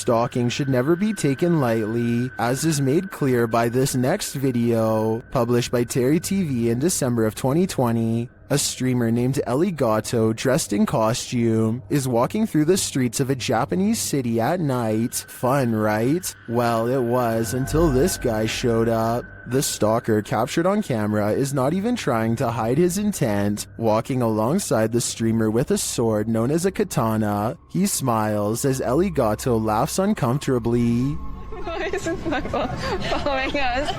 stalking should never be taken lightly, as is made clear by this next video, published by Terry TV in December of 2020. A streamer named Ellie Gato, dressed in costume, is walking through the streets of a Japanese city at night. Fun, right? Well, it was until this guy showed up. The stalker, captured on camera, is not even trying to hide his intent, walking alongside the streamer with a sword known as a katana. He smiles as Ellie Gato laughs uncomfortably. Why is this following us?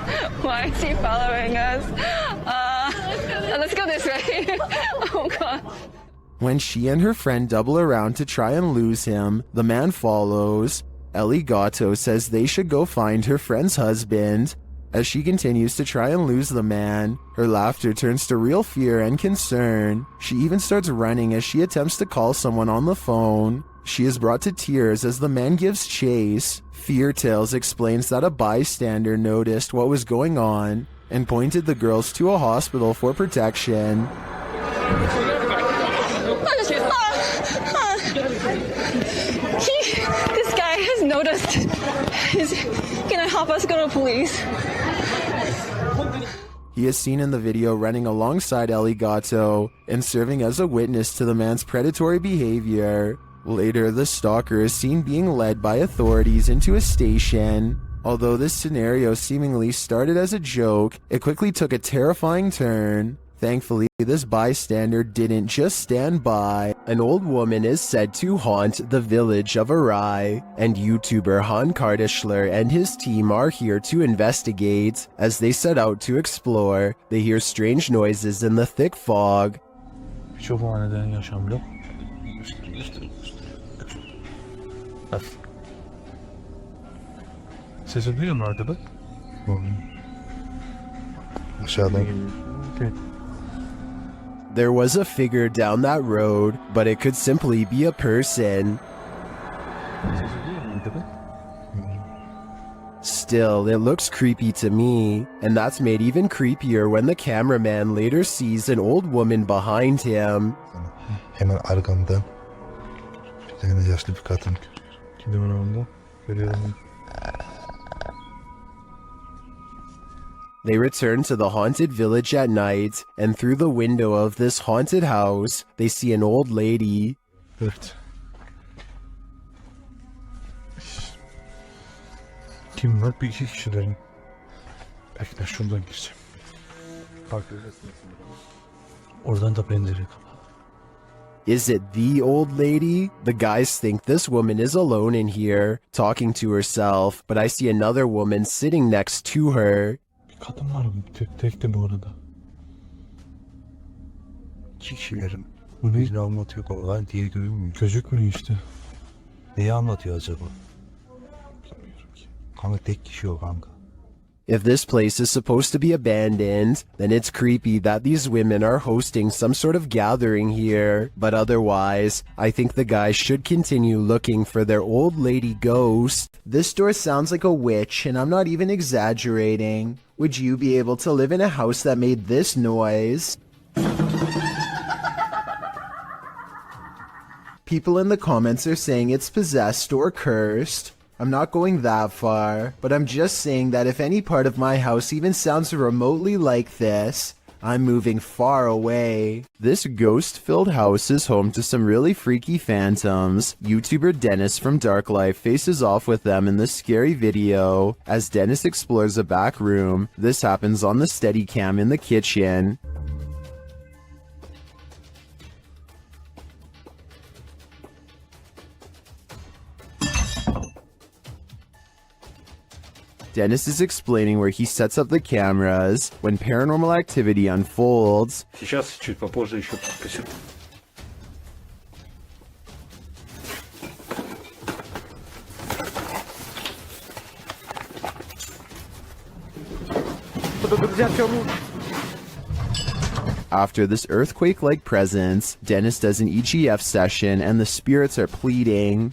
Why is he following us? Let's go this way. Oh god. When she and her friend double around to try and lose him, the man follows. Ellie Gato says they should go find her friend's husband. As she continues to try and lose the man, her laughter turns to real fear and concern. She even starts running as she attempts to call someone on the phone. She is brought to tears as the man gives chase. Fear Tales explains that a bystander noticed what was going on and pointed the girls to a hospital for protection. This guy has noticed. He's gonna help us go to police. He is seen in the video running alongside Ellie Gato and serving as a witness to the man's predatory behavior. Later, the stalker is seen being led by authorities into a station. Although this scenario seemingly started as a joke, it quickly took a terrifying turn. Thankfully, this bystander didn't just stand by. An old woman is said to haunt the village of Arai, and YouTuber Han Kardashler and his team are here to investigate. As they set out to explore, they hear strange noises in the thick fog. Sesi duyuyor mu arkada? Aşağıdan. There was a figure down that road, but it could simply be a person. Still, it looks creepy to me, and that's made even creepier when the cameraman later sees an old woman behind him. Hemen arkamdan bir tane yaşlı bir kadın. Gidiyorum orada. Görüyorum. They return to the haunted village at night, and through the window of this haunted house, they see an old lady. Evet. Kim var? Bir iki kişilerin. Belki de şuradan gireceğim. Bak. Oradan da pencere kapalı. Is it the old lady? The guys think this woman is alone in here, talking to herself, but I see another woman sitting next to her. Kadın var mı? Tek de bu arada. İki kişilerin. Bu ne? Birini anlatıyor oradan, diğeri görünmüyor. Gözükmüyor işte. Neyi anlatıyor acaba? Bilmiyorum ki. Kanka tek kişi o kanka. If this place is supposed to be abandoned, then it's creepy that these women are hosting some sort of gathering here. But otherwise, I think the guys should continue looking for their old lady ghost. This door sounds like a witch, and I'm not even exaggerating. Would you be able to live in a house that made this noise? People in the comments are saying it's possessed or cursed. I'm not going that far, but I'm just saying that if any part of my house even sounds remotely like this, I'm moving far away. This ghost-filled house is home to some really freaky phantoms. YouTuber Dennis from Dark Life faces off with them in this scary video. As Dennis explores a back room, this happens on the Steadicam in the kitchen. Dennis is explaining where he sets up the cameras when paranormal activity unfolds. Сейчас чуть попозже еще подпишу. After this earthquake-like presence, Dennis does an EGF session and the spirits are pleading.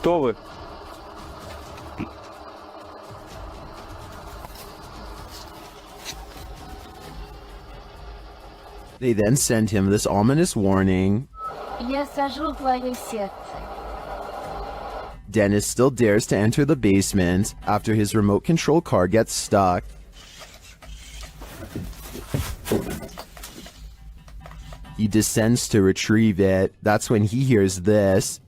Кто вы? They then send him this ominous warning. Я сожру твое сердце. Dennis still dares to enter the basement after his remote control car gets stuck. He descends to retrieve it. That's when he hears this.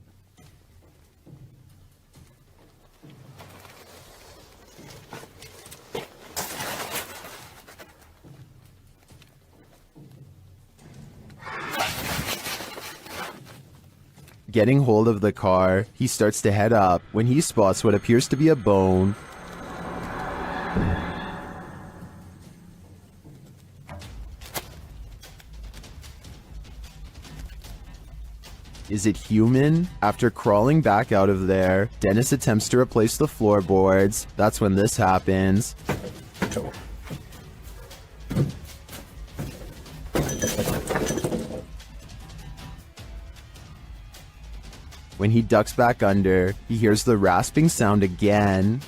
Getting hold of the car, he starts to head up when he spots what appears to be a bone. Is it human? After crawling back out of there, Dennis attempts to replace the floorboards. That's when this happens. When he ducks back under, he hears the rasping sound again.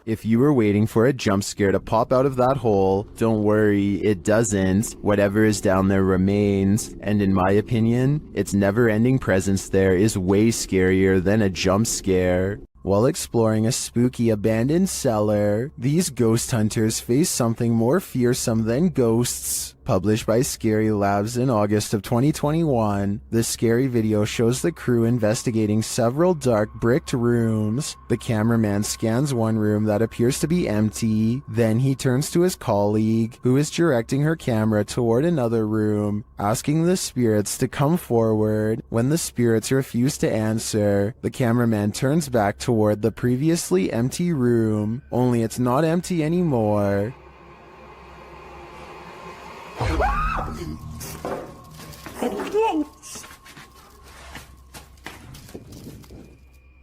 If you were waiting for a jump scare to pop out of that hole, don't worry, it doesn't. Whatever is down there remains, and in my opinion, its never-ending presence there is way scarier than a jump scare. While exploring a spooky abandoned cellar, these ghost hunters face something more fearsome than ghosts. Published by Scary Labs in August of 2021, the scary video shows the crew investigating several dark bricked rooms. The cameraman scans one room that appears to be empty, then he turns to his colleague, who is directing her camera toward another room, asking the spirits to come forward. When the spirits refuse to answer, the cameraman turns back toward the previously empty room, only it's not empty anymore.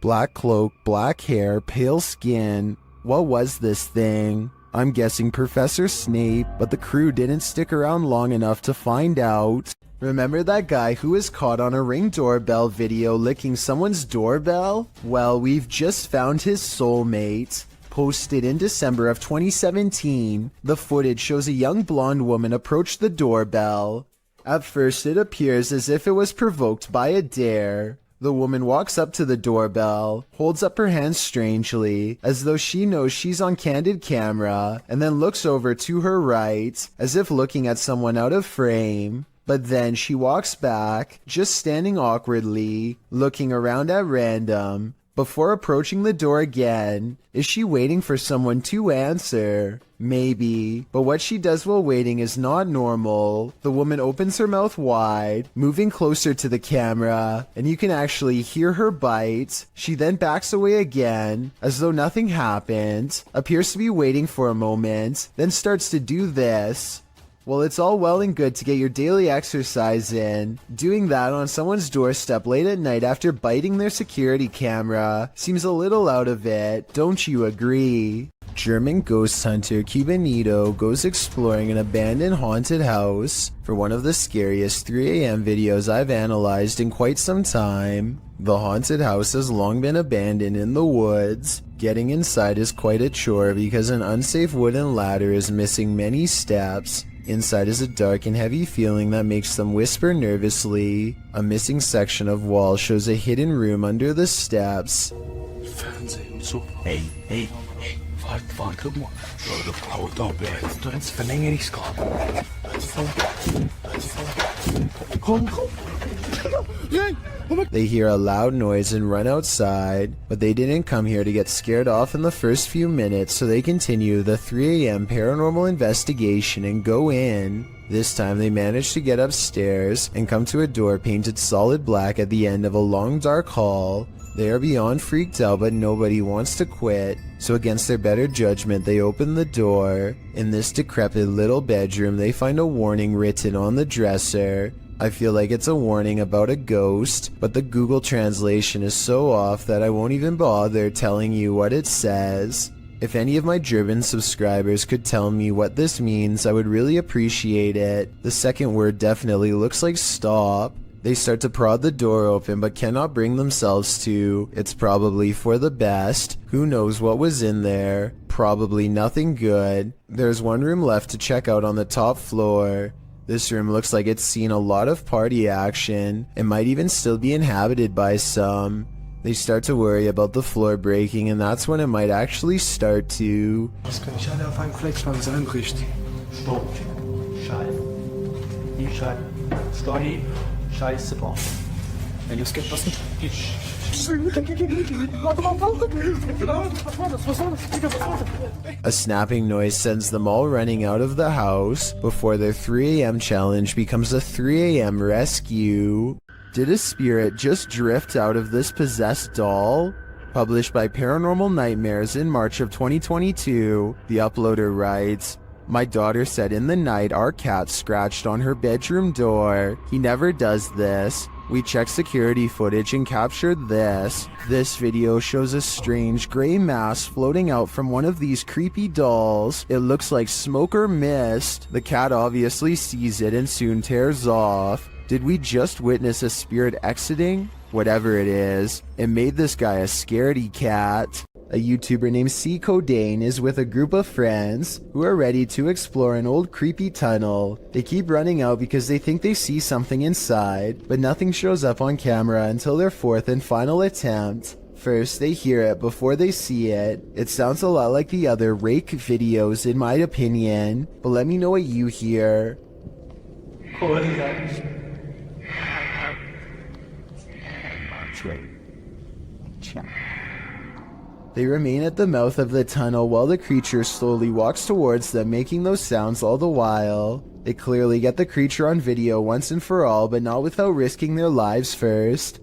Black cloak, black hair, pale skin. What was this thing? I'm guessing Professor Snape, but the crew didn't stick around long enough to find out. Remember that guy who was caught on a Ring doorbell video licking someone's doorbell? Well, we've just found his soulmate. Posted in December of 2017, the footage shows a young blonde woman approach the doorbell. At first, it appears as if it was provoked by a dare. The woman walks up to the doorbell, holds up her hands strangely, as though she knows she's on candid camera, and then looks over to her right, as if looking at someone out of frame. But then she walks back, just standing awkwardly, looking around at random, before approaching the door again. Is she waiting for someone to answer? Maybe, but what she does while waiting is not normal. The woman opens her mouth wide, moving closer to the camera, and you can actually hear her bite. She then backs away again, as though nothing happened, appears to be waiting for a moment, then starts to do this. Well, it's all well and good to get your daily exercise in. Doing that on someone's doorstep late at night after biting their security camera seems a little out of it, don't you agree? German ghost hunter Cubanito goes exploring an abandoned haunted house for one of the scariest 3 a.m. videos I've analyzed in quite some time. The haunted house has long been abandoned in the woods. Getting inside is quite a chore because an unsafe wooden ladder is missing many steps. Inside is a dark and heavy feeling that makes them whisper nervously. A missing section of wall shows a hidden room under the steps. Fernsehen so. Hey, warte, guck mal. Haut auf, jetzt verlängere ich's gerade. Komm. They hear a loud noise and run outside, but they didn't come here to get scared off in the first few minutes, so they continue the 3 a.m. paranormal investigation and go in. This time they manage to get upstairs and come to a door painted solid black at the end of a long dark hall. They are beyond freaked out, but nobody wants to quit, so against their better judgment they open the door. In this decrepit little bedroom they find a warning written on the dresser. I feel like it's a warning about a ghost, but the Google translation is so off that I won't even bother telling you what it says. If any of my German subscribers could tell me what this means, I would really appreciate it. The second word definitely looks like stop. They start to prod the door open but cannot bring themselves to. It's probably for the best. Who knows what was in there? Probably nothing good. There's one room left to check out on the top floor. This room looks like it's seen a lot of party action. It might even still be inhabited by some. They start to worry about the floor breaking, and that's when it might actually start to. Das kann ich alle auf einen Flex mal einrichten. Stopp. Scheiße. Die Scheiße. Story. Scheiße bauen. Wenn das geht, was nicht. A snapping noise sends them all running out of the house before their 3 a.m. challenge becomes a 3 a.m. rescue. Did a spirit just drift out of this possessed doll? Published by Paranormal Nightmares in March of 2022, the uploader writes, "My daughter said in the night our cat scratched on her bedroom door. He never does this. We checked security footage and captured this. This video shows a strange gray mass floating out from one of these creepy dolls. It looks like smoke or mist. The cat obviously sees it and soon tears off. Did we just witness a spirit exiting? Whatever it is, it made this guy a scaredy cat." A YouTuber named C. Codain is with a group of friends who are ready to explore an old creepy tunnel. They keep running out because they think they see something inside, but nothing shows up on camera until their 4th and final attempt. First, they hear it before they see it. It sounds a lot like the other rake videos in my opinion, but let me know what you hear. They remain at the mouth of the tunnel while the creature slowly walks towards them, making those sounds all the while. They clearly get the creature on video once and for all, but not without risking their lives first.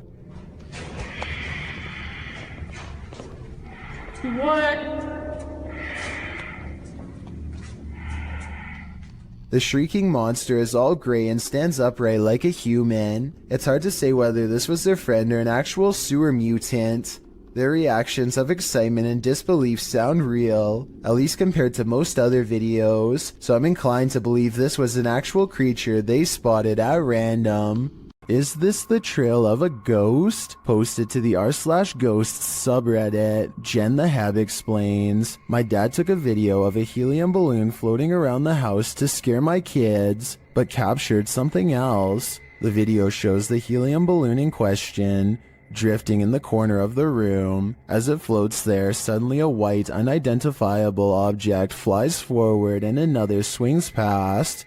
The shrieking monster is all gray and stands upright like a human. It's hard to say whether this was their friend or an actual sewer mutant. Their reactions of excitement and disbelief sound real, at least compared to most other videos, so I'm inclined to believe this was an actual creature they spotted at random. Is this the trail of a ghost? Posted to the r/ghosts subreddit, Jen the Heb explains, "My dad took a video of a helium balloon floating around the house to scare my kids, but captured something else. The video shows the helium balloon in question drifting in the corner of the room. As it floats there, suddenly a white, unidentifiable object flies forward and another swings past.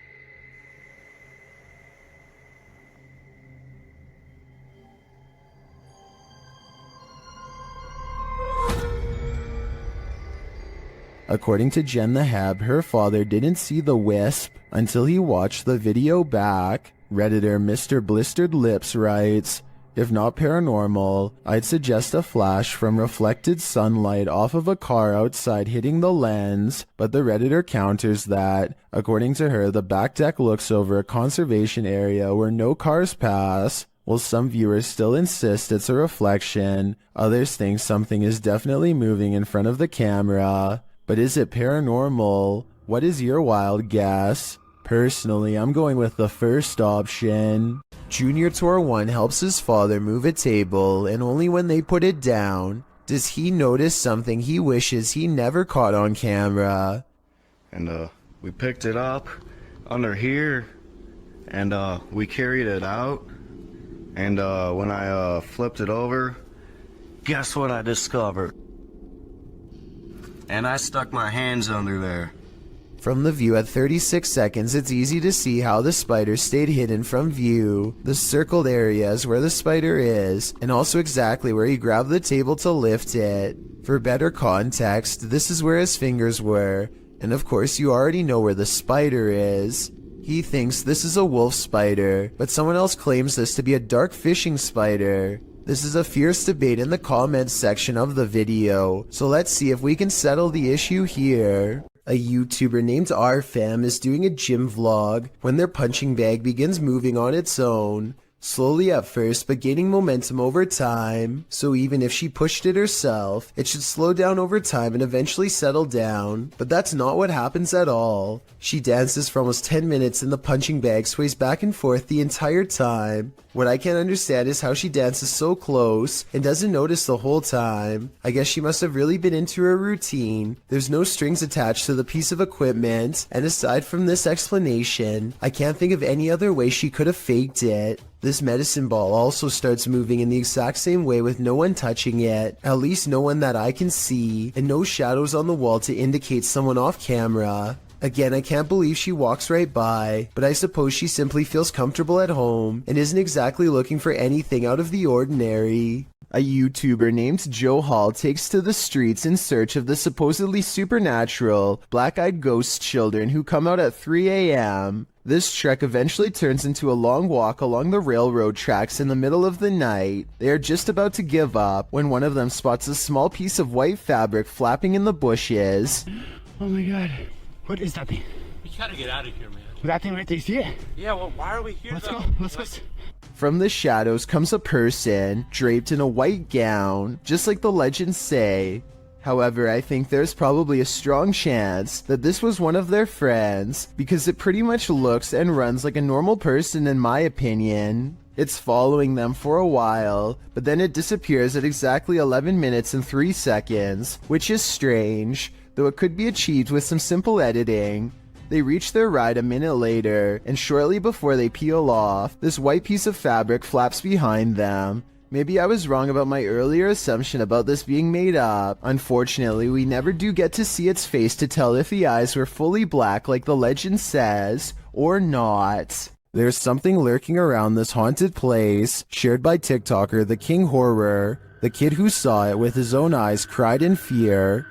According to Jen the Heb, her father didn't see the wisp until he watched the video back. Redditor Mr. Blistered Lips writes, "If not paranormal, I'd suggest a flash from reflected sunlight off of a car outside hitting the lens, but the Redditor counters that, according to her, the back deck looks over a conservation area where no cars pass. While some viewers still insist it's a reflection, others think something is definitely moving in front of the camera. But is it paranormal? What is your wild guess? Personally, I'm going with the first option." Junior Tor 1 helps his father move a table, and only when they put it down does he notice something he wishes he never caught on camera. And we picked it up under here, and we carried it out, and when I flipped it over, guess what I discovered? And I stuck my hands under there. From the view at 36 seconds, it's easy to see how the spider stayed hidden from view. The circled area is where the spider is, and also exactly where he grabbed the table to lift it. For better context, this is where his fingers were, and of course you already know where the spider is. He thinks this is a wolf spider, but someone else claims this to be a dark fishing spider. This is a fierce debate in the comments section of the video, so let's see if we can settle the issue here. A YouTuber named RFam is doing a gym vlog when their punching bag begins moving on its own. slowly at first but gaining momentum over time, so even if she pushed it herself, it should slow down over time and eventually settle down, but that's not what happens at all. She dances for almost 10 minutes and the punching bag sways back and forth the entire time. What I can't understand is how she dances so close and doesn't notice the whole time. I guess she must have really been into her routine. There's no strings attached to the piece of equipment, and aside from this explanation, I can't think of any other way she could have faked it. This medicine ball also starts moving in the exact same way with no one touching it, at least no one that I can see, and no shadows on the wall to indicate someone off camera. Again, I can't believe she walks right by, but I suppose she simply feels comfortable at home and isn't exactly looking for anything out of the ordinary. A YouTuber named Joe Hall takes to the streets in search of the supposedly supernatural, black-eyed ghost children who come out at 3 a.m. This trek eventually turns into a long walk along the railroad tracks in the middle of the night. They are just about to give up when one of them spots a small piece of white fabric flapping in the bushes. Oh my god. What is that thing? We gotta get out of here, man. That thing right there, you see it? Yeah, well, why are we here? Let's though? go, let's go. From the shadows comes a person, draped in a white gown, just like the legends say. However, I think there's probably a strong chance that this was one of their friends, because it pretty much looks and runs like a normal person in my opinion. It's following them for a while, but then it disappears at exactly 11 minutes and 3 seconds, which is strange, though it could be achieved with some simple editing. They reach their ride a minute later, and shortly before they peel off, this white piece of fabric flaps behind them. Maybe I was wrong about my earlier assumption about this being made up. Unfortunately, we never do get to see its face to tell if the eyes were fully black like the legend says, or not. There's something lurking around this haunted place, shared by TikToker The King Horror. The kid who saw it with his own eyes cried in fear.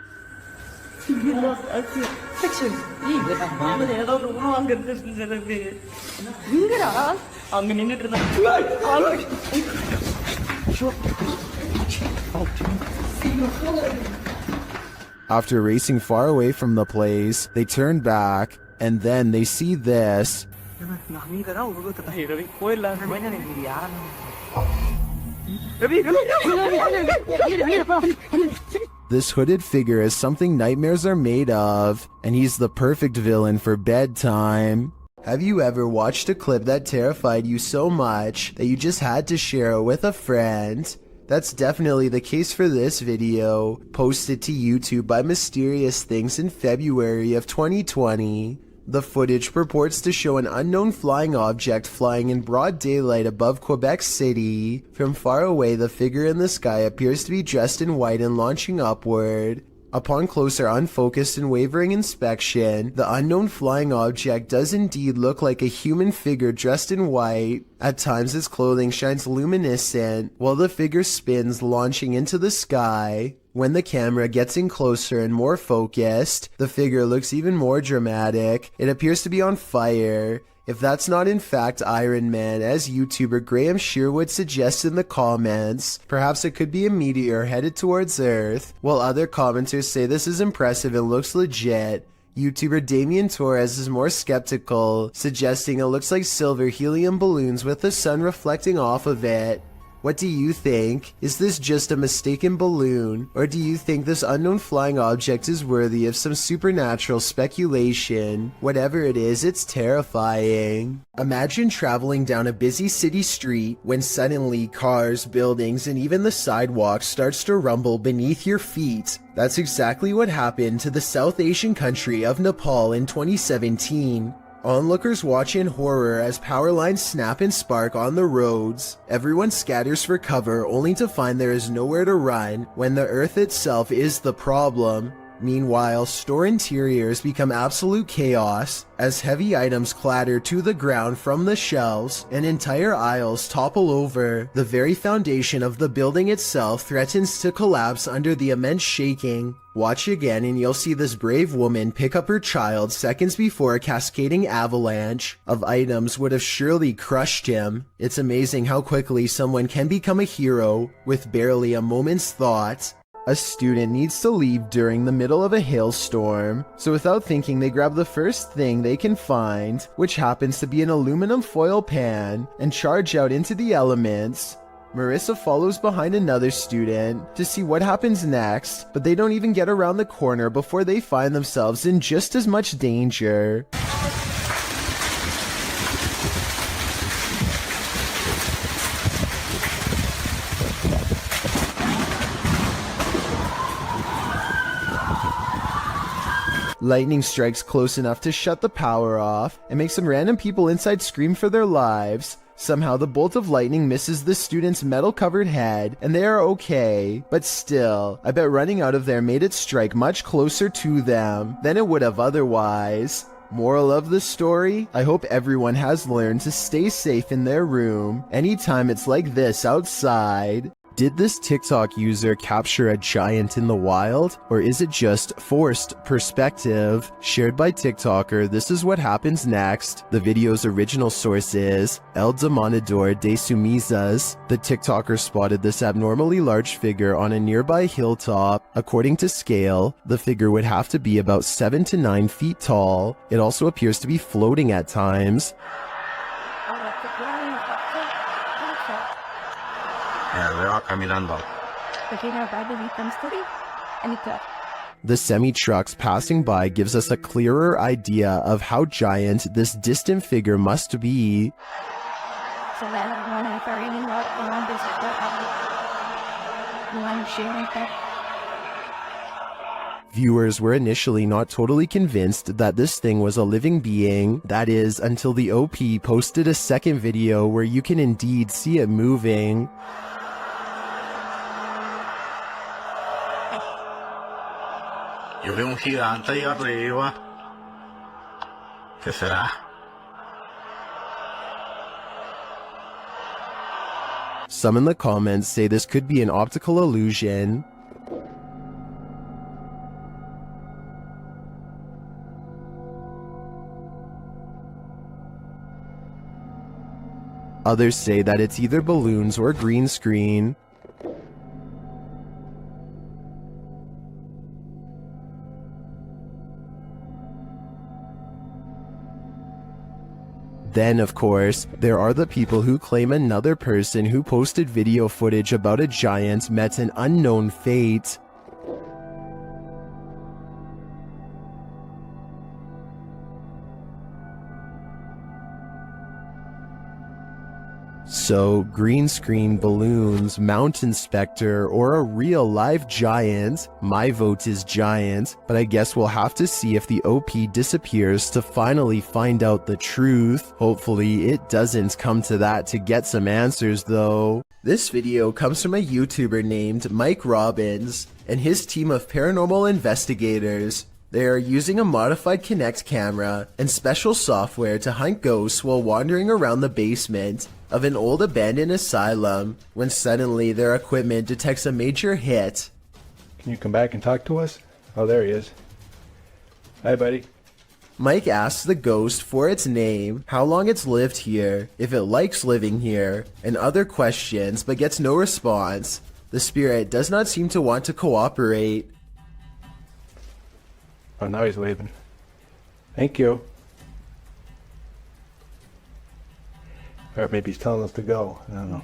After racing far away from the place, they turn back, and then they see this. This hooded figure is something nightmares are made of, and he's the perfect villain for bedtime. Have you ever watched a clip that terrified you so much that you just had to share it with a friend? That's definitely the case for this video, posted to YouTube by Mysterious Things in February of 2020. The footage purports to show an unknown flying object flying in broad daylight above Quebec City. From far away, the figure in the sky appears to be dressed in white and launching upward. Upon closer, unfocused and wavering inspection, the unknown flying object does indeed look like a human figure dressed in white. At times its clothing shines luminescent, while the figure spins, launching into the sky. When the camera gets in closer and more focused, the figure looks even more dramatic. It appears to be on fire. If that's not in fact Iron Man, as YouTuber Graham Sherwood suggests in the comments, perhaps it could be a meteor headed towards Earth, while other commenters say this is impressive and looks legit. YouTuber Damien Torres is more skeptical, suggesting it looks like silver helium balloons with the sun reflecting off of it. What do you think? Is this just a mistaken balloon, or do you think this unknown flying object is worthy of some supernatural speculation? Whatever it is, it's terrifying. Imagine traveling down a busy city street when suddenly cars, buildings, and even the sidewalk starts to rumble beneath your feet. That's exactly what happened to the South Asian country of Nepal in 2017. Onlookers watch in horror as power lines snap and spark on the roads. Everyone scatters for cover only to find there is nowhere to run when the earth itself is the problem. Meanwhile, store interiors become absolute chaos as heavy items clatter to the ground from the shelves and entire aisles topple over. The very foundation of the building itself threatens to collapse under the immense shaking. Watch again and you'll see this brave woman pick up her child seconds before a cascading avalanche of items would have surely crushed him. It's amazing how quickly someone can become a hero with barely a moment's thought. A student needs to leave during the middle of a hailstorm, so without thinking they grab the first thing they can find, which happens to be an aluminum foil pan, and charge out into the elements. Marissa follows behind another student to see what happens next, but they don't even get around the corner before they find themselves in just as much danger. Lightning strikes close enough to shut the power off and makes some random people inside scream for their lives. Somehow the bolt of lightning misses the student's metal-covered head and they are okay, but still, I bet running out of there made it strike much closer to them than it would have otherwise. Moral of the story? I hope everyone has learned to stay safe in their room anytime it's like this outside. Did this TikTok user capture a giant in the wild? Or is it just forced perspective? Shared by TikToker, this is what happens next. The video's original source is El Demonador de Sumizas. The TikToker spotted this abnormally large figure on a nearby hilltop. According to scale, the figure would have to be about 7 to 9 feet tall. It also appears to be floating at times. The semi-trucks passing by gives us a clearer idea of how giant this distant figure must be. Viewers were initially not totally convinced that this thing was a living being, that is, until the OP posted a second video where you can indeed see it moving. Yo veo un gigante ahí arriba. ¿Qué será? Some in the comments say this could be an optical illusion. Others say that it's either balloons or green screen. Then, of course, there are the people who claim another person who posted video footage about a giant met an unknown fate. So, green screen, balloons, mountain specter, or a real live giant? My vote is giant, but I guess we'll have to see if the OP disappears to finally find out the truth. Hopefully it doesn't come to that to get some answers though. This video comes from a YouTuber named Mike Robbins and his team of paranormal investigators. They are using a modified Kinect camera and special software to hunt ghosts while wandering around the basement of an old abandoned asylum when suddenly their equipment detects a major hit. Can you come back and talk to us? Oh, there he is. Hi, buddy. Mike asks the ghost for its name, how long it's lived here, if it likes living here, and other questions, but gets no response. The spirit does not seem to want to cooperate. Oh, now he's waving. Thank you. Or maybe he's telling us to go. I don't know.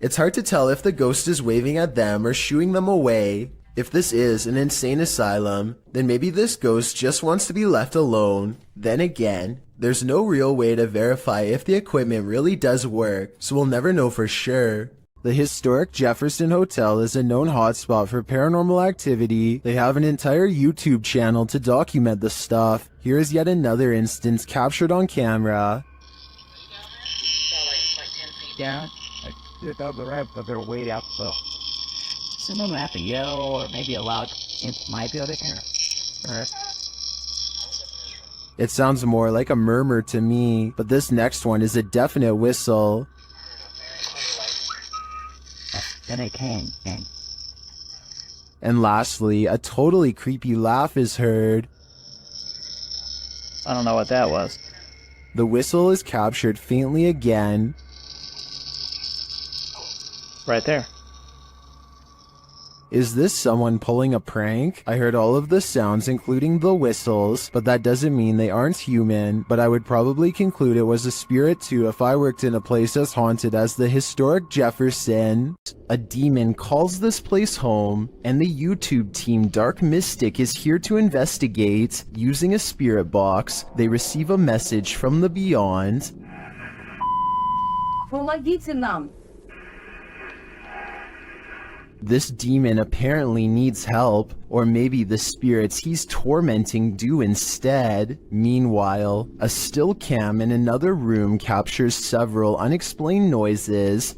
It's hard to tell if the ghost is waving at them or shooing them away. If this is an insane asylum, then maybe this ghost just wants to be left alone. Then again, there's no real way to verify if the equipment really does work, so we'll never know for sure. The historic Jefferson Hotel is a known hotspot for paranormal activity. They have an entire YouTube channel to document the stuff. Here is yet another instance captured on camera. Down. It's up the ramp, but they're way out so. Someone will have to yell or maybe a loud might be able to hear. It sounds more like a murmur to me, but this next one is a definite whistle. Then it came. And lastly, a totally creepy laugh is heard. I don't know what that was. The whistle is captured faintly again. Right there. Is this someone pulling a prank? I heard all of the sounds including the whistles, but that doesn't mean they aren't human, but I would probably conclude it was a spirit too if I worked in a place as haunted as the historic Jefferson. A demon calls this place home, and the YouTube team Dark Mystic is here to investigate. Using a spirit box, they receive a message from the beyond. Помогите нам. This demon apparently needs help, or maybe the spirits he's tormenting do instead. Meanwhile, a still cam in another room captures several unexplained noises.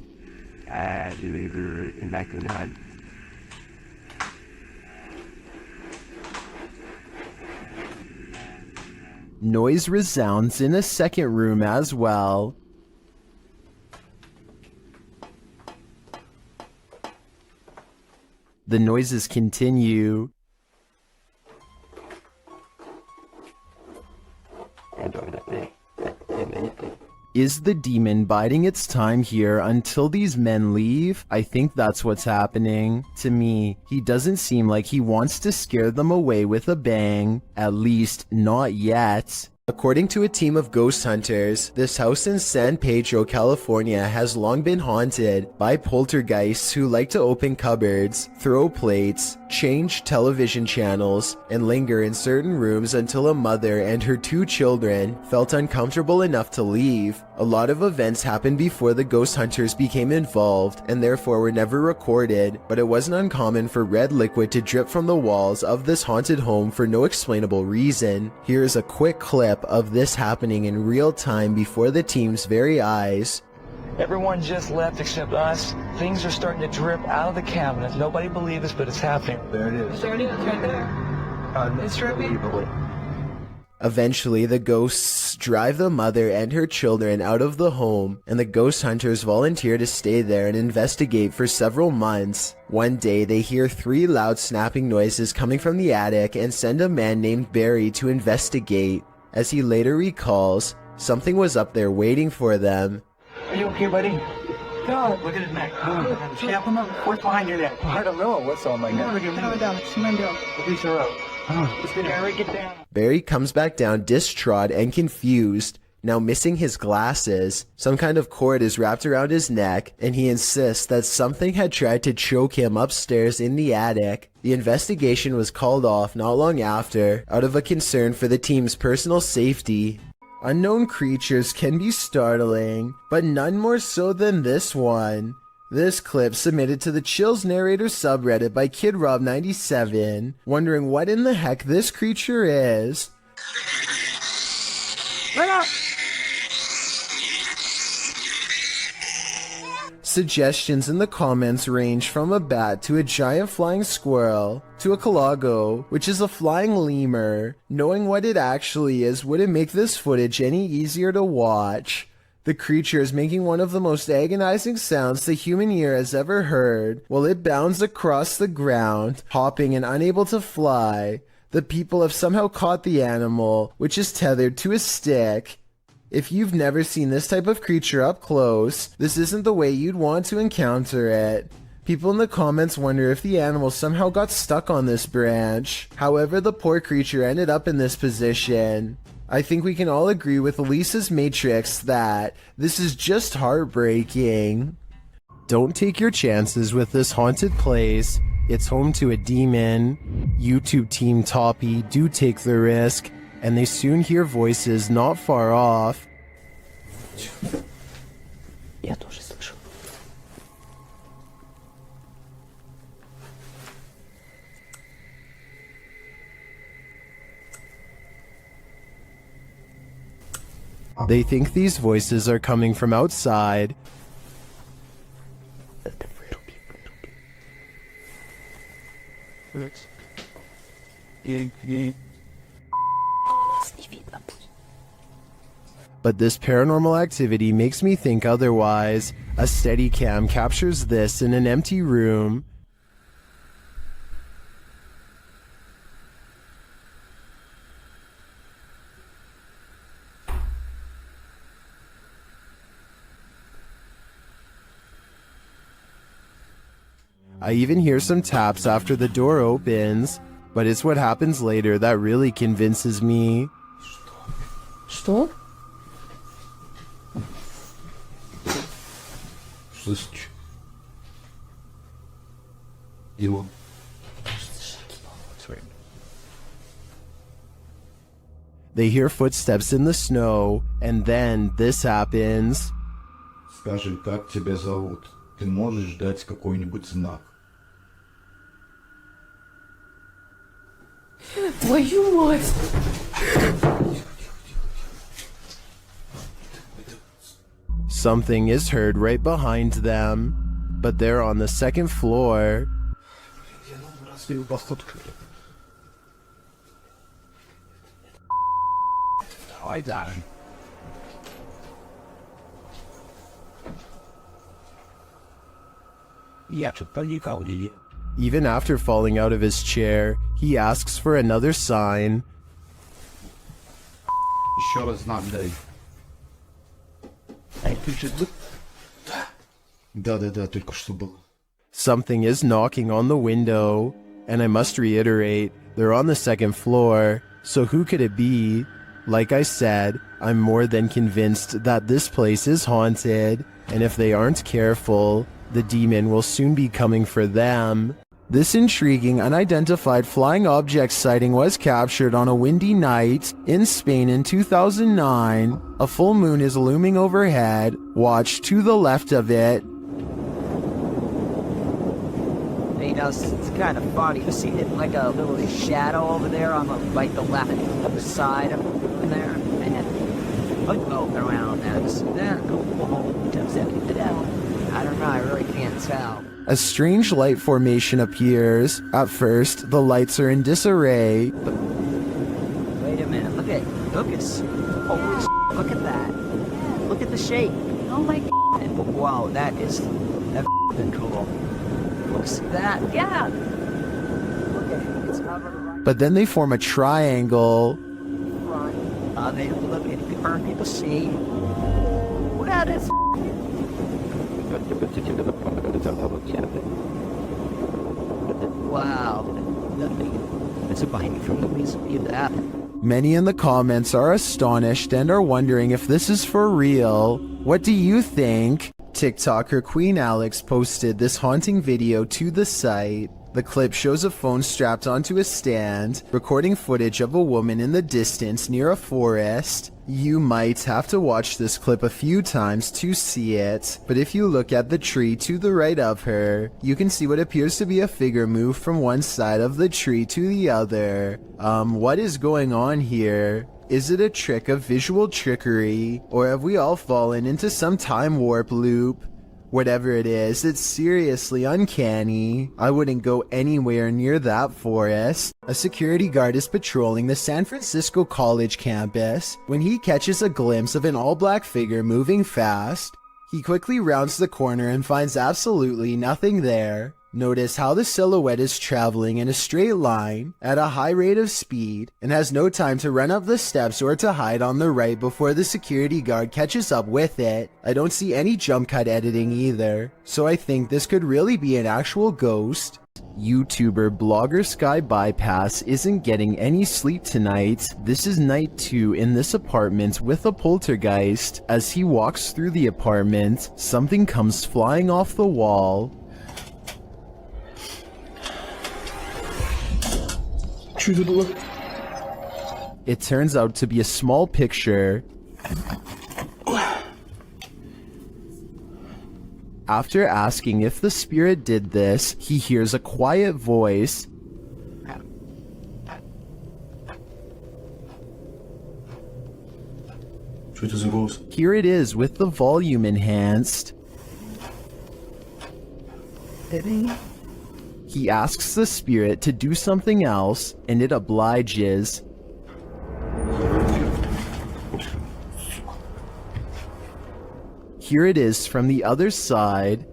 Noise resounds in a second room as well. The noises continue. Is the demon biding its time here until these men leave? I think that's what's happening. To me, he doesn't seem like he wants to scare them away with a bang. At least, not yet. According to a team of ghost hunters, this house in San Pedro, California has long been haunted by poltergeists who like to open cupboards, throw plates, change television channels, and linger in certain rooms until a mother and her 2 children felt uncomfortable enough to leave. A lot of events happened before the ghost hunters became involved and therefore were never recorded, but it wasn't uncommon for red liquid to drip from the walls of this haunted home for no explainable reason. Here's a quick clip of this happening in real time before the team's very eyes. Everyone just left except us. Things are starting to drip out of the cabinet. Nobody believes us, but it's happening. There it is. It's already right there. It's dripping. Eventually, the ghosts drive the mother and her children out of the home, and the ghost hunters volunteer to stay there and investigate for several months. One day, they hear 3 loud snapping noises coming from the attic and send a man named Barry to investigate. As he later recalls, something was up there waiting for them. Are you okay, buddy? God, look at his neck. Snap him up. What's behind your neck? I don't know. What's on my neck? These are up. Barry, get down. Barry comes back down distraught and confused, now missing his glasses. Some kind of cord is wrapped around his neck, and he insists that something had tried to choke him upstairs in the attic. The investigation was called off not long after, out of a concern for the team's personal safety. Unknown creatures can be startling, but none more so than this one. This clip submitted to the Chills Narrator subreddit by KidRob97, wondering what in the heck this creature is. Suggestions in the comments range from a bat to a giant flying squirrel to a calago, which is a flying lemur. Knowing what it actually is wouldn't make this footage any easier to watch. The creature is making one of the most agonizing sounds the human ear has ever heard while it bounds across the ground, hopping and unable to fly. The people have somehow caught the animal, which is tethered to a stick. If you've never seen this type of creature up close, this isn't the way you'd want to encounter it. People in the comments wonder if the animal somehow got stuck on this branch. However, the poor creature ended up in this position. I think we can all agree with Lisa's Matrix that this is just heartbreaking. Don't take your chances with this haunted place. It's home to a demon. YouTube team Toppy do take the risk, and they soon hear voices not far off. Я тоже слышу. They think these voices are coming from outside. But this paranormal activity makes me think otherwise. A Steadicam captures this in an empty room. I even hear some taps after the door opens, but it's what happens later that really convinces me. Что? Слышишь? Его. They hear footsteps in the snow, and then this happens. Скажи, как тебя зовут? Ты можешь дать какой-нибудь знак? Твою мать! Something is heard right behind them, but they're on the second floor. I got him. Yeah, Even after falling out of his chair, he asks for another sign. Еще раз знак дай. Да, только что было. Something is knocking on the window, and I must reiterate, they're on the second floor, so who could it be? Like I said, I'm more than convinced that this place is haunted, and if they aren't careful, the demon will soon be coming for them. This intriguing unidentified flying object sighting was captured on a windy night in Spain in 2009. A full moon is looming overhead. Watch to the left of it. You know, it's kind of funny. You see it like a little shadow over there on the left side of there, and look around that. I don't know. I really can't tell. A strange light formation appears. At first, the lights are in disarray. Wait a minute. Look at holy shit, look at that. Look at the shape. Oh my god. Wow, that's f***ing cool. Looks at that. Yeah. Look at it. It's covered right. But then they form a triangle. They look at it. People see. Wow, that's wow. It's a binding from the reason that. Many in the comments are astonished and are wondering if this is for real. What do you think? TikToker Queen Alex posted this haunting video to the site. The clip shows a phone strapped onto a stand, recording footage of a woman in the distance near a forest. You might have to watch this clip a few times to see it, but if you look at the tree to the right of her, you can see what appears to be a figure move from one side of the tree to the other. What is going on here? Is it a trick of visual trickery, or have we all fallen into some time warp loop? Whatever it is, it's seriously uncanny. I wouldn't go anywhere near that forest. A security guard is patrolling the San Francisco College campus when he catches a glimpse of an all-black figure moving fast. He quickly rounds the corner and finds absolutely nothing there. Notice how the silhouette is traveling in a straight line at a high rate of speed and has no time to run up the steps or to hide on the right before the security guard catches up with it. I don't see any jump cut editing either, so I think this could really be an actual ghost. YouTuber blogger Sky Bypass isn't getting any sleep tonight. This is night 2 in this apartment with a poltergeist. As he walks through the apartment, something comes flying off the wall. It turns out to be a small picture. After asking if the spirit did this, he hears a quiet voice. Here it is with the volume enhanced. He asks the spirit to do something else, and it obliges. Here it is from the other side.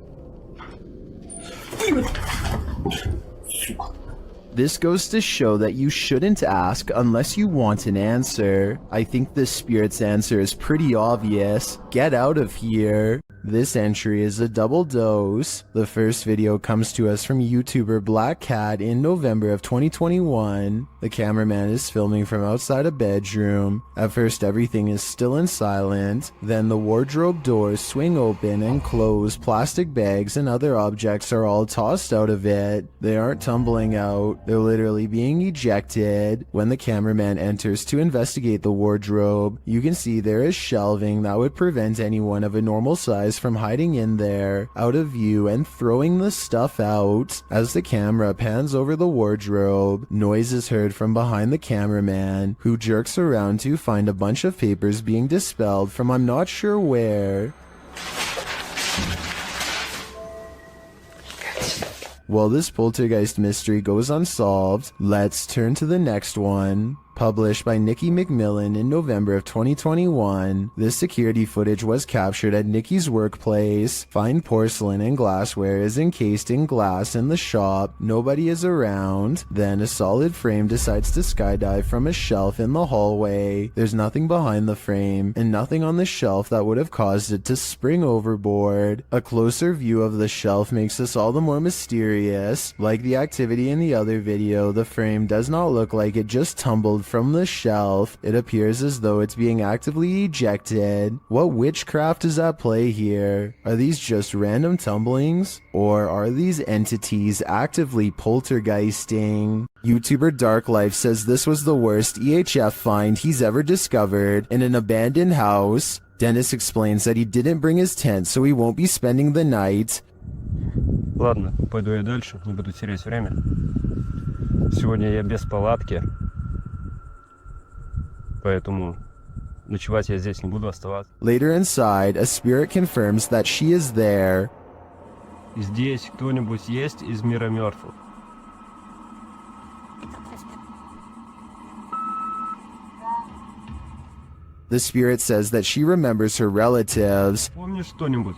This goes to show that you shouldn't ask unless you want an answer. I think this spirit's answer is pretty obvious. Get out of here. This entry is a double dose. The first video comes to us from YouTuber Black Cat in November of 2021. The cameraman is filming from outside a bedroom. At first everything is still and silent, then the wardrobe doors swing open and close. Plastic bags and other objects are all tossed out of it. They aren't tumbling out, they're literally being ejected. When the cameraman enters to investigate the wardrobe, you can see there is shelving that would prevent anyone of a normal size from hiding in there, out of view, and throwing the stuff out. As the camera pans over the wardrobe, noise is heard from behind the cameraman, who jerks around to find a bunch of papers being dispelled from I'm not sure where. While this poltergeist mystery goes unsolved, let's turn to the next one. Published by Nikki McMillan in November of 2021, this security footage was captured at Nikki's workplace. Fine porcelain and glassware is encased in glass in the shop. Nobody is around. Then a solid frame decides to skydive from a shelf in the hallway. There's nothing behind the frame, and nothing on the shelf that would have caused it to spring overboard. A closer view of the shelf makes this all the more mysterious. Like the activity in the other video, the frame does not look like it just tumbled from the shelf. It appears as though it's being actively ejected. What witchcraft is at play here? Are these just random tumblings? Or are these entities actively poltergeisting? YouTuber Dark Life says this was the worst EHF find he's ever discovered in an abandoned house. Dennis explains that he didn't bring his tent, so he won't be spending the night. Ладно, пойду я дальше, не буду терять время. Сегодня я без палатки, поэтому ночевать я здесь не буду оставаться. Later inside, a spirit confirms that she is there. Здесь кто-нибудь есть из мира мертвых? The spirit says that she remembers her relatives. Помнишь что-нибудь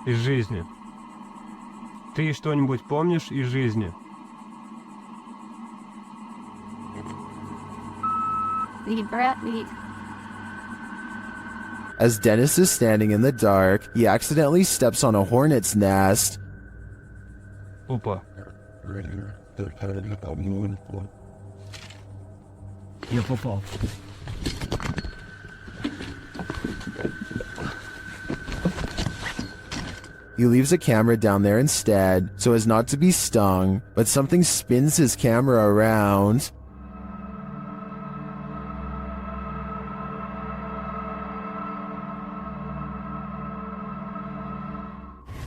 из жизни? Ты что-нибудь помнишь из жизни? As Dennis is standing in the dark, he accidentally steps on a hornet's nest. Опа. Я попал. He leaves a camera down there instead, so as not to be stung, but something spins his camera around.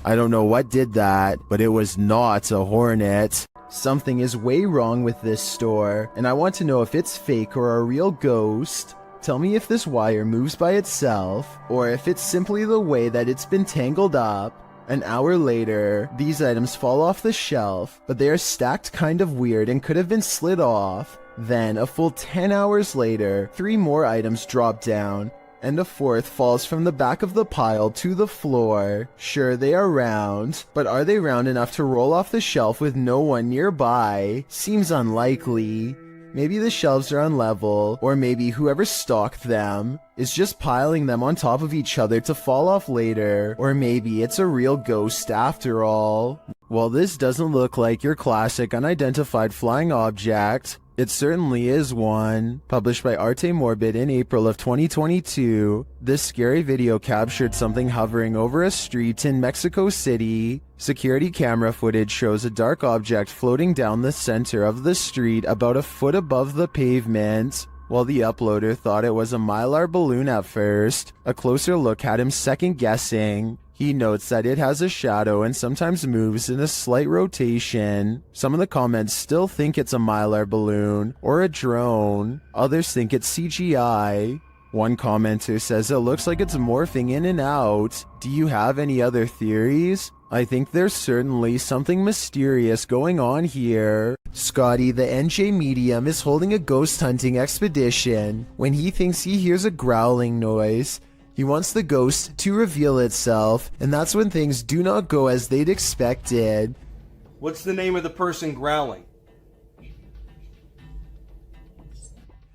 I don't know what did that, but it was not a hornet. Something is way wrong with this store, and I want to know if it's fake or a real ghost. Tell me if this wire moves by itself, or if it's simply the way that it's been tangled up. An hour later, these items fall off the shelf, but they are stacked kind of weird and could have been slid off. Then, a full 10 hours later, 3 more items drop down, and a 4th falls from the back of the pile to the floor. Sure, they are round, but are they round enough to roll off the shelf with no one nearby? Seems unlikely. Maybe the shelves are unlevel, or maybe whoever stocked them is just piling them on top of each other to fall off later, or maybe it's a real ghost after all. While this doesn't look like your classic unidentified flying object, it certainly is one. Published by Arte Morbid in April of 2022, this scary video captured something hovering over a street in Mexico City. Security camera footage shows a dark object floating down the center of the street about a foot above the pavement. While the uploader thought it was a mylar balloon at first, a closer look had him second-guessing. He notes that it has a shadow and sometimes moves in a slight rotation. Some of the comments still think it's a mylar balloon or a drone. Others think it's CGI. One commenter says it looks like it's morphing in and out. Do you have any other theories? I think there's certainly something mysterious going on here. Scotty, the NJ medium, is holding a ghost hunting expedition when he thinks he hears a growling noise. He wants the ghost to reveal itself, and that's when things do not go as they'd expected. What's the name of the person growling?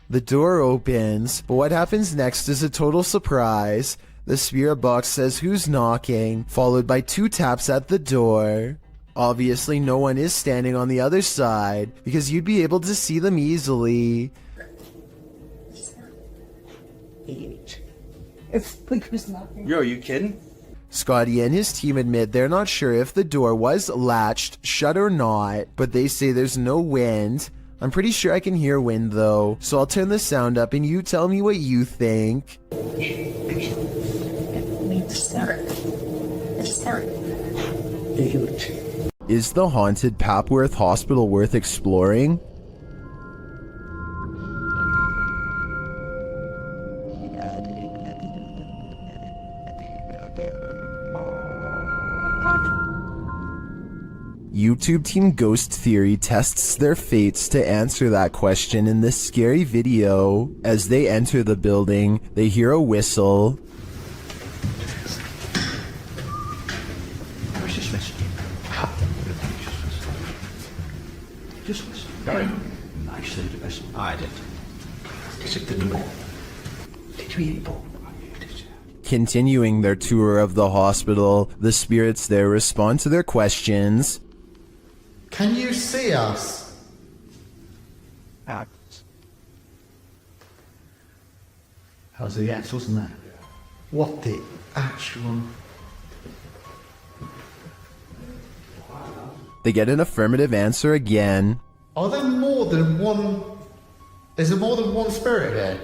The door opens, but what happens next is a total surprise. The spirit box says who's knocking, followed by 2 taps at the door. Obviously no one is standing on the other side, because you'd be able to see them easily. Yo, you kidding? Scotty and his team admit they're not sure if the door was latched, shut or not, but they say there's no wind. I'm pretty sure I can hear wind though, so I'll turn the sound up and you tell me what you think. Is the haunted Papworth Hospital worth exploring? YouTube Team Ghost Theory tests their fates to answer that question in this scary video. As they enter the building, they hear a whistle. Just listen. I said to listen. I did. Did we Continuing their tour of the hospital, the spirits there respond to their questions. Can you see us? How's the axles and that? What the actual... They get an affirmative answer again. Are there more than one... Is there more than one spirit here?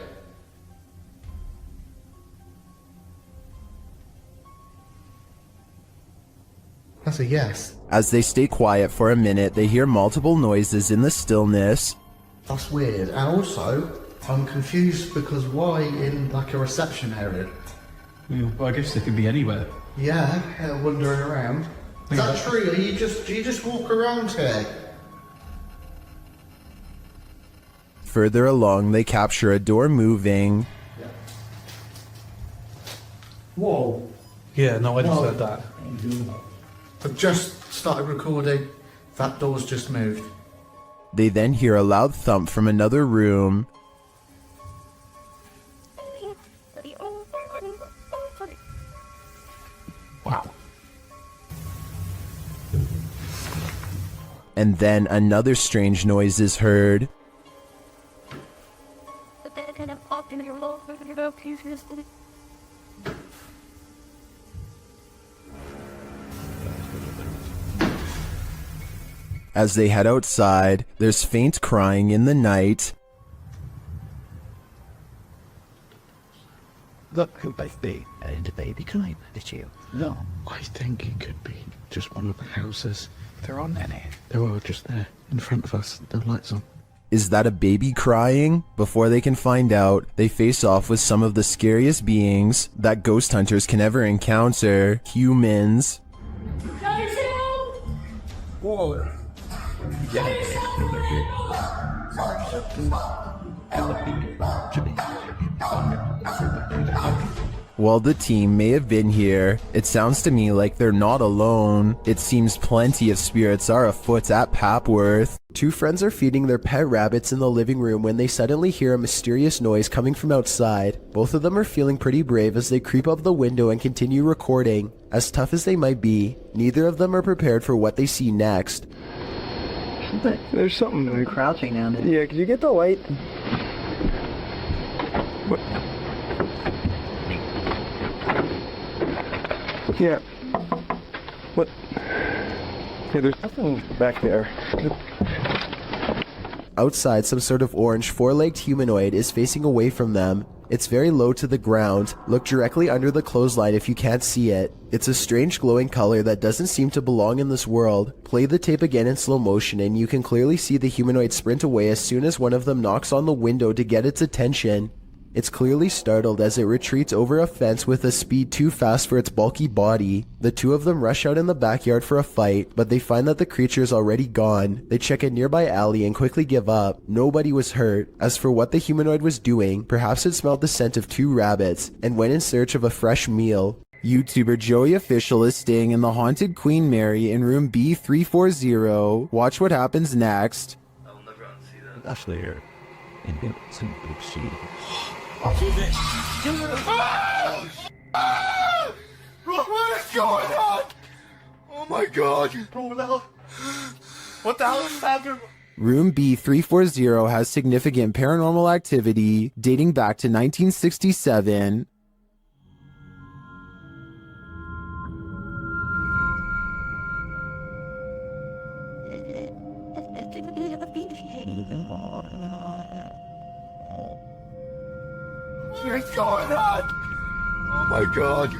That's a yes. As they stay quiet for a minute, they hear multiple noises in the stillness. That's weird. And also, I'm confused because why in like a reception area? Well, I guess they could be anywhere. Yeah, wandering around. Is that true? Do you just walk around here? Further along, they capture a door moving. Whoa. Yeah, no, I just heard that. I've just started recording. That door's just moved. They then hear a loud thump from another room. Wow. And then another strange noise is heard. As they head outside, there's faint crying in the night. Look who might be. And the baby crying, did you? No. I think it could be just one of the houses. There aren't any. They're all just there, in front of us, the lights on. Is that a baby crying? Before they can find out, they face off with some of the scariest beings that ghost hunters can ever encounter, humans. Whoa. While the team may have been here, it sounds to me like they're not alone. It seems plenty of spirits are afoot at Papworth. 2 friends are feeding their pet rabbits in the living room when they suddenly hear a mysterious noise coming from outside. Both of them are feeling pretty brave as they creep up the window and continue recording. As tough as they might be, neither of them are prepared for what they see next. There's something we're crouching down there. Yeah, could you get the light? What? Yeah. What? Yeah, there's nothing back there. Outside, some sort of orange 4-legged humanoid is facing away from them. It's very low to the ground. Look directly under the clothesline if you can't see it. It's a strange glowing color that doesn't seem to belong in this world. Play the tape again in slow motion and you can clearly see the humanoid sprint away as soon as one of them knocks on the window to get its attention. It's clearly startled as it retreats over a fence with a speed too fast for its bulky body. The 2 of them rush out in the backyard for a fight, but they find that the creature is already gone. They check a nearby alley and quickly give up. Nobody was hurt. As for what the humanoid was doing, perhaps it smelled the scent of 2 rabbits and went in search of a fresh meal. YouTuber Joey Official is staying in the haunted Queen Mary in room B340. Watch what happens next. Actually, here. In some big sheet. What is going on? Oh my god. What the hell is happening? Room B340 has significant paranormal activity dating back to 1967. What's going on? Oh my god.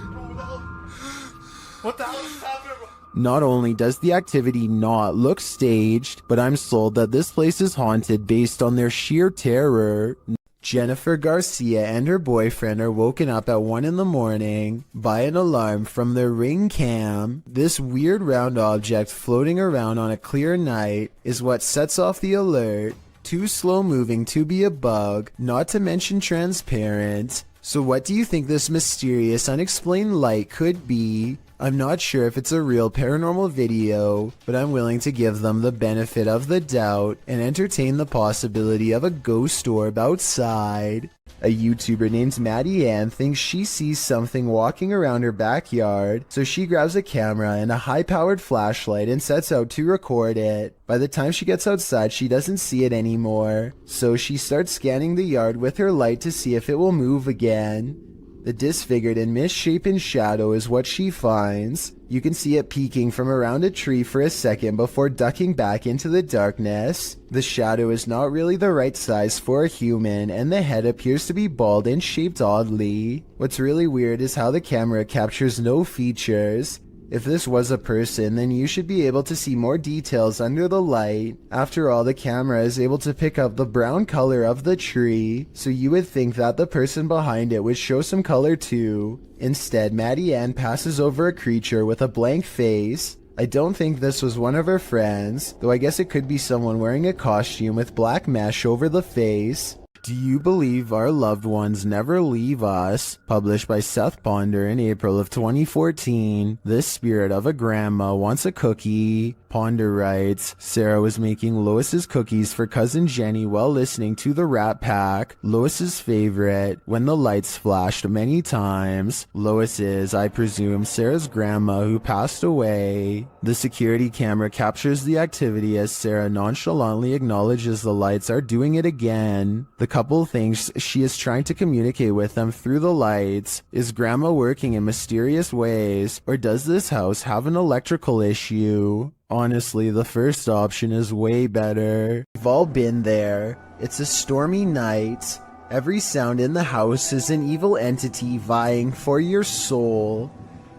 What the hell is happening? Not only does the activity not look staged, but I'm sold that this place is haunted based on their sheer terror. Jennifer Garcia and her boyfriend are woken up at 1 in the morning by an alarm from their Ring cam. This weird round object floating around on a clear night is what sets off the alert. Too slow moving to be a bug, not to mention transparent. So what do you think this mysterious unexplained light could be? I'm not sure if it's a real paranormal video, but I'm willing to give them the benefit of the doubt and entertain the possibility of a ghost orb outside. A YouTuber named Maddie Ann thinks she sees something walking around her backyard, so she grabs a camera and a high-powered flashlight and sets out to record it. By the time she gets outside, she doesn't see it anymore, so she starts scanning the yard with her light to see if it will move again. The disfigured and misshapen shadow is what she finds. You can see it peeking from around a tree for a second before ducking back into the darkness. The shadow is not really the right size for a human, and the head appears to be bald and shaped oddly. What's really weird is how the camera captures no features. If this was a person, then you should be able to see more details under the light. After all, the camera is able to pick up the brown color of the tree, so you would think that the person behind it would show some color too. Instead, Maddie Ann passes over a creature with a blank face. I don't think this was one of her friends, though I guess it could be someone wearing a costume with black mesh over the face. Do you believe our loved ones never leave us? Published by Seth Ponder in April of 2014. This spirit of a grandma wants a cookie. Ponder writes, Sarah was making Lois's cookies for cousin Jenny while listening to the Rat Pack, Lois's favorite, when the lights flashed many times. Lois is, I presume, Sarah's grandma who passed away. The security camera captures the activity as Sarah nonchalantly acknowledges the lights are doing it again. The couple thinks she is trying to communicate with them through the lights. Is grandma working in mysterious ways, or does this house have an electrical issue? Honestly, the first option is way better. We've all been there. It's a stormy night. Every sound in the house is an evil entity vying for your soul.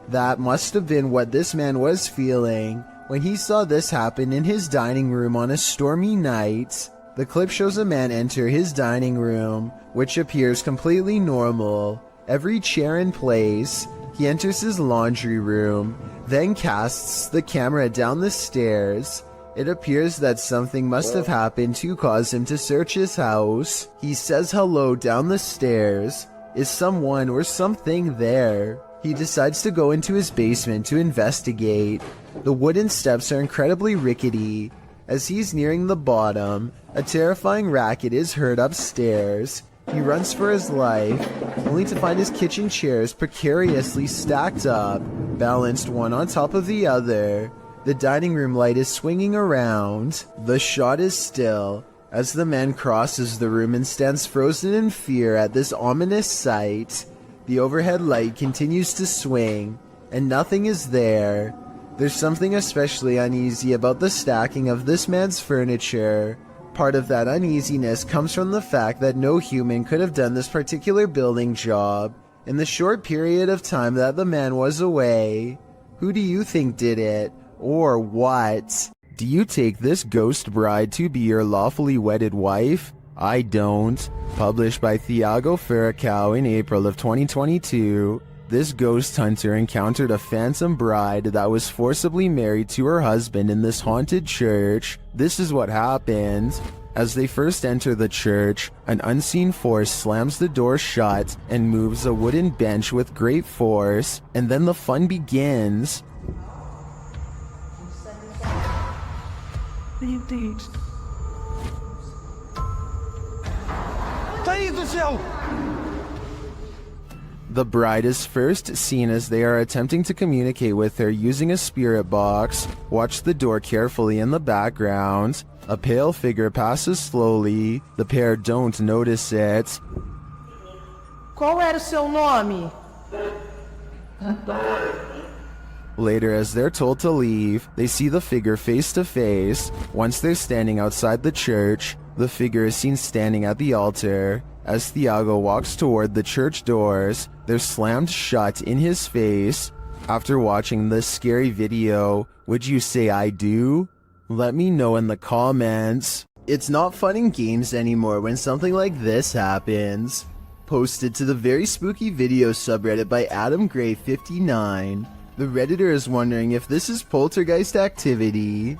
That must have been what this man was feeling when he saw this happen in his dining room on a stormy night. The clip shows a man enter his dining room, which appears completely normal. Every chair in place. He enters his laundry room, then casts the camera down the stairs. It appears that something must have happened to cause him to search his house. He says hello down the stairs. Is someone or something there? He decides to go into his basement to investigate. The wooden steps are incredibly rickety. As he's nearing the bottom, a terrifying racket is heard upstairs. He runs for his life, only to find his kitchen chairs precariously stacked up, balanced one on top of the other. The dining room light is swinging around. The shot is still, as the man crosses the room and stands frozen in fear at this ominous sight. The overhead light continues to swing, and nothing is there. There's something especially uneasy about the stacking of this man's furniture. Part of that uneasiness comes from the fact that no human could have done this particular building job in the short period of time that the man was away. Who do you think did it? Or what? Do you take this ghost bride to be your lawfully wedded wife? I don't. Published by Thiago Ferracao in April of 2022. This ghost hunter encountered a phantom bride that was forcibly married to her husband in this haunted church. This is what happened. As they first enter the church, an unseen force slams the door shut and moves a wooden bench with great force, and then the fun begins. The bride is first seen as they are attempting to communicate with her using a spirit box. Watch the door carefully in the background. A pale figure passes slowly. The pair don't notice it. Qual era o seu nome? Later, as they're told to leave, they see the figure face to face. Once they're standing outside the church, the figure is seen standing at the altar. As Thiago walks toward the church doors, they're slammed shut in his face. After watching this scary video, would you say I do? Let me know in the comments. It's not fun in games anymore when something like this happens. Posted to the very spooky video subreddit by AdamGray59. The Redditor is wondering if this is poltergeist activity.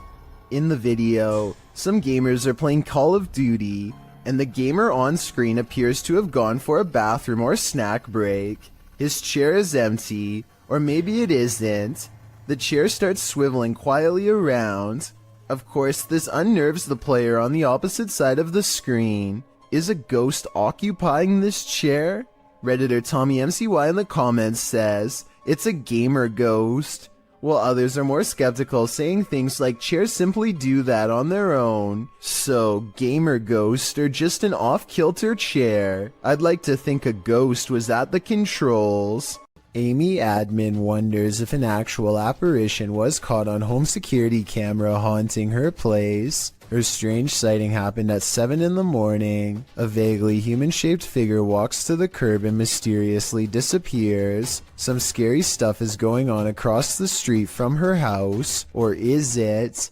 In the video, some gamers are playing Call of Duty, and the gamer on screen appears to have gone for a bathroom or snack break. His chair is empty, or maybe it isn't. The chair starts swiveling quietly around. Of course, this unnerves the player on the opposite side of the screen. Is a ghost occupying this chair? Redditor TommyMCY in the comments says, it's a gamer ghost, while others are more skeptical, saying things like chairs simply do that on their own. So, gamer ghost or just an off-kilter chair? I'd like to think a ghost was at the controls. Amy Admin wonders if an actual apparition was caught on home security camera haunting her place. Her strange sighting happened at 7 in the morning. A vaguely human-shaped figure walks to the curb and mysteriously disappears. Some scary stuff is going on across the street from her house. Or is it?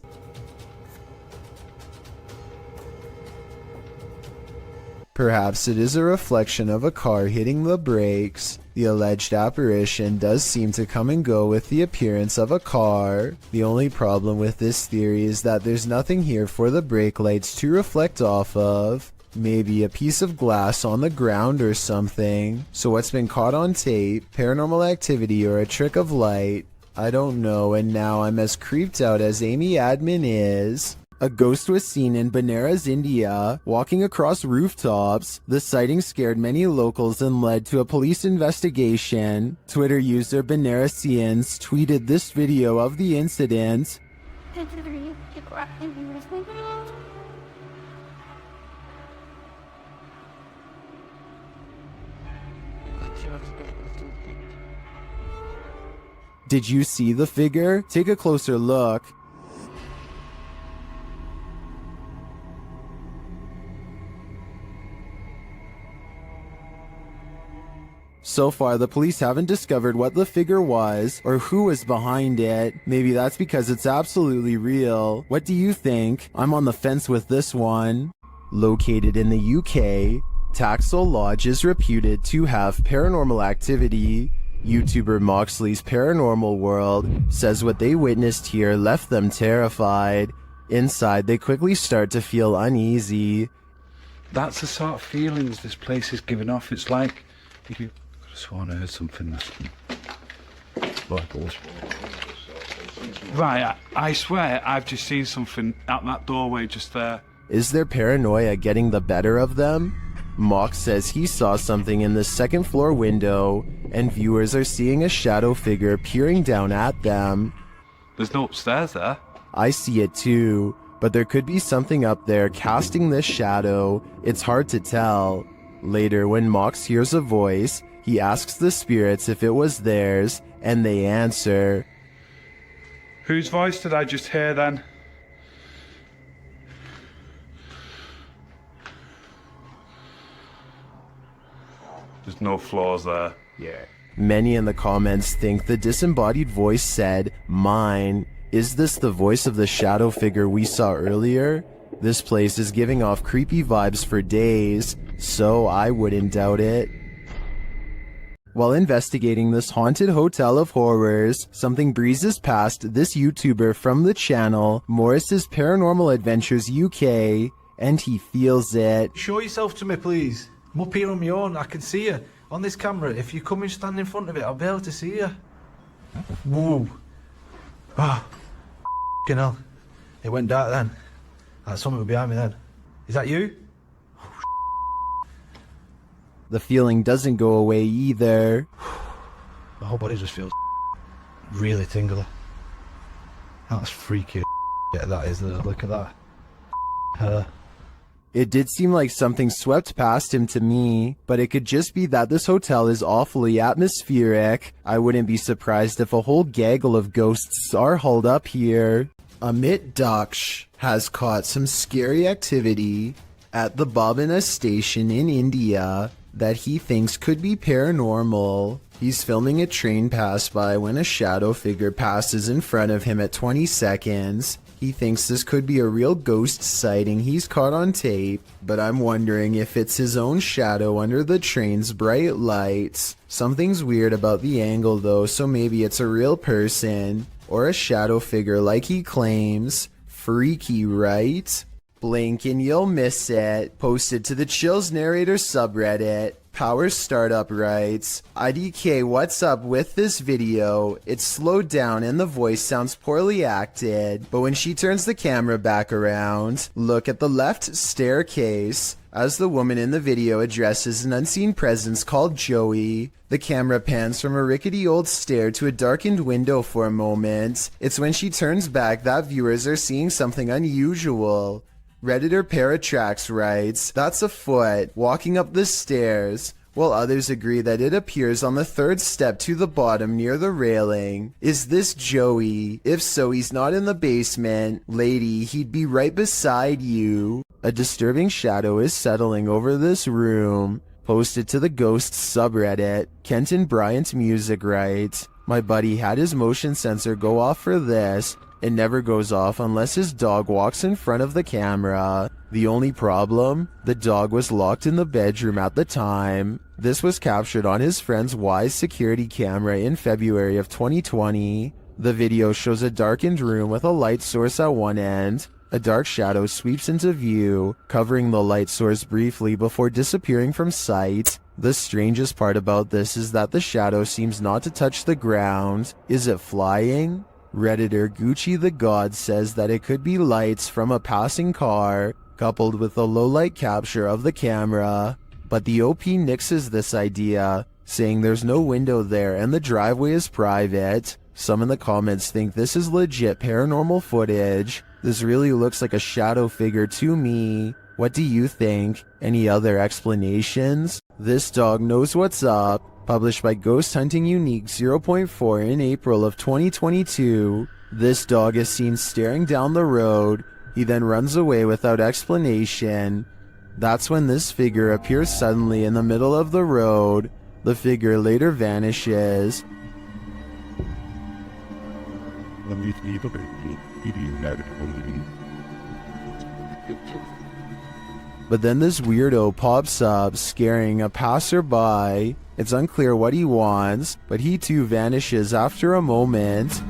Perhaps it is a reflection of a car hitting the brakes. The alleged apparition does seem to come and go with the appearance of a car. The only problem with this theory is that there's nothing here for the brake lights to reflect off of. Maybe a piece of glass on the ground or something. So what's been caught on tape, paranormal activity, or a trick of light? I don't know, and now I'm as creeped out as Amy Admin is. A ghost was seen in Benares, India, walking across rooftops. The sighting scared many locals and led to a police investigation. Twitter user Benaresians tweeted this video of the incident. Did you see the figure? Take a closer look. So far, the police haven't discovered what the figure was or who was behind it. Maybe that's because it's absolutely real. What do you think? I'm on the fence with this one. Located in the UK, Taxel Lodge is reputed to have paranormal activity. YouTuber Moxley's Paranormal World says what they witnessed here left them terrified. Inside, they quickly start to feel uneasy. That's the sort of feelings this place is giving off. It's like if you could have sworn I heard something like Right, I swear I've just seen something out that doorway just there. Is their paranoia getting the better of them? Mox says he saw something in the second floor window, and viewers are seeing a shadow figure peering down at them. There's no upstairs there. I see it too, but there could be something up there casting this shadow. It's hard to tell. Later, when Mox hears a voice, he asks the spirits if it was theirs, and they answer. Whose voice did I just hear then? There's no floors there. Yeah. Many in the comments think the disembodied voice said, "Mine." Is this the voice of the shadow figure we saw earlier? This place is giving off creepy vibes for days, so I wouldn't doubt it. While investigating this haunted hotel of horrors, something breezes past this YouTuber from the channel, Morris's Paranormal Adventures UK, and he feels it. Show yourself to me, please. I'm up here on my own. I can see you on this camera. If you come and stand in front of it, I'll be able to see you. Whoa. Ah. F***ing hell. It went dark then. That's something behind me then. Is that you? Oh, The feeling doesn't go away either. The whole body just feels really tingly. That's freaky. Yeah, that is. Look at that. Her. It did seem like something swept past him to me, but it could just be that this hotel is awfully atmospheric. I wouldn't be surprised if a whole gaggle of ghosts are hauled up here. Amit Daksh has caught some scary activity at the Babina station in India that he thinks could be paranormal. He's filming a train pass by when a shadow figure passes in front of him at 20 seconds. He thinks this could be a real ghost sighting he's caught on tape, but I'm wondering if it's his own shadow under the train's bright lights. Something's weird about the angle though, so maybe it's a real person, or a shadow figure like he claims. Freaky, right? Blink and you'll miss it. Posted to the Chills Narrator subreddit. Power Startup writes, IDK, what's up with this video? It's slowed down and the voice sounds poorly acted, but when she turns the camera back around, look at the left staircase. As the woman in the video addresses an unseen presence called Joey, the camera pans from a rickety old stair to a darkened window for a moment. It's when she turns back that viewers are seeing something unusual. Redditor Paratrax writes, that's a foot walking up the stairs, while others agree that it appears on the third step to the bottom near the railing. Is this Joey? If so, he's not in the basement. Lady, he'd be right beside you. A disturbing shadow is settling over this room. Posted to the Ghosts subreddit. Kenton Bryant Music writes, my buddy had his motion sensor go off for this. It never goes off unless his dog walks in front of the camera. The only problem? The dog was locked in the bedroom at the time. This was captured on his friend's Wise security camera in February of 2020. The video shows a darkened room with a light source at one end. A dark shadow sweeps into view, covering the light source briefly before disappearing from sight. The strangest part about this is that the shadow seems not to touch the ground. Is it flying? Redditor Gucci the God says that it could be lights from a passing car, coupled with a low-light capture of the camera. But the OP nixes this idea, saying there's no window there and the driveway is private. Some in the comments think this is legit paranormal footage. This really looks like a shadow figure to me. What do you think? Any other explanations? This dog knows what's up. Published by Ghost Hunting Unique 0.4 in April of 2022. This dog is seen staring down the road. He then runs away without explanation. That's when this figure appears suddenly in the middle of the road. The figure later vanishes. But then this weirdo pops up, scaring a passerby. It's unclear what he wants, but he too vanishes after a moment.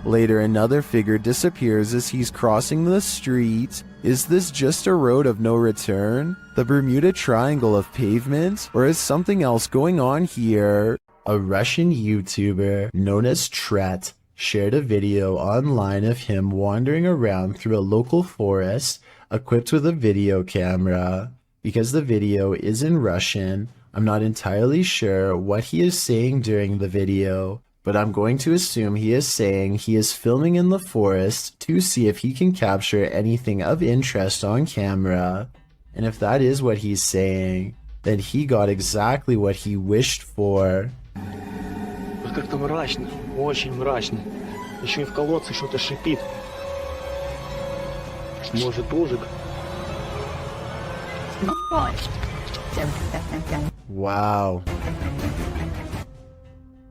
Later, another figure disappears as he's crossing the street. Is this just a road of no return? The Bermuda Triangle of pavement? Or is something else going on here? A Russian YouTuber known as Tret shared a video online of him wandering around through a local forest equipped with a video camera. Because the video is in Russian, I'm not entirely sure what he is saying during the video, but I'm going to assume he is saying he is filming in the forest to see if he can capture anything of interest on camera. And if that is what he's saying, then he got exactly what he wished for. Вот как-то мрачно, очень мрачно. Еще и в колодце что-то шипит. Может, ужик? Wow.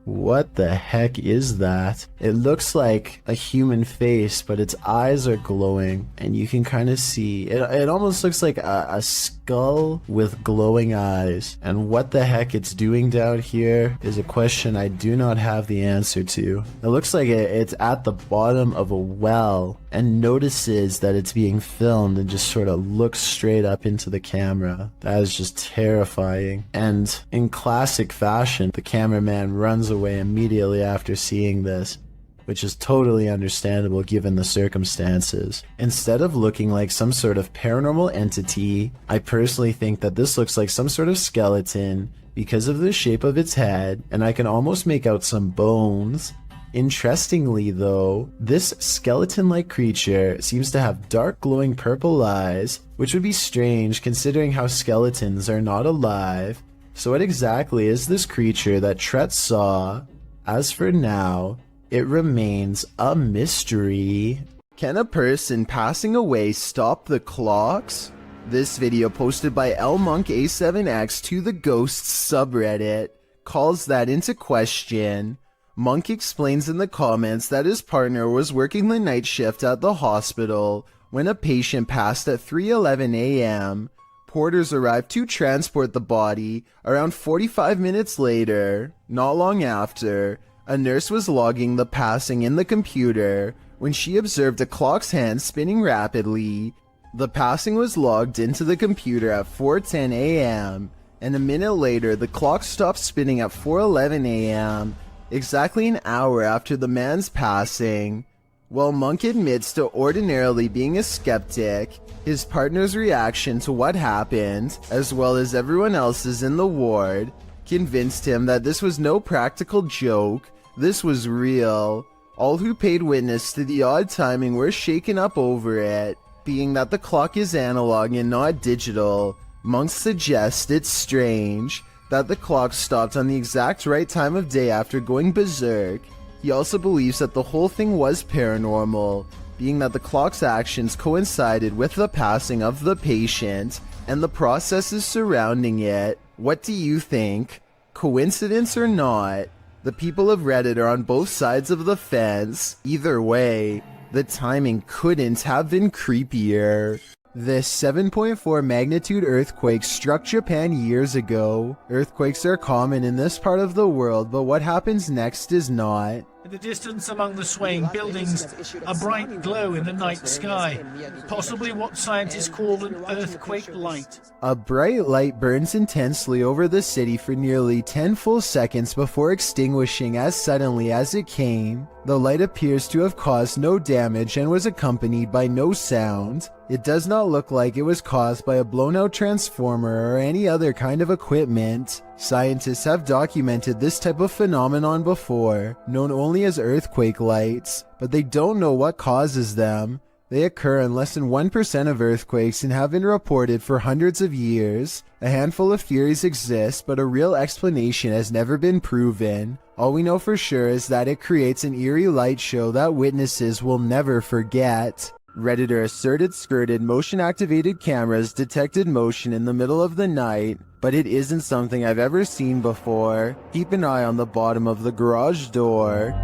What the heck is that? It looks like a human face, but its eyes are glowing, and you can kind of see it almost looks like a skull with glowing eyes. And what the heck it's doing down here is a question I do not have the answer to. It looks like it's at the bottom of a well, and notices that it's being filmed and just sort of looks straight up into the camera. That is just terrifying. And in classic fashion, the cameraman runs away immediately after seeing this, which is totally understandable given the circumstances. Instead of looking like some sort of paranormal entity, I personally think that this looks like some sort of skeleton because of the shape of its head, and I can almost make out some bones. Interestingly though, this skeleton-like creature seems to have dark glowing purple eyes, which would be strange considering how skeletons are not alive. So what exactly is this creature that Tret saw? As for now, it remains a mystery. Can a person passing away stop the clocks? This video posted by LMonkA7X to the Ghosts subreddit calls that into question. Monk explains in the comments that his partner was working the night shift at the hospital when a patient passed at 3:11 a.m. Porters arrived to transport the body around 45 minutes later. Not long after, a nurse was logging the passing in the computer when she observed a clock's hand spinning rapidly. The passing was logged into the computer at 4:10 a.m. and a minute later the clock stopped spinning at 4:11 a.m. exactly an hour after the man's passing. While Monk admits to ordinarily being a skeptic, his partner's reaction to what happened, as well as everyone else's in the ward, convinced him that this was no practical joke. This was real. All who paid witness to the odd timing were shaken up over it. Being that the clock is analog and not digital, Monk suggests it's strange that the clock stopped on the exact right time of day after going berserk. He also believes that the whole thing was paranormal, being that the clock's actions coincided with the passing of the patient and the processes surrounding it. What do you think? Coincidence or not? The people of Reddit are on both sides of the fence. Either way, the timing couldn't have been creepier. This 7.4 magnitude earthquake struck Japan years ago. Earthquakes are common in this part of the world, but what happens next is not. In the distance among the swaying buildings, a bright glow in the night sky, possibly what scientists call an earthquake light. A bright light burns intensely over the city for nearly 10 full seconds before extinguishing as suddenly as it came. The light appears to have caused no damage and was accompanied by no sound. It does not look like it was caused by a blown-out transformer or any other kind of equipment. Scientists have documented this type of phenomenon before, known only as earthquake lights, but they don't know what causes them. They occur in less than 1% of earthquakes and have been reported for hundreds of years. A handful of theories exist, but a real explanation has never been proven. All we know for sure is that it creates an eerie light show that witnesses will never forget. Redditor asserted skirted motion-activated cameras detected motion in the middle of the night, but it isn't something I've ever seen before. Keep an eye on the bottom of the garage door.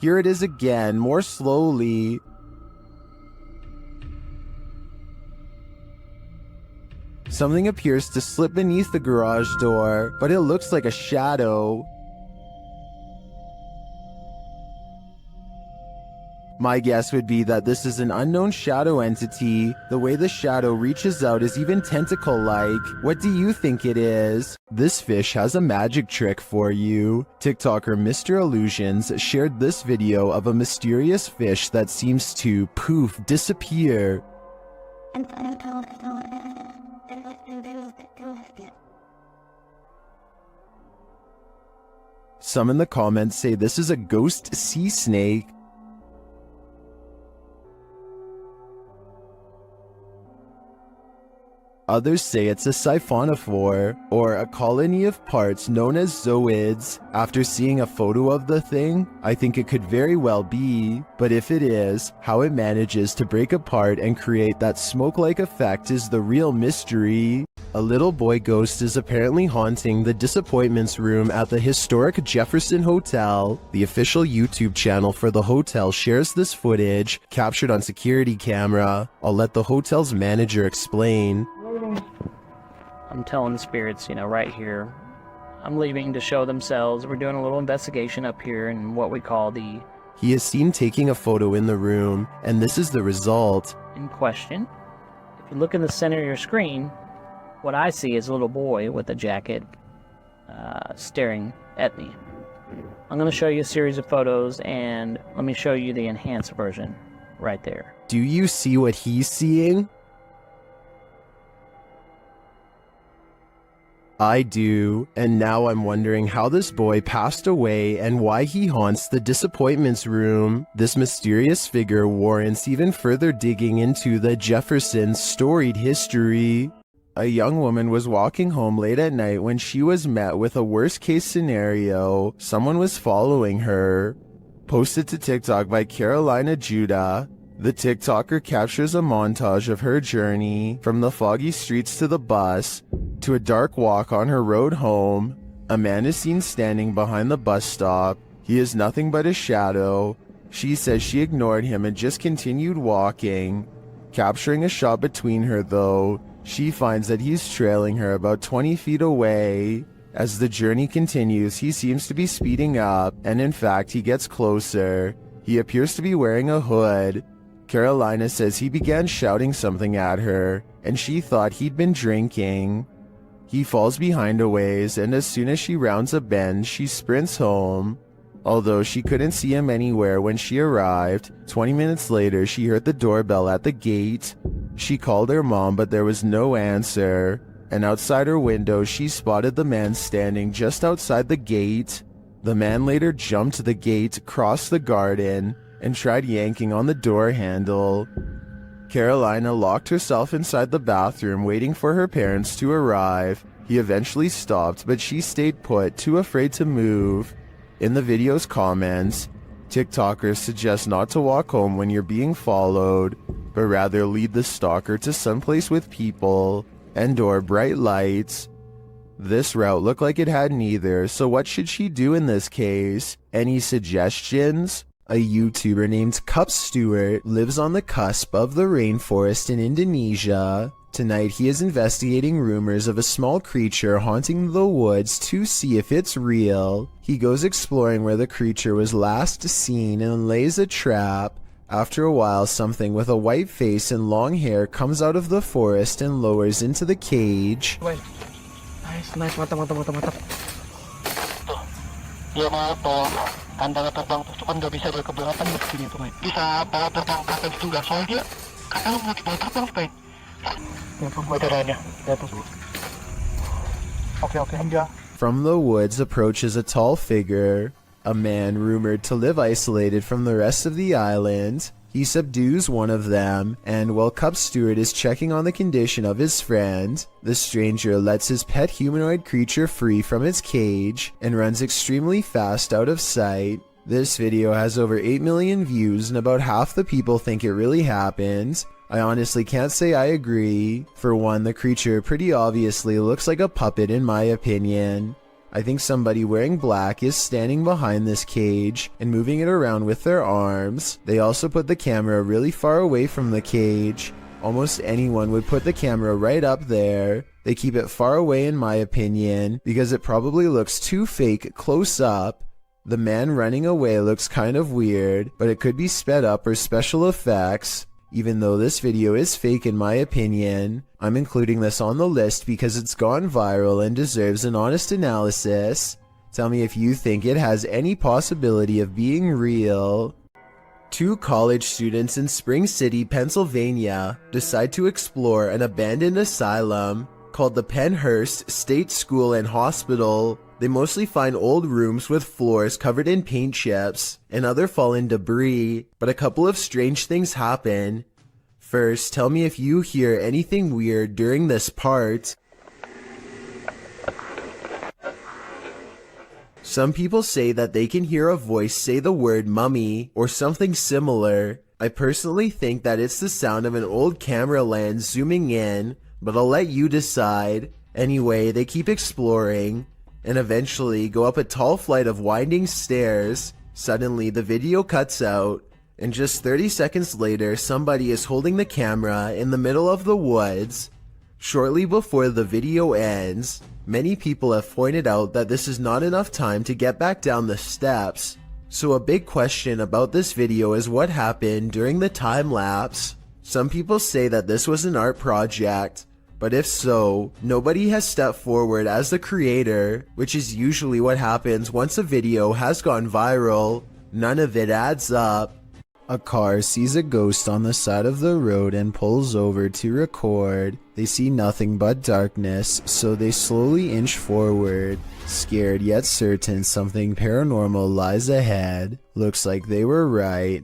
Here it is again, more slowly. Something appears to slip beneath the garage door, but it looks like a shadow. My guess would be that this is an unknown shadow entity. The way the shadow reaches out is even tentacle-like. What do you think it is? This fish has a magic trick for you. TikToker Mr. Illusions shared this video of a mysterious fish that seems to, poof, disappear. Some in the comments say this is a ghost sea snake. Others say it's a siphonophore, or a colony of parts known as zooids. After seeing a photo of the thing, I think it could very well be, but if it is, how it manages to break apart and create that smoke-like effect is the real mystery. A little boy ghost is apparently haunting the disappointments room at the historic Jefferson Hotel. The official YouTube channel for the hotel shares this footage, captured on security camera. I'll let the hotel's manager explain. I'm telling the spirits, right here, I'm leaving to show themselves. We're doing a little investigation up here in what we call the He is seen taking a photo in the room, and this is the result. In question. If you look in the center of your screen, what I see is a little boy with a jacket staring at me. I'm going to show you a series of photos, and let me show you the enhanced version right there. Do you see what he's seeing? I do, and now I'm wondering how this boy passed away and why he haunts the disappointments room. This mysterious figure warrants even further digging into the Jeffersons' storied history. A young woman was walking home late at night when she was met with a worst-case scenario. Someone was following her. Posted to TikTok by Carolina Judah, the TikToker captures a montage of her journey from the foggy streets to the bus to a dark walk on her road home. A man is seen standing behind the bus stop. He is nothing but a shadow. She says she ignored him and just continued walking. Capturing a shot between her though, she finds that he's trailing her about 20 feet away. As the journey continues, he seems to be speeding up, and in fact, he gets closer. He appears to be wearing a hood. Carolina says he began shouting something at her, and she thought he'd been drinking. He falls behind a ways, and as soon as she rounds a bend, she sprints home. Although she couldn't see him anywhere when she arrived, 20 minutes later she heard the doorbell at the gate. She called her mom, but there was no answer, and outside her window she spotted the man standing just outside the gate. The man later jumped the gate, crossed the garden, and tried yanking on the door handle. Carolina locked herself inside the bathroom waiting for her parents to arrive. He eventually stopped, but she stayed put, too afraid to move. In the video's comments, TikTokers suggest not to walk home when you're being followed, but rather lead the stalker to someplace with people and/or bright lights. This route looked like it had neither, so what should she do in this case? Any suggestions? A YouTuber named Cup Stewart lives on the cusp of the rainforest in Indonesia. Tonight he is investigating rumors of a small creature haunting the woods to see if it's real. He goes exploring where the creature was last seen and lays a trap. After a while, something with a white face and long hair comes out of the forest and lowers into the cage. Wait. Nice, mantap. Tuh. Ya maaf, tolong. Tanda terbang itu kan nggak bisa berkeberatan begini tuh, Mike. Bisa bawa terbang ke atas juga, soalnya kata lu mau dibawa terbang, Mike. From the woods approaches a tall figure, a man rumored to live isolated from the rest of the island. He subdues one of them, and while Cup Stewart is checking on the condition of his friend, the stranger lets his pet humanoid creature free from its cage and runs extremely fast out of sight. This video has over 8 million views, and about half the people think it really happened. I honestly can't say I agree. For one, the creature pretty obviously looks like a puppet in my opinion. I think somebody wearing black is standing behind this cage and moving it around with their arms. They also put the camera really far away from the cage. Almost anyone would put the camera right up there. They keep it far away in my opinion because it probably looks too fake close up. The man running away looks kind of weird, but it could be sped up or special effects. Even though this video is fake in my opinion, I'm including this on the list because it's gone viral and deserves an honest analysis. Tell me if you think it has any possibility of being real. Two college students in Spring City, Pennsylvania decide to explore an abandoned asylum called the Pennhurst State School and Hospital. They mostly find old rooms with floors covered in paint chips and other fallen debris, but a couple of strange things happen. First, tell me if you hear anything weird during this part. Some people say that they can hear a voice say the word mummy or something similar. I personally think that it's the sound of an old camera lens zooming in, but I'll let you decide. Anyway, they keep exploring and eventually go up a tall flight of winding stairs. Suddenly, the video cuts out, and just 30 seconds later, somebody is holding the camera in the middle of the woods. Shortly before the video ends, many people have pointed out that this is not enough time to get back down the steps, So a big question about this video is what happened during the time lapse. Some people say that this was an art project, but if so, nobody has stepped forward as the creator, which is usually what happens once a video has gone viral. None of it adds up. A car sees a ghost on the side of the road and pulls over to record. They see nothing but darkness, so they slowly inch forward, scared yet certain something paranormal lies ahead. Looks like they were right.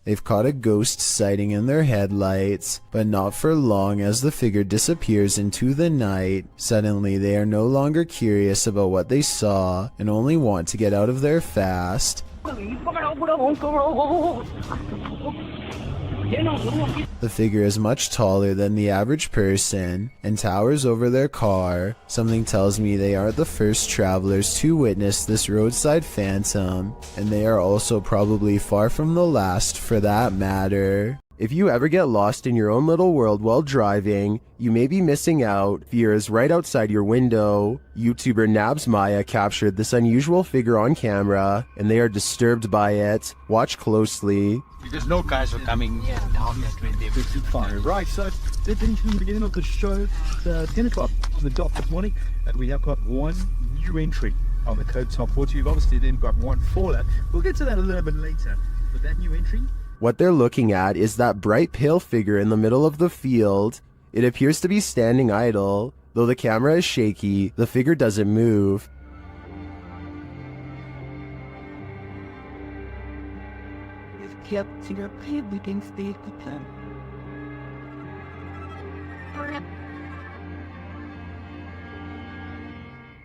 They've caught a ghost sighting in their headlights, but not for long as the figure disappears into the night. Suddenly they are no longer curious about what they saw and only want to get out of there fast. The figure is much taller than the average person and towers over their car. Something tells me they aren't the first travelers to witness this roadside phantom, and they are also probably far from the last for that matter. If you ever get lost in your own little world while driving, you may be missing out. Fear is right outside your window. YouTuber Nabs Maya captured this unusual figure on camera, and they are disturbed by it. Watch closely. There's no guys are coming down at 20:55. Right, so this is the beginning of the show. It's 10 o'clock on the dot this morning, and we have got one new entry on the code top 40. We've obviously then got one fallout. We'll get to that a little bit later. But that new entry. What they're looking at is that bright pale figure in the middle of the field. It appears to be standing idle. Though the camera is shaky, the figure doesn't move. Kept your everything stays the same.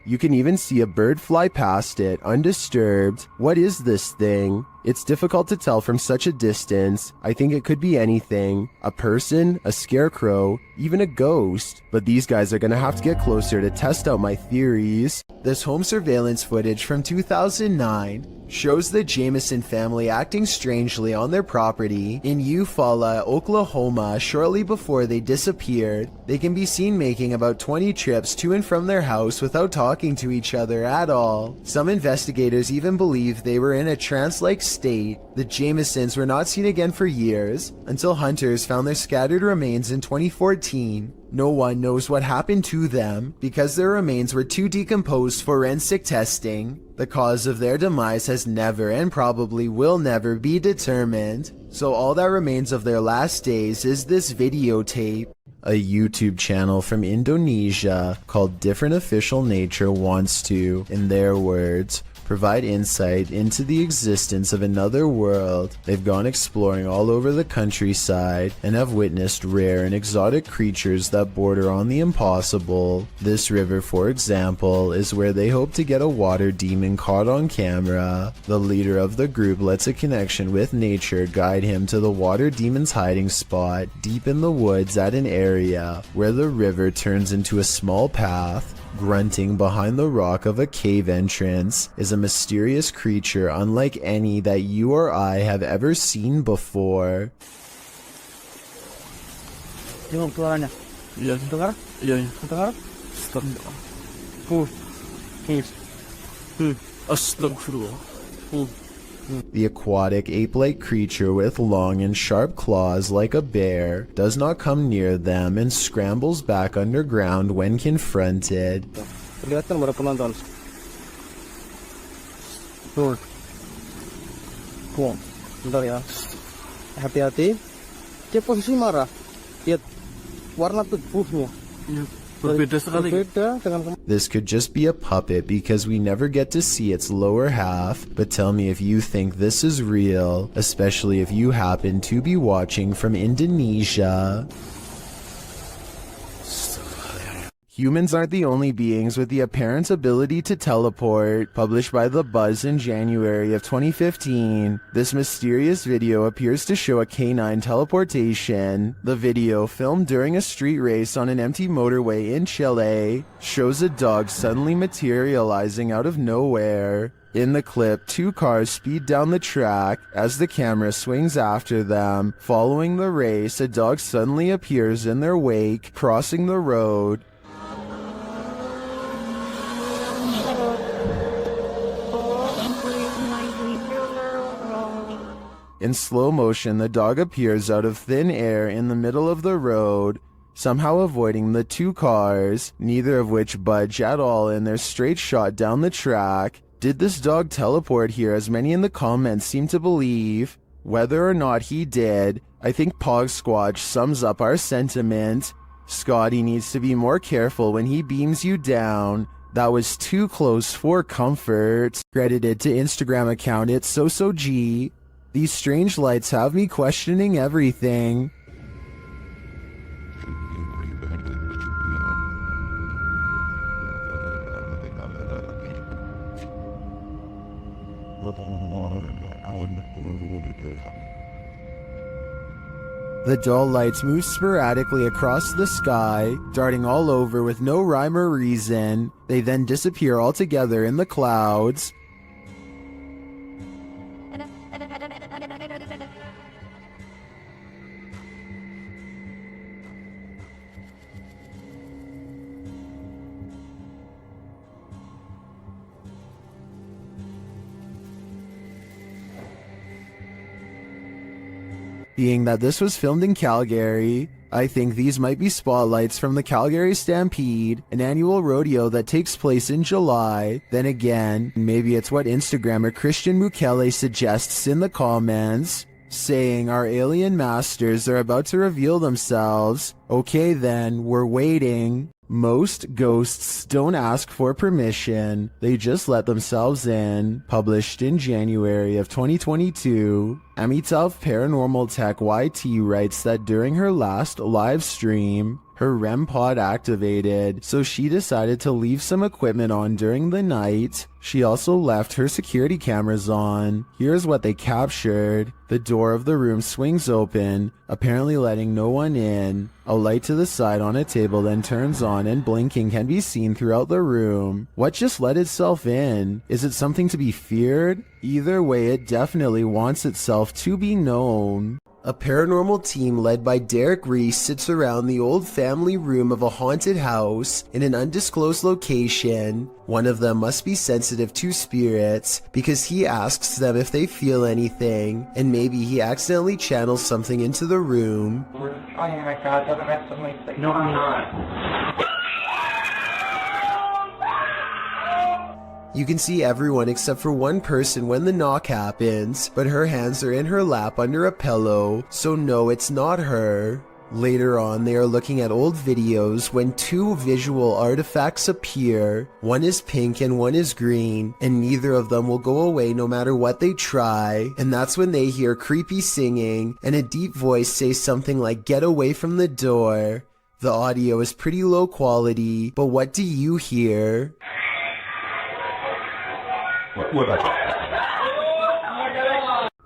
You can even see a bird fly past it, undisturbed. What is this thing? It's difficult to tell from such a distance. I think it could be anything. A person, a scarecrow, even a ghost. But these guys are gonna have to get closer to test out my theories. This home surveillance footage from 2009 shows the Jameson family acting strangely on their property in Eufaula, Oklahoma shortly before they disappeared. They can be seen making about 20 trips to and from their house without talking to each other at all. Some investigators even believe they were in a trance-like state. The Jamesons were not seen again for years, until hunters found their scattered remains in 2014. No one knows what happened to them because their remains were too decomposed for forensic testing. The cause of their demise has never and probably will never be determined, so all that remains of their last days is this videotape. A YouTube channel from Indonesia called Different Official Nature wants to, in their words, provide insight into the existence of another world. They've gone exploring all over the countryside and have witnessed rare and exotic creatures that border on the impossible. This river, for example, is where they hope to get a water demon caught on camera. The leader of the group lets a connection with nature guide him to the water demon's hiding spot deep in the woods at an area where the river turns into a small path. Grunting behind the rock of a cave entrance is a mysterious creature unlike any that you or I have ever seen before. Tengok suaranya. Iya, dengar? Iya, dengar? Astagfirullah. The aquatic ape-like creature with long and sharp claws like a bear does not come near them and scrambles back underground when confronted. Kelihatan para penonton. Tuh. Bentar ya. Hati-hati. Dia posisi marah. Lihat warna tubuhnya. This could just be a puppet because we never get to see its lower half, but tell me if you think this is real, especially if you happen to be watching from Indonesia. Humans aren't the only beings with the apparent ability to teleport. Published by The Buzz in January of 2015, this mysterious video appears to show a canine teleportation. The video, filmed during a street race on an empty motorway in Chile, shows a dog suddenly materializing out of nowhere. In the clip, two cars speed down the track. As the camera swings after them, following the race, a dog suddenly appears in their wake, crossing the road. In slow motion, the dog appears out of thin air in the middle of the road, somehow avoiding the two cars, neither of which budge at all in their straight shot down the track. Did this dog teleport here, as many in the comments seem to believe? Whether or not he did, I think Pog Squatch sums up our sentiment. Scotty needs to be more careful when he beams you down. That was too close for comfort. Credited to Instagram account It's SoSoG. These strange lights have me questioning everything. The dull lights move sporadically across the sky, darting all over with no rhyme or reason. They then disappear altogether in the clouds. Being that this was filmed in Calgary, I think these might be spotlights from the Calgary Stampede, an annual rodeo that takes place in July. Then again, maybe it's what Instagrammer Christian Mukele suggests in the comments, saying our alien masters are about to reveal themselves. Okay then, we're waiting. Most ghosts don't ask for permission, they just let themselves in. Published in January of 2022, Amitav Paranormal Tech YT writes that during her last live stream, her REM pod activated, so she decided to leave some equipment on during the night. She also left her security cameras on. Here's what they captured. The door of the room swings open, apparently letting no one in. A light to the side on a table then turns on and blinking can be seen throughout the room. What just let itself in? Is it something to be feared? Either way, it definitely wants itself to be known. A paranormal team led by Derek Reese sits around the old family room of a haunted house in an undisclosed location. One of them must be sensitive to spirits because he asks them if they feel anything, and maybe he accidentally channels something into the room. Oh my god, doesn't have something like no, I'm not. You can see everyone except for one person when the knock happens, but her hands are in her lap under a pillow, so no, it's not her. Later on, they are looking at old videos when two visual artifacts appear. One is pink and one is green, and neither of them will go away no matter what they try. And that's when they hear creepy singing and a deep voice say something like, "Get away from the door." The audio is pretty low quality, but what do you hear?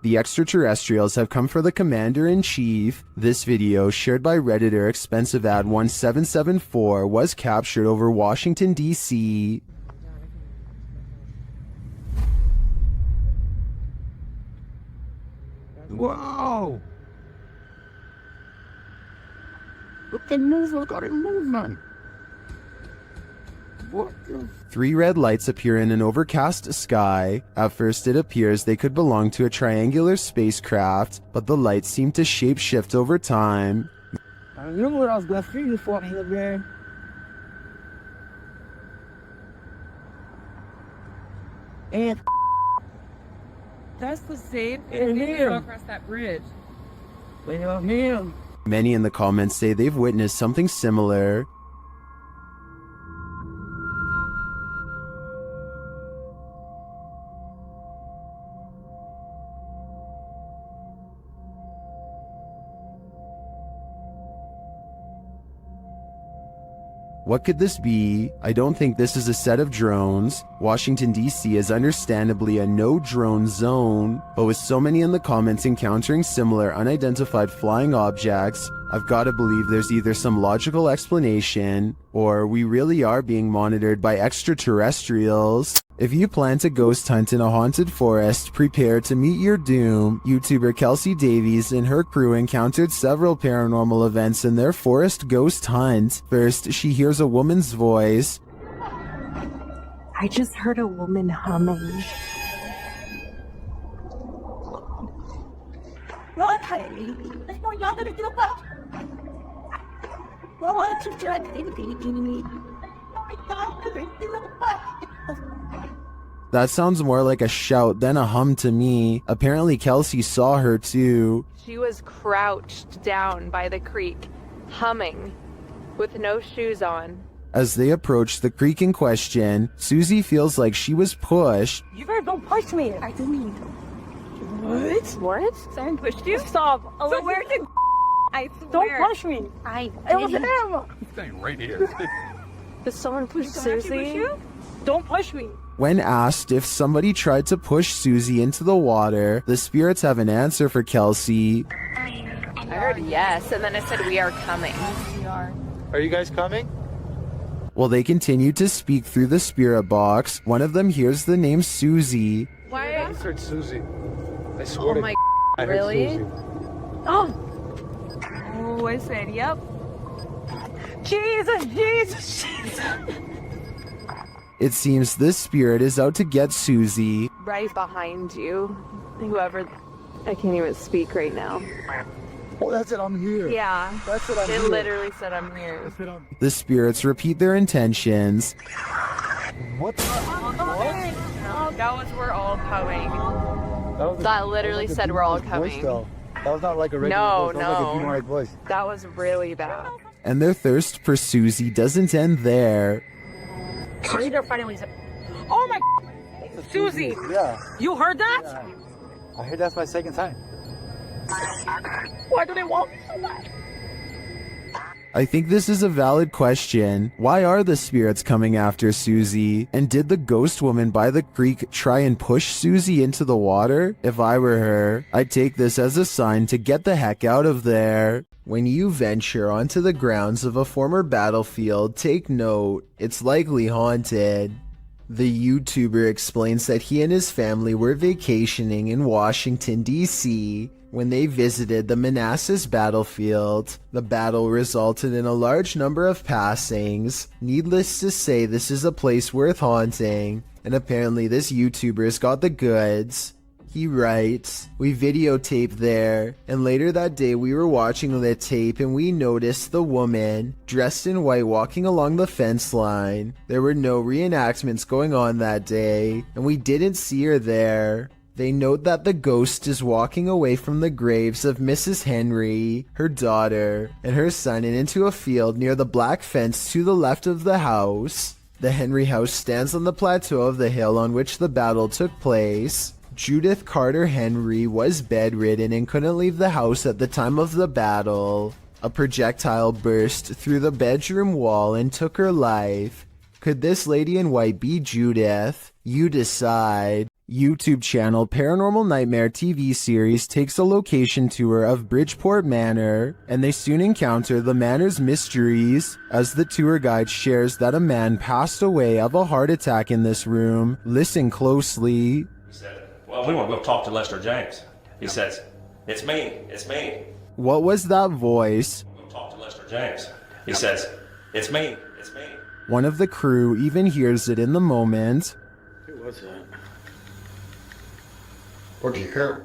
The extraterrestrials have come for the Commander-in-Chief. This video, shared by Redditor ExpensiveAd1774, was captured over Washington, D.C. Whoa! Look, the move, got it movement. What the? 3 red lights appear in an overcast sky. At first it appears they could belong to a triangular spacecraft, but the lights seem to shapeshift over time. I remember what I was going through before here, man. And That's the same And thing him. across that bridge. wait on him. Many in the comments say they've witnessed something similar. What could this be? I don't think this is a set of drones. Washington, D.C. is understandably a no-drone zone, but with so many in the comments encountering similar unidentified flying objects, I've got to believe there's either some logical explanation, or we really are being monitored by extraterrestrials. If you plan to ghost hunt in a haunted forest, prepare to meet your doom. YouTuber Kelsey Davies and her crew encountered several paranormal events in their forest ghost hunt. First, she hears a woman's voice. I just heard a woman humming. That sounds more like a shout than a hum to me. Apparently Kelsey saw her too. She was crouched down by the creek, humming, with no shoes on. As they approach the creek in question, Susie feels like she was pushed. You better don't push me. I didn't mean to. What? What? Someone pushed you? Stop. So where did I swear. Don't push me. I It was didn't. him. He's staying right here. Did someone push Did someone actually Susie? push you? Don't push me. When asked if somebody tried to push Susie into the water, the spirits have an answer for Kelsey. I heard yes, and then it said we are coming. We are. Are you guys coming? While they continue to speak through the spirit box, one of them hears the name Susie. Why? I just heard Susie. I swear Oh to my I heard really? Susie. Oh, I said yep. Jesus, Jesus, Jesus. It seems this spirit is out to get Susie. Right behind you. Whoever, I can't even speak right now. Oh, that's it, I'm here. Yeah. That's it, I'm It here. literally said I'm here. The spirits repeat their intentions. What the? That was we're all coming. Was That literally was like a said we're all demonic voice, coming. though. That was not like a regular No, voice. That was like a no. demonic voice. That was really bad. And their thirst for Susie doesn't end there. They're fighting with each other. Oh my Susie. Yeah. You heard that? Yeah. I heard that's my second time. Why do they want me so much? I think this is a valid question. Why are the spirits coming after Susie? And did the ghost woman by the creek try and push Susie into the water? If I were her, I'd take this as a sign to get the heck out of there. When you venture onto the grounds of a former battlefield, take note, it's likely haunted. The YouTuber explains that he and his family were vacationing in Washington, D.C. when they visited the Manassas battlefield. The battle resulted in a large number of passings. Needless to say, this is a place worth haunting, and apparently this YouTuber's got the goods. He writes, "We videotaped there, and later that day we were watching the tape and we noticed the woman, dressed in white, walking along the fence line. There were no reenactments going on that day, and we didn't see her there." They note that the ghost is walking away from the graves of Mrs. Henry, her daughter, and her son and into a field near the black fence to the left of the house. The Henry house stands on the plateau of the hill on which the battle took place. Judith Carter Henry was bedridden and couldn't leave the house at the time of the battle. A projectile burst through the bedroom wall and took her life. Could this lady in white be Judith? You decide. YouTube channel Paranormal Nightmare TV series takes a location tour of Bridgeport Manor, and they soon encounter the manor's mysteries as the tour guide shares that a man passed away of a heart attack in this room. Listen closely. He said, "Well, we want to go talk to Lester James." He says, "It's me, it's me." What was that voice? We'll talk to Lester James. He says, "It's me, it's me." One of the crew even hears it in the moment. Who was that? What'd you hear?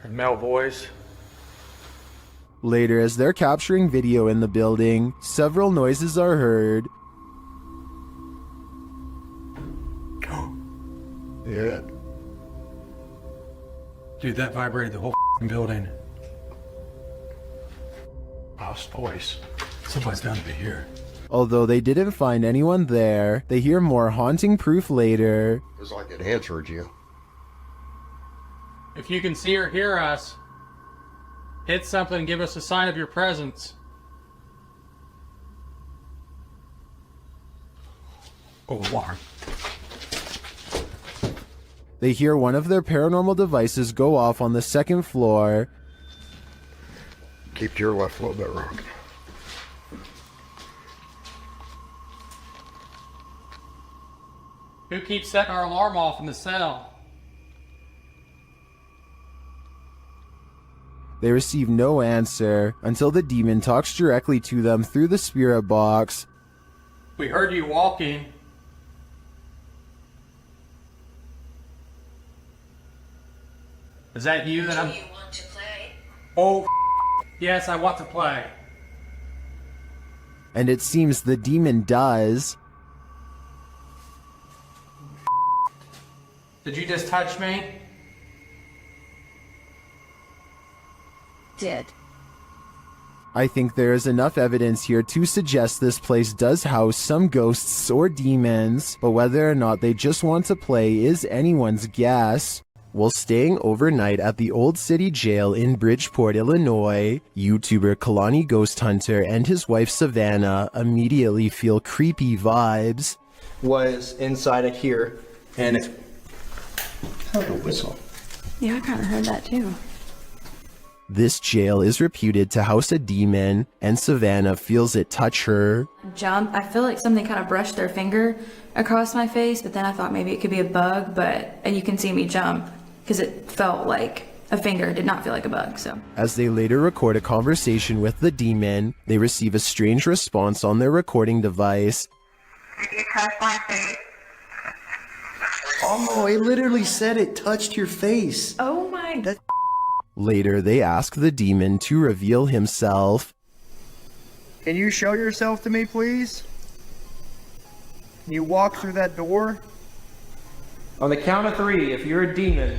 A male voice. Later, as they're capturing video in the building, several noises are heard. Yeah. Dude, that vibrated the whole building. Lost voice. Somebody's bound to be here. Although they didn't find anyone there, they hear more haunting proof later. It was like it answered you. If you can see or hear us, hit something and give us a sign of your presence. Oh, alarm. They hear one of their paranormal devices go off on the second floor. Keep to your left a little bit, Rock. Who keeps setting our alarm off in the cell? They receive no answer until the demon talks directly to them through the spirit box. We heard you walking. Is that you that I'm... Do you want to play? Oh, yes, I want to play. And it seems the demon does. Did you just touch me? Did. I think there is enough evidence here to suggest this place does house some ghosts or demons, but whether or not they just want to play is anyone's guess. While staying overnight at the Old City Jail in Bridgeport, Illinois, YouTuber Kalani Ghost Hunter and his wife Savannah immediately feel creepy vibes. Was inside of here, and it's a whistle. Yeah, I kind of heard that too. This jail is reputed to house a demon, and Savannah feels it touch her. Jump. I feel like something kind of brushed their finger across my face, but then I thought maybe it could be a bug, and you can see me jump because it felt like a finger, did not feel like a bug, so. As they later record a conversation with the demon, they receive a strange response on their recording device. You touched my face. Oh, it literally said it touched your face. Oh my... Later, they ask the demon to reveal himself. Can you show yourself to me, please? Can you walk through that door? On the count of 3, if you're a demon.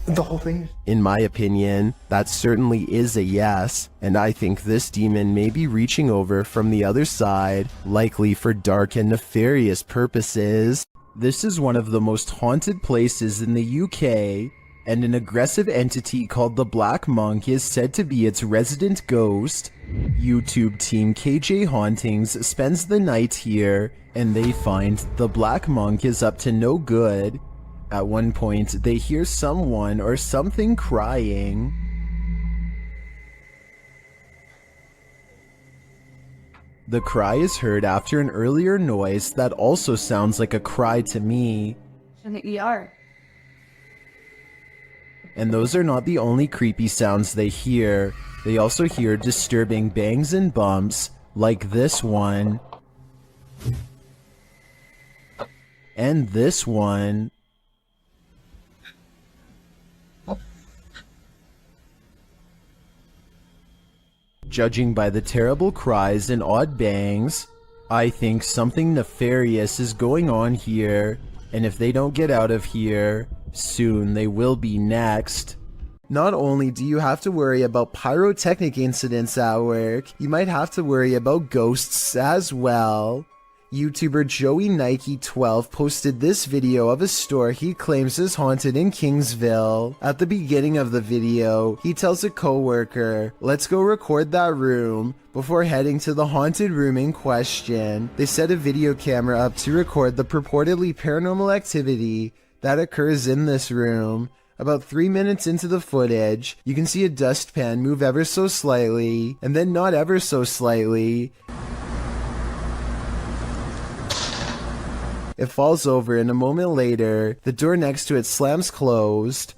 The whole thing? In my opinion, that certainly is a yes, and I think this demon may be reaching over from the other side, likely for dark and nefarious purposes. This is one of the most haunted places in the UK, and an aggressive entity called the Black Monk is said to be its resident ghost. YouTube team KJ Hauntings spends the night here, and they find the Black Monk is up to no good. At one point, they hear someone or something crying. The cry is heard after an earlier noise that also sounds like a cry to me. In the ER. And those are not the only creepy sounds they hear. They also hear disturbing bangs and bumps, like this one. And this one. Judging by the terrible cries and odd bangs, I think something nefarious is going on here, and if they don't get out of here, soon they will be next. Not only do you have to worry about pyrotechnic incidents at work, you might have to worry about ghosts as well. YouTuber Joey Nike 12 posted this video of a store he claims is haunted in Kingsville. At the beginning of the video, he tells a coworker, "Let's go record that room," before heading to the haunted room in question. They set a video camera up to record the purportedly paranormal activity that occurs in this room. About 3 minutes into the footage, you can see a dustpan move ever so slightly, and then not ever so slightly. It falls over, and a moment later, the door next to it slams closed.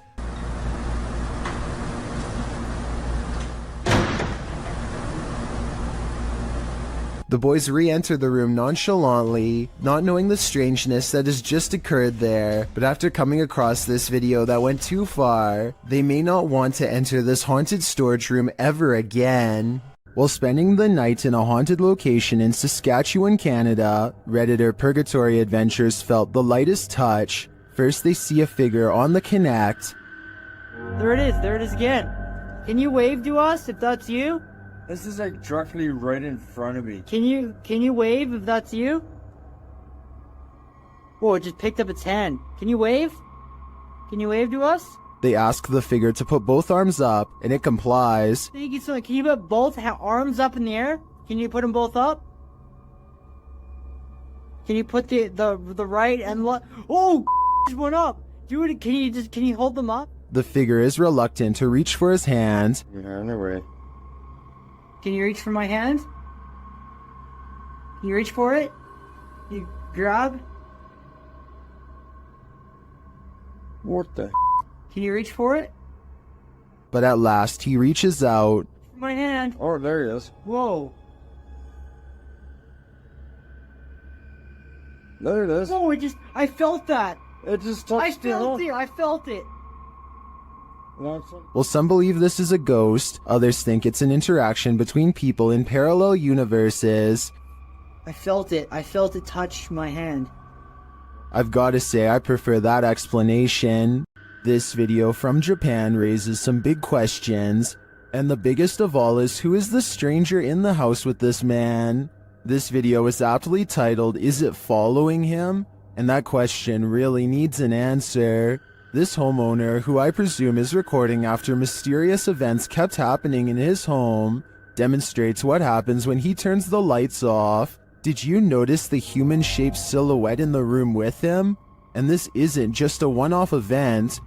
The boys re-enter the room nonchalantly, not knowing the strangeness that has just occurred there, but after coming across this video that went too far, they may not want to enter this haunted storage room ever again. While spending the night in a haunted location in Saskatchewan, Canada, Redditor Purgatory Adventures felt the lightest touch. First they see a figure on the Connect. There it is again. Can you wave to us if that's you? This is like directly right in front of me. Can you wave if that's you? Whoa, it just picked up its hand. Can you wave? Can you wave to us? They ask the figure to put both arms up, and it complies. Thank you so much. Can you put both arms up in the air? Can you put them both up? Can you put the right and left? Oh, just went up. Do it. Can you hold them up? The figure is reluctant to reach for his hand. You're on the way. Can you reach for my hand? Can you reach for it? Grab. What the? Can you reach for it? But at last he reaches out. My hand. Oh, there he is. Whoa. There it is. No, I felt that. It just touched I felt it. Well, some believe this is a ghost, others think it's an interaction between people in parallel universes. I felt it touch my hand. I've got to say I prefer that explanation. This video from Japan raises some big questions, and the biggest of all is, who is the stranger in the house with this man? This video is aptly titled, "Is it following him?" And that question really needs an answer. This homeowner, who I presume is recording after mysterious events kept happening in his home, demonstrates what happens when he turns the lights off. Did you notice the human-shaped silhouette in the room with him? And this isn't just a one-off event.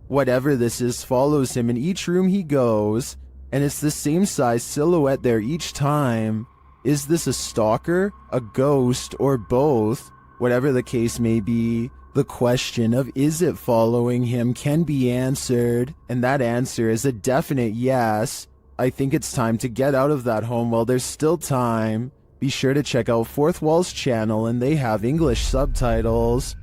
Whatever this is follows him in each room he goes, and it's the same size silhouette there each time. Is this a stalker, a ghost, or both? Whatever the case may be, the question of is it following him can be answered, and that answer is a definite yes. I think it's time to get out of that home while there's still time. Be sure to check out Fourth Wall's channel, and they have English subtitles.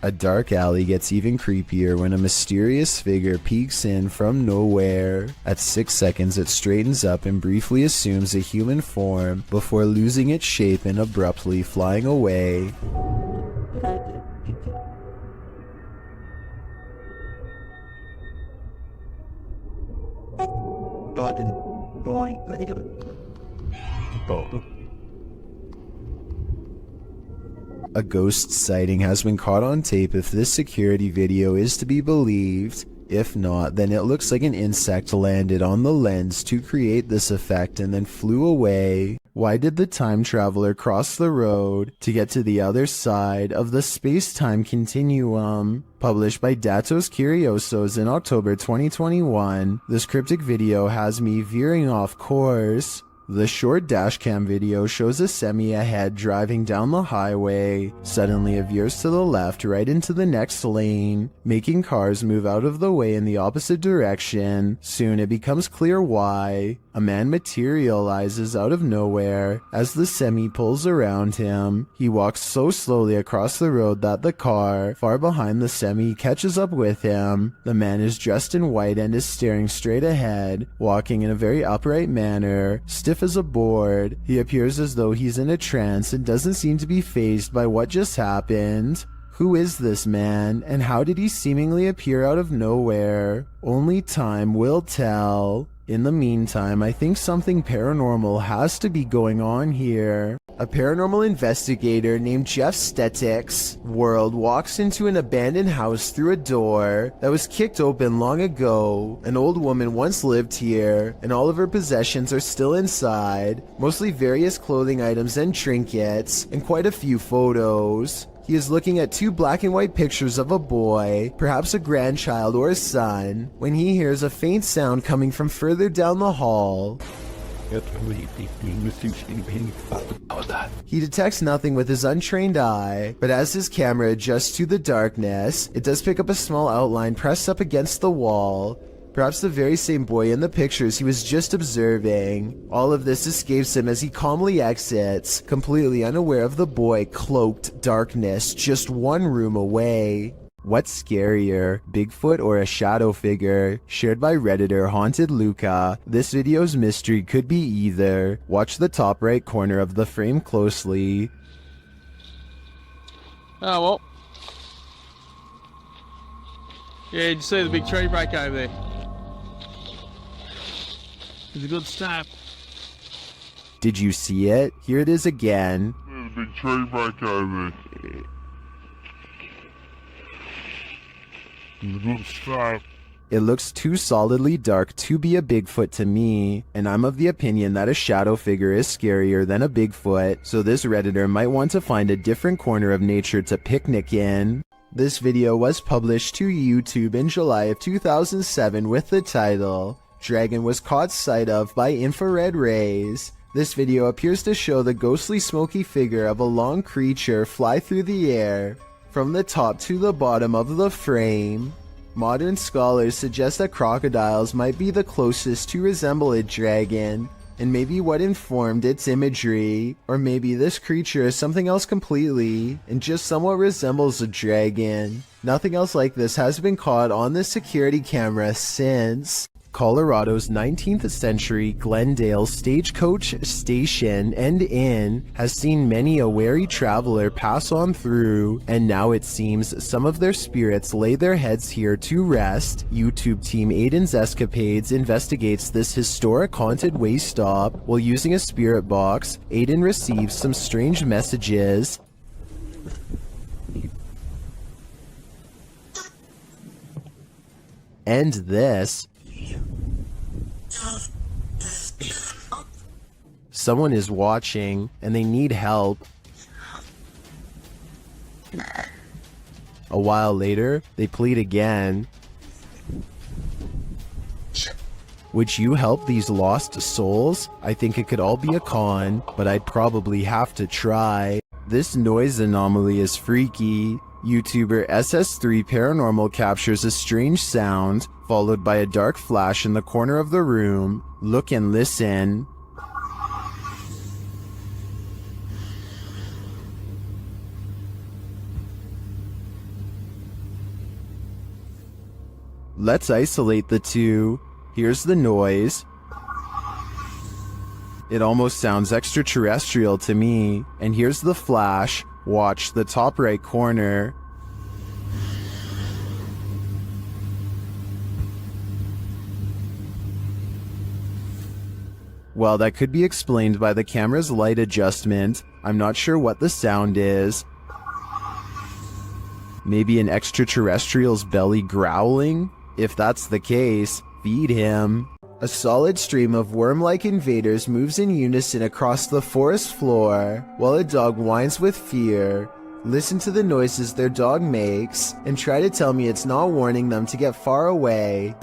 A dark alley gets even creepier when a mysterious figure peeks in from nowhere. At 6 seconds, it straightens up and briefly assumes a human form before losing its shape and abruptly flying away. A ghost sighting has been caught on tape if this security video is to be believed. If not, then it looks like an insect landed on the lens to create this effect and then flew away. Why did the time traveler cross the road to get to the other side of the space-time continuum? Published by Datos Curiosos in October 2021, this cryptic video has me veering off course. The short dashcam video shows a semi ahead driving down the highway. Suddenly it veers to the left right into the next lane, making cars move out of the way in the opposite direction. Soon it becomes clear why. A man materializes out of nowhere as the semi pulls around him. He walks so slowly across the road that the car, far behind the semi, catches up with him. The man is dressed in white and is staring straight ahead, walking in a very upright manner, stiff as a board. He appears as though he's in a trance and doesn't seem to be fazed by what just happened. Who is this man, and how did he seemingly appear out of nowhere? Only time will tell. In the meantime, I think something paranormal has to be going on here. A paranormal investigator named Jeff Stetik's world walks into an abandoned house through a door that was kicked open long ago. An old woman once lived here, and all of her possessions are still inside, mostly various clothing items and trinkets, and quite a few photos. He is looking at two black and white pictures of a boy, perhaps a grandchild or a son, when he hears a faint sound coming from further down the hall. He detects nothing with his untrained eye, but as his camera adjusts to the darkness, it does pick up a small outline pressed up against the wall. Perhaps the very same boy in the pictures he was just observing. All of this escapes him as he calmly exits, completely unaware of the boy cloaked darkness just one room away. What's scarier, Bigfoot or a shadow figure? Shared by Redditor Haunted Luca, this video's mystery could be either. Watch the top right corner of the frame closely. Oh, well. Yeah, did you see the big tree break over there? It's a good start. Did you see it? Here it is again. There's a big tree break over there. It's a good start. It looks too solidly dark to be a Bigfoot to me, and I'm of the opinion that a shadow figure is scarier than a Bigfoot, so this Redditor might want to find a different corner of nature to picnic in. This video was published to YouTube in July of 2007 with the title, "Dragon was caught sight of by infrared rays." This video appears to show the ghostly smoky figure of a long creature fly through the air, from the top to the bottom of the frame. Modern scholars suggest that crocodiles might be the closest to resemble a dragon, and maybe what informed its imagery, or maybe this creature is something else completely, and just somewhat resembles a dragon. Nothing else like this has been caught on the security camera since. Colorado's 19th century Glendale Stagecoach Station and Inn has seen many a wary traveler pass on through, and now it seems some of their spirits lay their heads here to rest. YouTube team Aiden's Escapades investigates this historic haunted way stop. While using a spirit box, Aiden receives some strange messages. And this. Someone is watching, and they need help. A while later, they plead again. Would you help these lost souls? I think it could all be a con, but I'd probably have to try. This noise anomaly is freaky. YouTuber SS3 Paranormal captures a strange sound, followed by a dark flash in the corner of the room. Look and listen. Let's isolate the two. Here's the noise. It almost sounds extraterrestrial to me. And here's the flash. Watch the top right corner. Well, that could be explained by the camera's light adjustment. I'm not sure what the sound is. Maybe an extraterrestrial's belly growling? If that's the case, feed him. A solid stream of worm-like invaders moves in unison across the forest floor, while a dog whines with fear. Listen to the noises their dog makes, and try to tell me it's not warning them to get far away.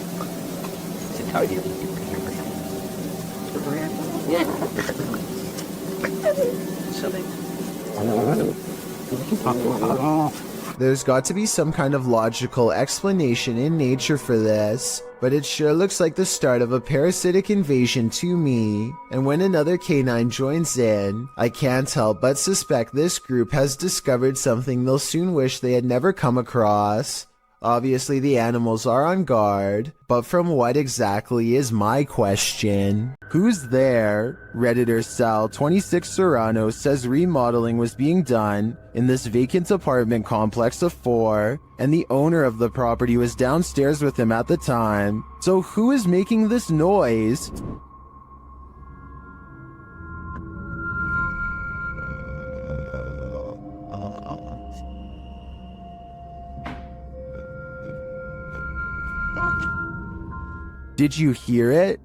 There's got to be some kind of logical explanation in nature for this, but it sure looks like the start of a parasitic invasion to me. And when another canine joins in, I can't help but suspect this group has discovered something they'll soon wish they had never come across. Obviously the animals are on guard, but from what exactly is my question? Who's there? Redditor Sal 26 Serrano says remodeling was being done in this vacant apartment complex of 4, and the owner of the property was downstairs with him at the time. So who is making this noise? Did you hear it?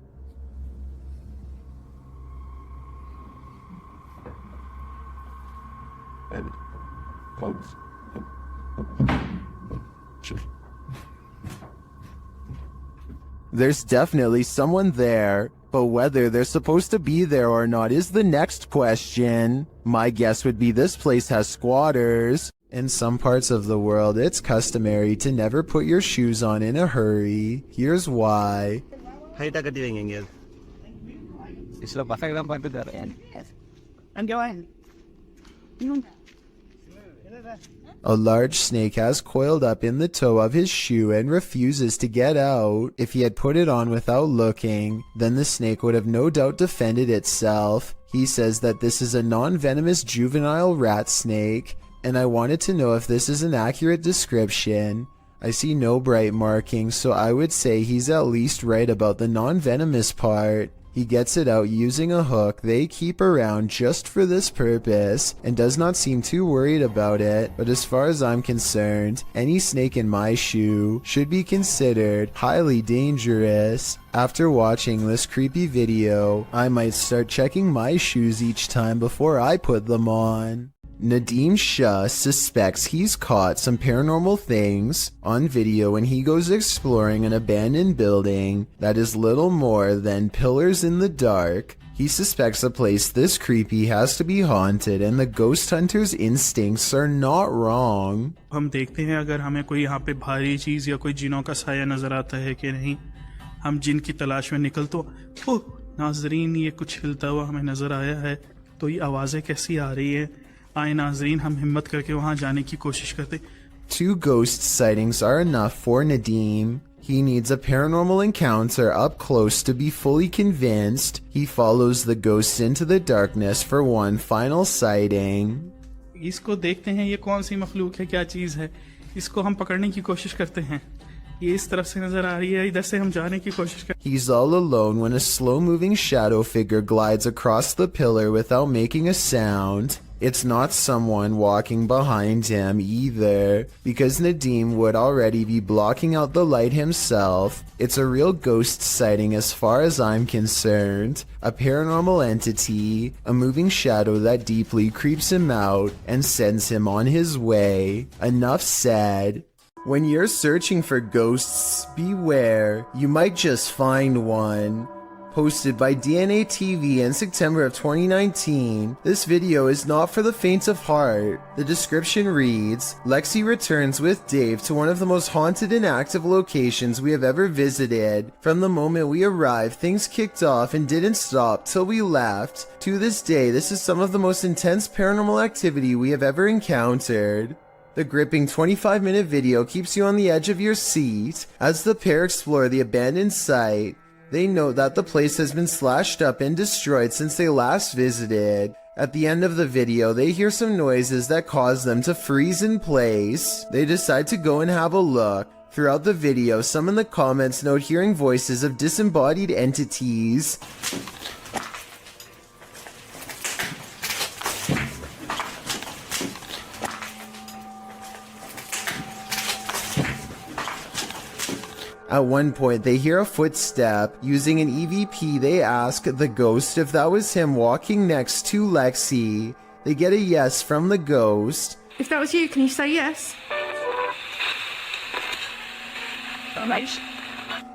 There's definitely someone there, but whether they're supposed to be there or not is the next question. My guess would be this place has squatters. In some parts of the world, it's customary to never put your shoes on in a hurry. Here's why. I'm going. A large snake has coiled up in the toe of his shoe and refuses to get out. If he had put it on without looking, then the snake would have no doubt defended itself. He says that this is a non-venomous juvenile rat snake, and I wanted to know if this is an accurate description. I see no bright markings, so I would say he's at least right about the non-venomous part. He gets it out using a hook they keep around just for this purpose and does not seem too worried about it, but as far as I'm concerned, any snake in my shoe should be considered highly dangerous. After watching this creepy video, I might start checking my shoes each time before I put them on. Nadim Shah suspects he's caught some paranormal things on video when he goes exploring an abandoned building that is little more than pillars in the dark. He suspects a place this creepy has to be haunted, and the ghost hunter's instincts are not wrong. हम देखते हैं अगर हमें कोई यहाँ पे भारी चीज या कोई जिनों का साया नजर आता है कि नहीं। हम जिन की तलाश में निकल तो ओह नाजरीन, ये कुछ हिलता हुआ हमें नजर आया है। तो ये आवाजें कैसी आ रही है? आए नाजरीन, हम हिम्मत करके वहां जाने की कोशिश करते। 2 ghost sightings are enough for Nadim. He needs a paranormal encounter up close to be fully convinced. He follows the ghosts into the darkness for one final sighting. इसको देखते हैं, ये कौन सी मखलूक है, क्या चीज है। इसको हम पकड़ने की कोशिश करते हैं। ये इस तरफ से नजर आ रही है, इधर से हम जाने की कोशिश करते हैं। He's all alone when a slow-moving shadow figure glides across the pillar without making a sound. It's not someone walking behind him either, because Nadim would already be blocking out the light himself. It's a real ghost sighting as far as I'm concerned. A paranormal entity, a moving shadow that deeply creeps him out and sends him on his way. Enough said. When you're searching for ghosts, beware, you might just find one. Posted by DNA TV in September of 2019, this video is not for the faint of heart. The description reads, Lexi returns with Dave to one of the most haunted and active locations we have ever visited. From the moment we arrived, things kicked off and didn't stop till we left. To this day, this is some of the most intense paranormal activity we have ever encountered. The gripping 25-minute video keeps you on the edge of your seat as the pair explore the abandoned site. They note that the place has been slashed up and destroyed since they last visited. At the end of the video, they hear some noises that cause them to freeze in place. They decide to go and have a look. Throughout the video, some in the comments note hearing voices of disembodied entities. At one point, they hear a footstep. Using an EVP, they ask the ghost if that was him walking next to Lexi. They get a yes from the ghost. If that was you, can you say yes? Alright.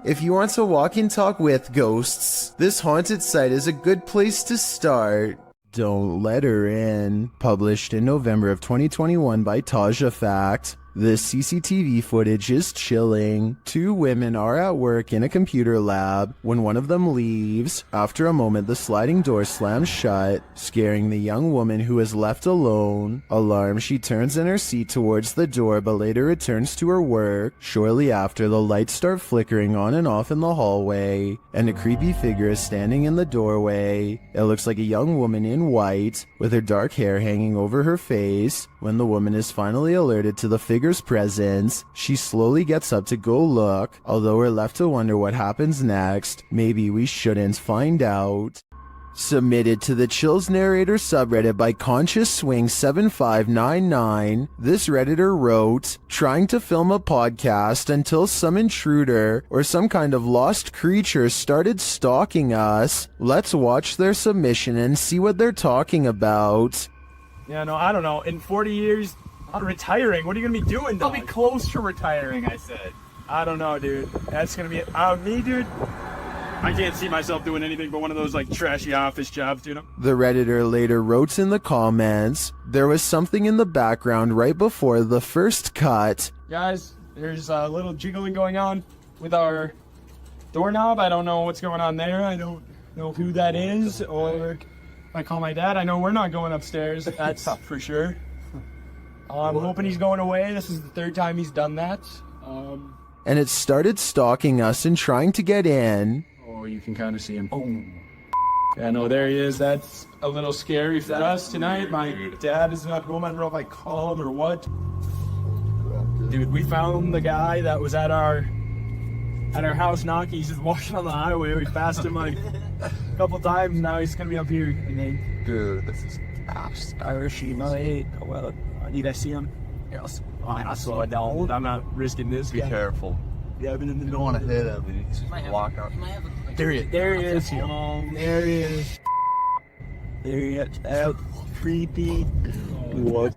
If you want to walk and talk with ghosts, this haunted site is a good place to start. Don't Let Her In. Published in November of 2021 by Taja Fact. This CCTV footage is chilling. 2 women are at work in a computer lab when one of them leaves. After a moment, the sliding door slams shut, scaring the young woman who is left alone. Alarmed, she turns in her seat towards the door but later returns to her work. Shortly after, the lights start flickering on and off in the hallway, and a creepy figure is standing in the doorway. It looks like a young woman in white, with her dark hair hanging over her face. When the woman is finally alerted to the figure's presence, she slowly gets up to go look, although we're left to wonder what happens next. Maybe we shouldn't find out. Submitted to the Chills Narrator subreddit by Conscious Swing 7599, this redditor wrote, trying to film a podcast until some intruder or some kind of lost creature started stalking us. Let's watch their submission and see what they're talking about. Yeah, no, I don't know. In 40 years, I'm retiring. What are you going to be doing, dog? I'll be close to retiring, I said. I don't know, dude. That's going to be me, dude. I can't see myself doing anything but one of those, like, trashy office jobs, dude. The redditor later wrote in the comments, there was something in the background right before the first cut. Guys, there's a little jiggling going on with our doorknob. I don't know what's going on there. I don't know who that is, or if I call my dad, I know we're not going upstairs. That's for sure. I'm hoping he's going away. This is the 3rd time he's done that. And it started stalking us and trying to get in. Oh, you can kind of see him. Oh. Yeah, no, there he is. That's a little scary for us tonight. My dad is not home. I don't know if I call him or what. Dude, we found the guy that was at our house knocking. He's just walking on the highway. We passed him like a couple times. Now he's gonna be up here. Dude, this is Irish, mate. Well, did I see him? Yes. I saw it down. I'm not risking this. Be careful. Yeah, I've been in the Don't want to hit him. Just walk out. There he is. There he is. There he is. There he is. Out. Creepy. What?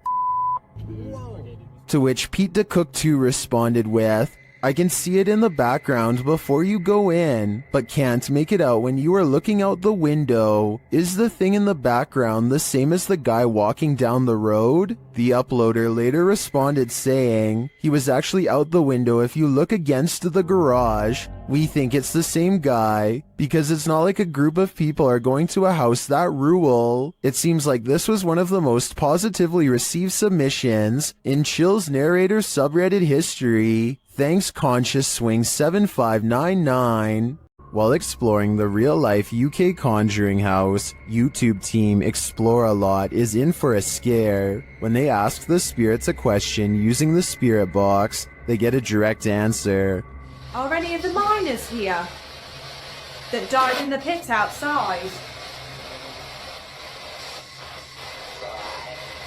To which Pete the Cook 2 responded with, I can see it in the background before you go in, but can't make it out when you are looking out the window. Is the thing in the background the same as the guy walking down the road? The uploader later responded saying, he was actually out the window if you look against the garage. We think it's the same guy, because it's not like a group of people are going to a house that rural. It seems like this was one of the most positively received submissions in Chill's narrator subreddit history. Thanks Conscious Swing 7599. While exploring the real-life UK Conjuring House, YouTube team Explore a Lot is in for a scare. When they ask the spirits a question using the spirit box, they get a direct answer. Are any of the miners here that died in the pit outside?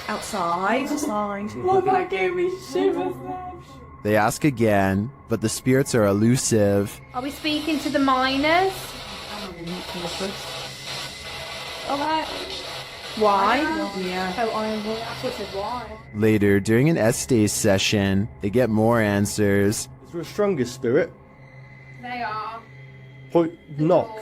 Outside? Well, that gave me shivers. They ask again, but the spirits are elusive. Are we speaking to the miners? Okay. Why? Yeah. Oh, I said why. Later, during an Estays session, they get more answers. Is there a stronger spirit? They are. Point knock.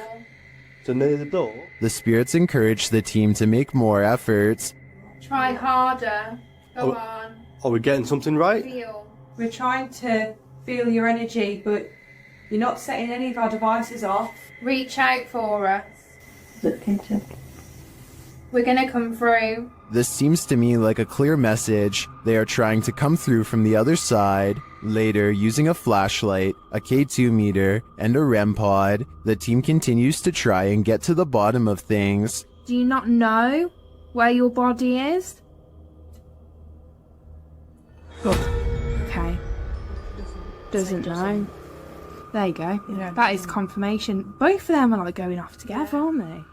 So near the door. The spirits encourage the team to make more efforts. Try harder. Go on. Are we getting something right? Feel. We're trying to feel your energy, but you're not setting any of our devices off. Reach out for us. Look into. We're gonna come through. This seems to me like a clear message. They are trying to come through from the other side. Later, using a flashlight, a K2 meter, and a REM pod, the team continues to try and get to the bottom of things. Do you not know where your body is? Okay. Doesn't know. There you go. That is confirmation. Both of them are like going off together, aren't they?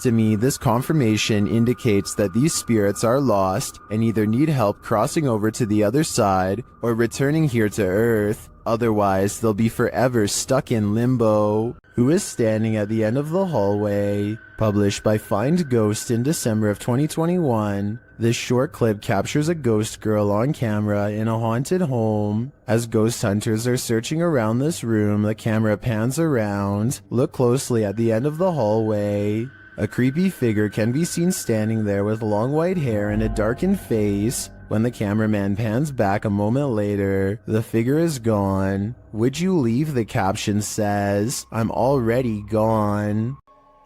To me, this confirmation indicates that these spirits are lost and either need help crossing over to the other side or returning here to Earth. Otherwise, they'll be forever stuck in limbo. Who is standing at the end of the hallway? Published by Find Ghost in December of 2021. This short clip captures a ghost girl on camera in a haunted home. As ghost hunters are searching around this room, the camera pans around. Look closely at the end of the hallway. A creepy figure can be seen standing there with long white hair and a darkened face. When the cameraman pans back a moment later, the figure is gone. Would you leave? The caption says. I'm already gone.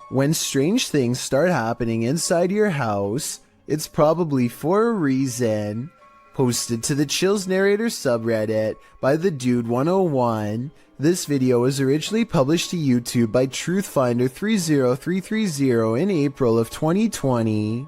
When strange things start happening inside your house, it's probably for a reason. Posted to the Chills Narrator subreddit by the Dude 101. This video was originally published to YouTube by Truthfinder30330 in April of 2020.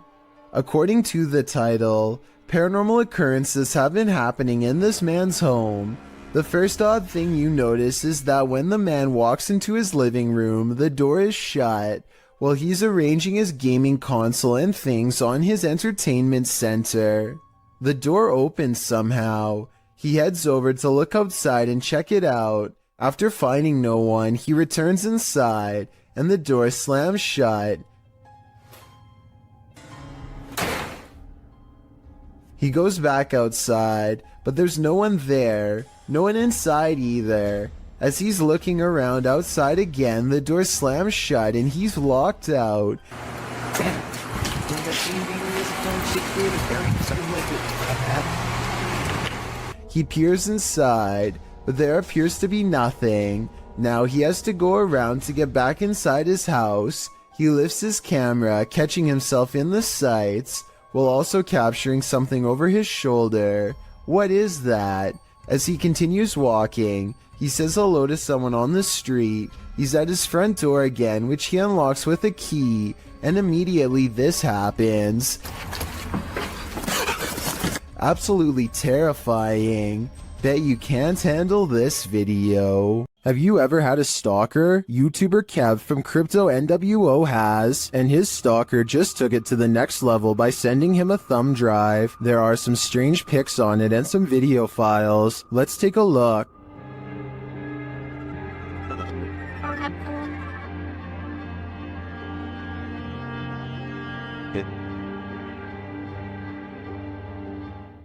According to the title, paranormal occurrences have been happening in this man's home. The first odd thing you notice is that when the man walks into his living room, the door is shut while he's arranging his gaming console and things on his entertainment center. The door opens somehow. He heads over to look outside and check it out. After finding no one, he returns inside and the door slams shut. He goes back outside, but there's no one there, no one inside either. As he's looking around outside again, the door slams shut and he's locked out. He peers inside, but there appears to be nothing. Now he has to go around to get back inside his house. He lifts his camera, catching himself in the sights, while also capturing something over his shoulder. What is that? As he continues walking, he says hello to someone on the street. He's at his front door again, which he unlocks with a key, and immediately this happens. Absolutely terrifying. Bet you can't handle this video. Have you ever had a stalker? YouTuber Kev from Crypto NWO has, and his stalker just took it to the next level by sending him a thumb drive. There are some strange pics on it and some video files. Let's take a look.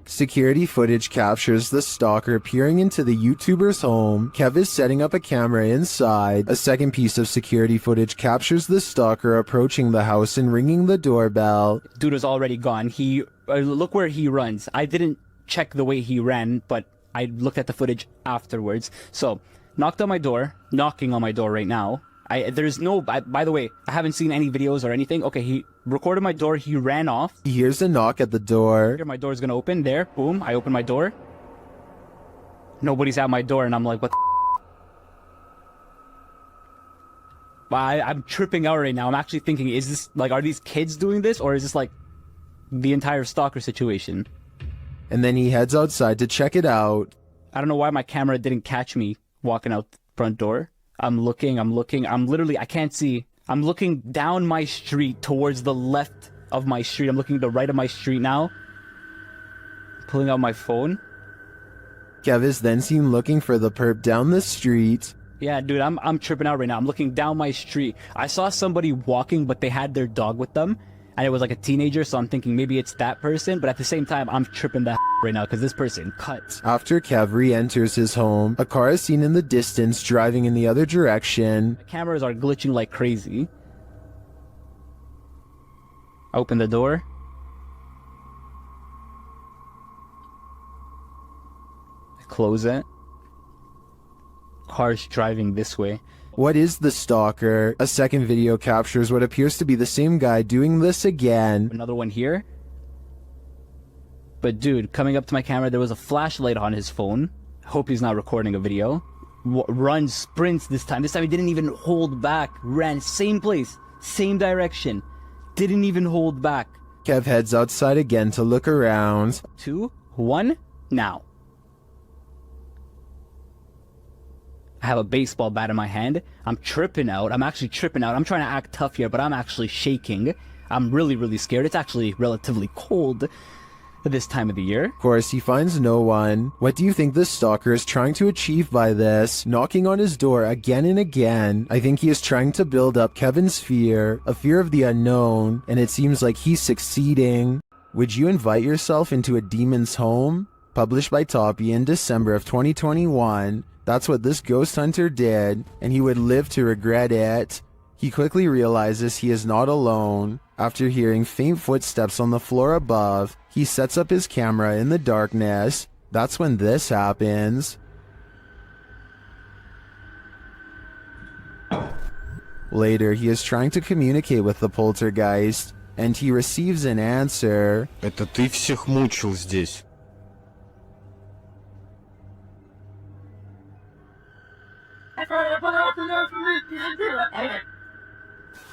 Security footage captures the stalker peering into the YouTuber's home. Kev is setting up a camera inside. A second piece of security footage captures the stalker approaching the house and ringing the doorbell. Dude was already gone. Look where he runs. I didn't check the way he ran, but I looked at the footage afterwards. So, knocking on my door right now. By the way, I haven't seen any videos or anything. Okay, he recorded my door, he ran off. He hears a knock at the door. My door's gonna open, there, boom, I open my door. Nobody's at my door, and I'm like, what the I'm tripping out right now. I'm actually thinking, is this, like, are these kids doing this, or is this, like, the entire stalker situation? And then he heads outside to check it out. I don't know why my camera didn't catch me walking out the front door. I'm looking, I can't see. I'm looking down my street towards the left of my street. I'm looking to the right of my street now. Pulling out my phone. Kev is then seen looking for the perp down the street. Yeah, dude, I'm tripping out right now. I'm looking down my street. I saw somebody walking, but they had their dog with them. And it was like a teenager, so I'm thinking maybe it's that person. But at the same time, I'm tripping the right now because this person cuts. After Kev re-enters his home, a car is seen in the distance driving in the other direction. The cameras are glitching like crazy. Open the door. Close it. Car's driving this way. What is the stalker? A second video captures what appears to be the same guy doing this again. Another one here. But dude, coming up to my camera, there was a flashlight on his phone. Hope he's not recording a video. Runs, sprints this time. This time he didn't even hold back. Ran, same place, same direction. Didn't even hold back. Kev heads outside again to look around. 2, 1, now. I have a baseball bat in my hand. I'm tripping out. I'm actually tripping out. I'm trying to act tough here, but I'm actually shaking. I'm really, really scared. It's actually relatively cold this time of the year. Of course, he finds no one. What do you think this stalker is trying to achieve by this? Knocking on his door again and again. I think he is trying to build up Kevin's fear, a fear of the unknown, and it seems like he's succeeding. Would you invite yourself into a demon's home? Published by Toppy in December of 2021. That's what this ghost hunter did, and he would live to regret it. He quickly realizes he is not alone. After hearing faint footsteps on the floor above, he sets up his camera in the darkness. That's when this happens. Later, he is trying to communicate with the poltergeist, and he receives an answer. Это ты всех мучил здесь.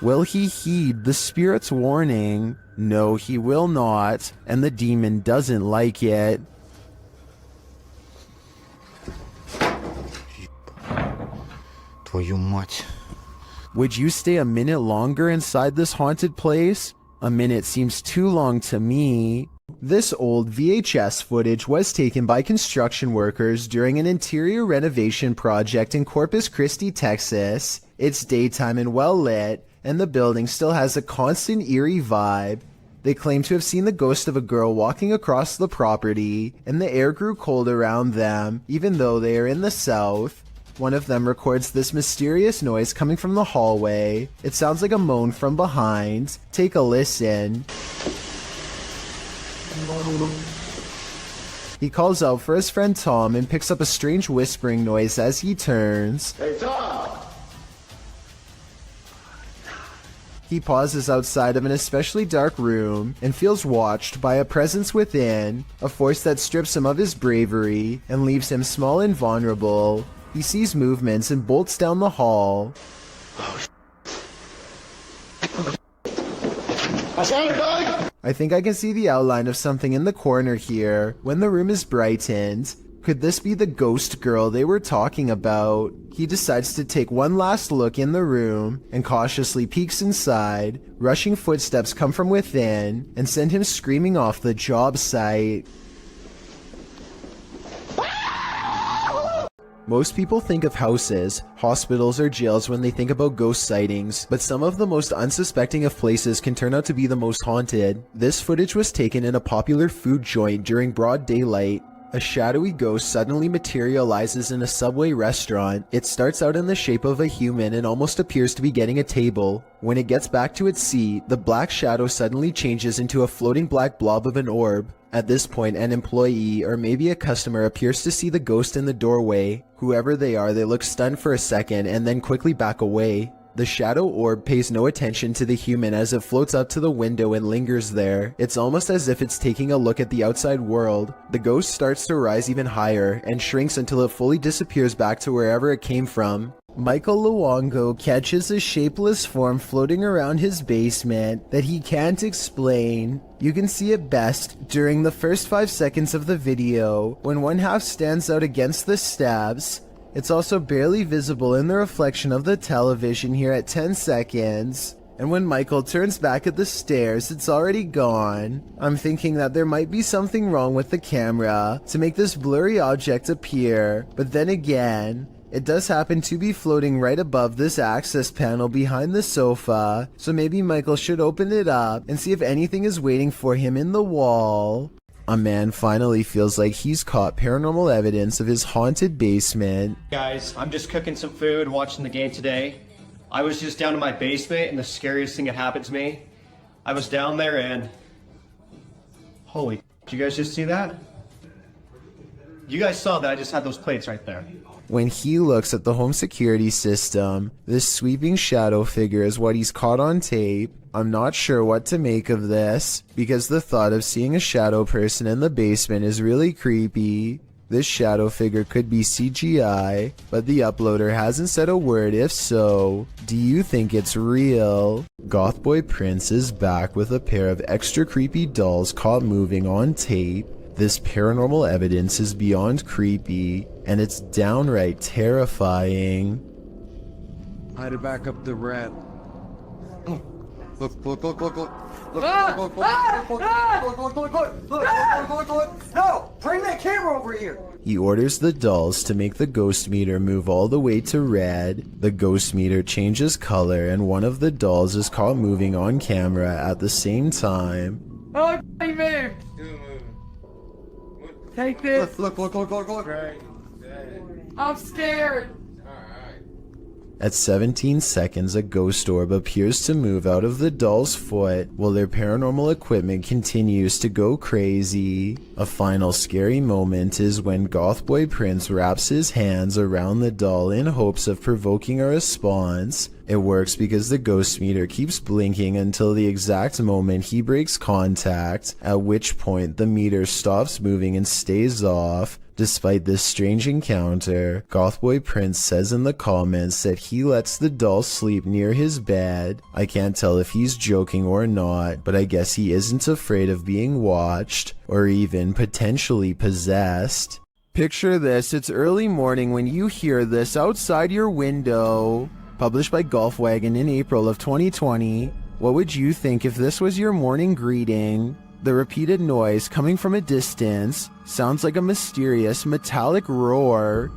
Will he heed the spirit's warning? No, he will not, and the demon doesn't like it. Твою мать. Would you stay a minute longer inside this haunted place? A minute seems too long to me. This old VHS footage was taken by construction workers during an interior renovation project in Corpus Christi, Texas. It's daytime and well lit, and the building still has a constant eerie vibe. They claim to have seen the ghost of a girl walking across the property, and the air grew cold around them, even though they are in the south. One of them records this mysterious noise coming from the hallway. It sounds like a moan from behind. Take a listen. He calls out for his friend Tom and picks up a strange whispering noise as he turns. Hey, Tom! He pauses outside of an especially dark room and feels watched by a presence within, a force that strips him of his bravery and leaves him small and vulnerable. He sees movements and bolts down the hall. I think I can see the outline of something in the corner here when the room is brightened. Could this be the ghost girl they were talking about? He decides to take one last look in the room and cautiously peeks inside. Rushing footsteps come from within and send him screaming off the job site. Most people think of houses, hospitals, or jails when they think about ghost sightings, but some of the most unsuspecting of places can turn out to be the most haunted. This footage was taken in a popular food joint during broad daylight. A shadowy ghost suddenly materializes in a Subway restaurant. It starts out in the shape of a human and almost appears to be getting a table. When it gets back to its seat, the black shadow suddenly changes into a floating black blob of an orb. At this point, an employee or maybe a customer appears to see the ghost in the doorway. Whoever they are, they look stunned for a second and then quickly back away. The shadow orb pays no attention to the human as it floats up to the window and lingers there. It's almost as if it's taking a look at the outside world. The ghost starts to rise even higher and shrinks until it fully disappears back to wherever it came from. Michael Luongo catches a shapeless form floating around his basement that he can't explain. You can see it best during the first 5 seconds of the video when one half stands out against the stabs. It's also barely visible in the reflection of the television here at 10 seconds. And when Michael turns back at the stairs, it's already gone. I'm thinking that there might be something wrong with the camera to make this blurry object appear, but then again, it does happen to be floating right above this access panel behind the sofa, so maybe Michael should open it up and see if anything is waiting for him in the wall. A man finally feels like he's caught paranormal evidence of his haunted basement. Guys, I'm just cooking some food, watching the game today. I was just down in my basement and the scariest thing that happened to me. I was down there and... Holy, did you guys just see that? You guys saw that I just had those plates right there. When he looks at the home security system, this sweeping shadow figure is what he's caught on tape. I'm not sure what to make of this, because the thought of seeing a shadow person in the basement is really creepy. This shadow figure could be CGI, but the uploader hasn't said a word if so. Do you think it's real? Gothboy Prince is back with a pair of extra creepy dolls caught moving on tape. This paranormal evidence is beyond creepy, and it's downright terrifying. I had to back up the rat. Look. No! Bring that camera over here! He orders the dolls to make the ghost meter move all the way to red. The ghost meter changes color, and one of the dolls is caught moving on camera at the same time. Oh, he moved! Take this! Look. I'm scared! At 17 seconds, a ghost orb appears to move out of the doll's foot while their paranormal equipment continues to go crazy. A final scary moment is when Gothboy Prince wraps his hands around the doll in hopes of provoking a response. It works because the ghost meter keeps blinking until the exact moment he breaks contact, at which point the meter stops moving and stays off. Despite this strange encounter, Gothboy Prince says in the comments that he lets the doll sleep near his bed. I can't tell if he's joking or not, but I guess he isn't afraid of being watched, or even potentially possessed. Picture this, it's early morning when you hear this outside your window. Published by Golfwagon in April of 2020. What would you think if this was your morning greeting? The repeated noise coming from a distance sounds like a mysterious metallic roar.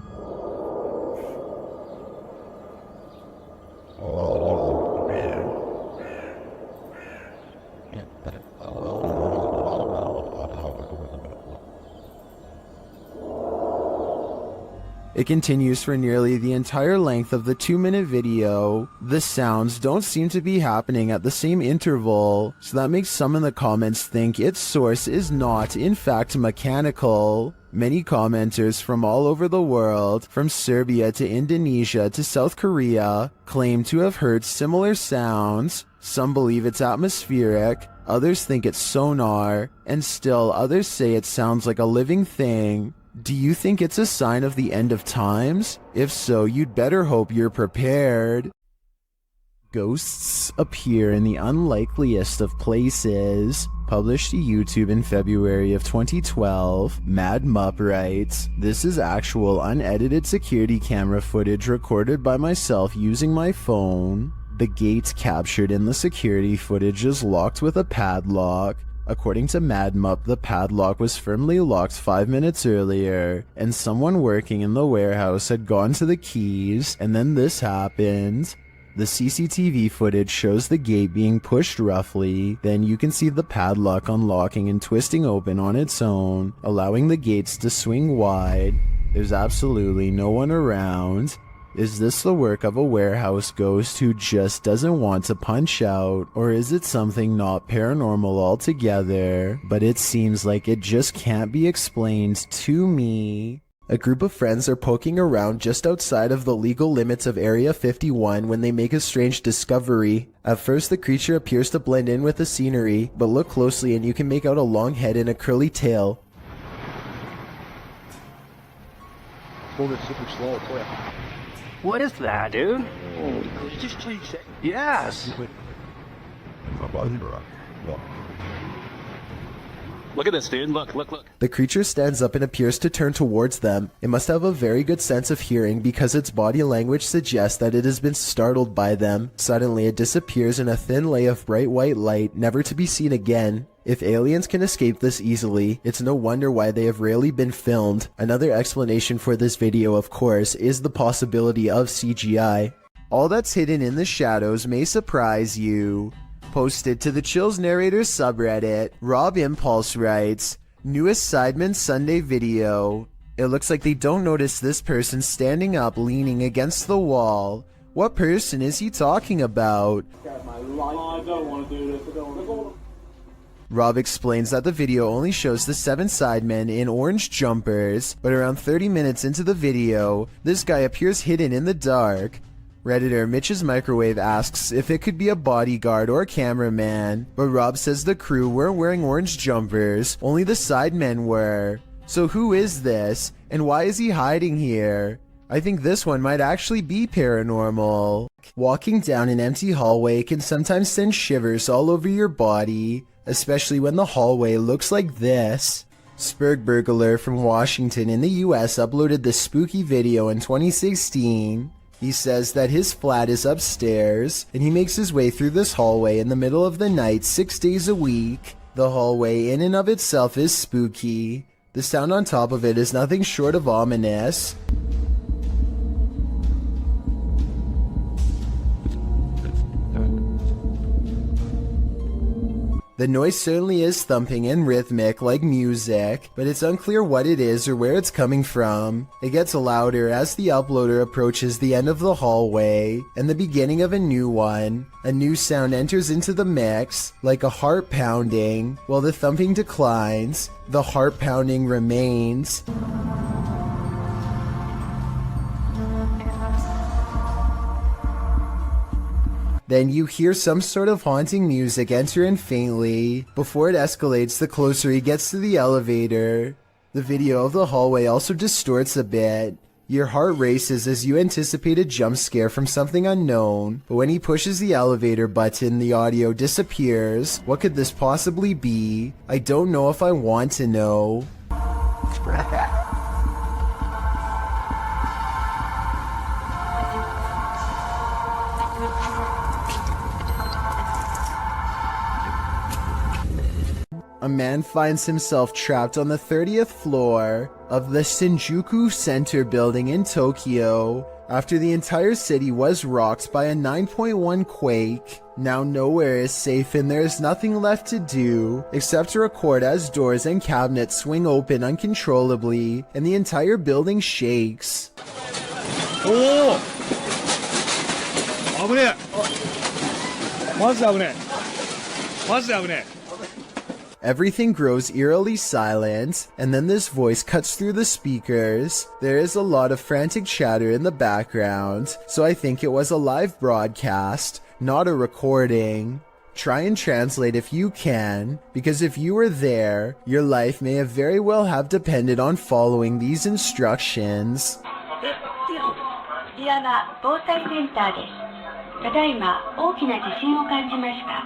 It continues for nearly the entire length of the 2-minute video. The sounds don't seem to be happening at the same interval, so that makes some in the comments think its source is not, in fact, mechanical. Many commenters from all over the world, from Serbia to Indonesia to South Korea, claim to have heard similar sounds. Some believe it's atmospheric, others think it's sonar, and still others say it sounds like a living thing. Do you think it's a sign of the end of times? If so, you'd better hope you're prepared. Ghosts appear in the unlikeliest of places. Published to YouTube in February of 2012, Mad Mup writes, "This is actual unedited security camera footage recorded by myself using my phone. The gate captured in the security footage is locked with a padlock. According to Mad Mup, the padlock was firmly locked 5 minutes earlier, and someone working in the warehouse had gone to the keys, and then this happened. The CCTV footage shows the gate being pushed roughly, then you can see the padlock unlocking and twisting open on its own, allowing the gates to swing wide. There's absolutely no one around. Is this the work of a warehouse ghost who just doesn't want to punch out, or is it something not paranormal altogether, but it seems like it just can't be explained to me?" A group of friends are poking around just outside of the legal limits of Area 51 when they make a strange discovery. At first, the creature appears to blend in with the scenery, but look closely and you can make out a long head and a curly tail. What is that, dude? Oh, could you just change it? Yes. Look at this, dude. Look, look, look. The creature stands up and appears to turn towards them. It must have a very good sense of hearing because its body language suggests that it has been startled by them. Suddenly, it disappears in a thin lay of bright white light, never to be seen again. If aliens can escape this easily, it's no wonder why they have rarely been filmed. Another explanation for this video, of course, is the possibility of CGI. All that's hidden in the shadows may surprise you. Posted to the Chills Narrators subreddit, Rob Impulse writes, "Newest Sidemen Sunday video. It looks like they don't notice this person standing up leaning against the wall. What person is he talking about?" Rob explains that the video only shows the 7 sidemen in orange jumpers, but around 30 minutes into the video, this guy appears hidden in the dark. Redditor Mitch's Microwave asks if it could be a bodyguard or a cameraman, but Rob says the crew weren't wearing orange jumpers, only the sidemen were. So who is this, and why is he hiding here? I think this one might actually be paranormal. Walking down an empty hallway can sometimes send shivers all over your body, especially when the hallway looks like this. Spurgburglar from Washington in the US uploaded this spooky video in 2016. He says that his flat is upstairs, and he makes his way through this hallway in the middle of the night 6 days a week. The hallway in and of itself is spooky. The sound on top of it is nothing short of ominous. The noise certainly is thumping and rhythmic like music, but it's unclear what it is or where it's coming from. It gets louder as the uploader approaches the end of the hallway and the beginning of a new one. A new sound enters into the mix, like a heart pounding. While the thumping declines, the heart pounding remains. Then you hear some sort of haunting music enter in faintly, before it escalates the closer he gets to the elevator. The video of the hallway also distorts a bit. Your heart races as you anticipate a jump scare from something unknown, but when he pushes the elevator button, the audio disappears. What could this possibly be? I don't know if I want to know. A man finds himself trapped on the 30th floor of the Shinjuku Center building in Tokyo after the entire city was rocked by a 9.1 quake. Now nowhere is safe and there is nothing left to do except to record as doors and cabinets swing open uncontrollably and the entire building shakes. Oh! What's happening? Everything grows eerily silent, and then this voice cuts through the speakers. There is a lot of frantic chatter in the background, so I think it was a live broadcast, not a recording. Try and translate if you can, because if you were there, your life may have very well have depended on following these instructions. こちらは防災センターです。ただいま大きな地震を感じました。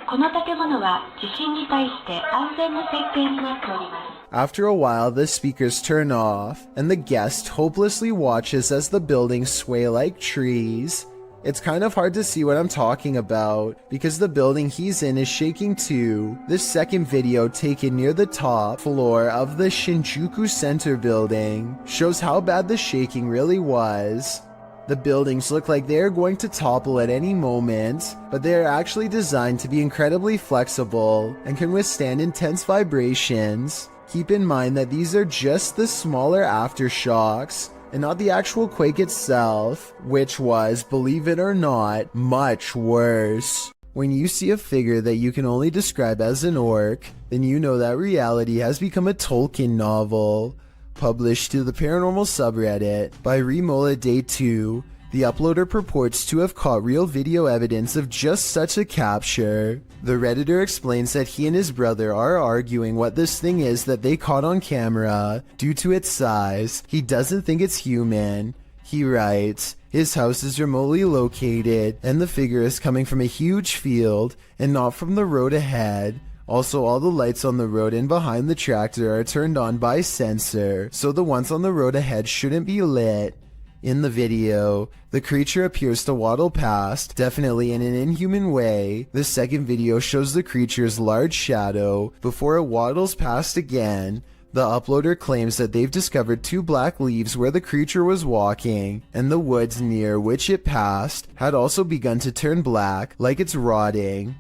この建物は地震に対して安全な設計になっております。After a while, the speakers turn off, and the guest hopelessly watches as the buildings sway like trees. It's kind of hard to see what I'm talking about, because the building he's in is shaking too. This second video, taken near the top floor of the Shinjuku Center building, shows how bad the shaking really was. The buildings look like they are going to topple at any moment, but they are actually designed to be incredibly flexible and can withstand intense vibrations. Keep in mind that these are just the smaller aftershocks, and not the actual quake itself, which was, believe it or not, much worse. When you see a figure that you can only describe as an orc, then you know that reality has become a Tolkien novel. Published to the paranormal subreddit by Remola Day 2, the uploader purports to have caught real video evidence of just such a capture. The Redditor explains that he and his brother are arguing what this thing is that they caught on camera. Due to its size, he doesn't think it's human. He writes, his house is remotely located, and the figure is coming from a huge field and not from the road ahead. Also, all the lights on the road and behind the tractor are turned on by sensor, so the ones on the road ahead shouldn't be lit. In the video, the creature appears to waddle past, definitely in an inhuman way. The second video shows the creature's large shadow before it waddles past again. The uploader claims that they've discovered 2 black leaves where the creature was walking, and the woods near which it passed had also begun to turn black, like it's rotting.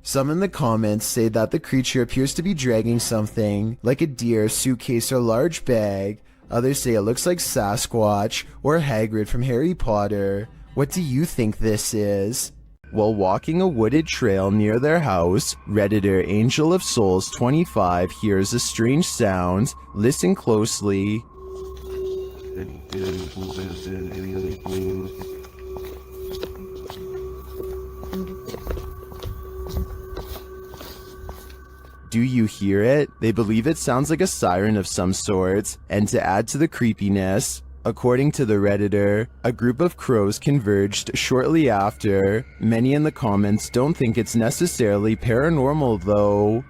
Some in the comments say that the creature appears to be dragging something, like a deer, suitcase, or large bag. Others say it looks like Sasquatch or Hagrid from Harry Potter. What do you think this is? While walking a wooded trail near their house, Redditor Angel of Souls 25 hears a strange sound. Listen closely. Do you hear it? They believe it sounds like a siren of some sort, and to add to the creepiness, according to the Redditor, a group of crows converged shortly after. Many in the comments don't think it's necessarily paranormal though.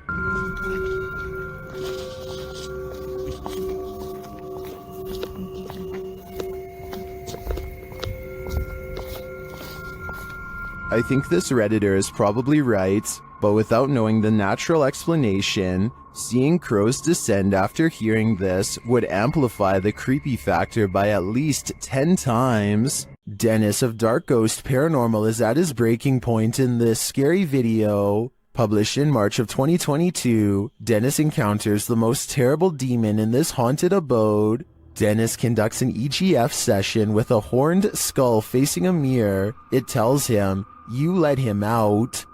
I think this Redditor is probably right, but without knowing the natural explanation, seeing crows descend after hearing this would amplify the creepy factor by at least 10 times. Dennis of Dark Ghost Paranormal is at his breaking point in this scary video. Published in March of 2022, Dennis encounters the most terrible demon in this haunted abode. Dennis conducts an EGF session with a horned skull facing a mirror. It tells him, "You let him out."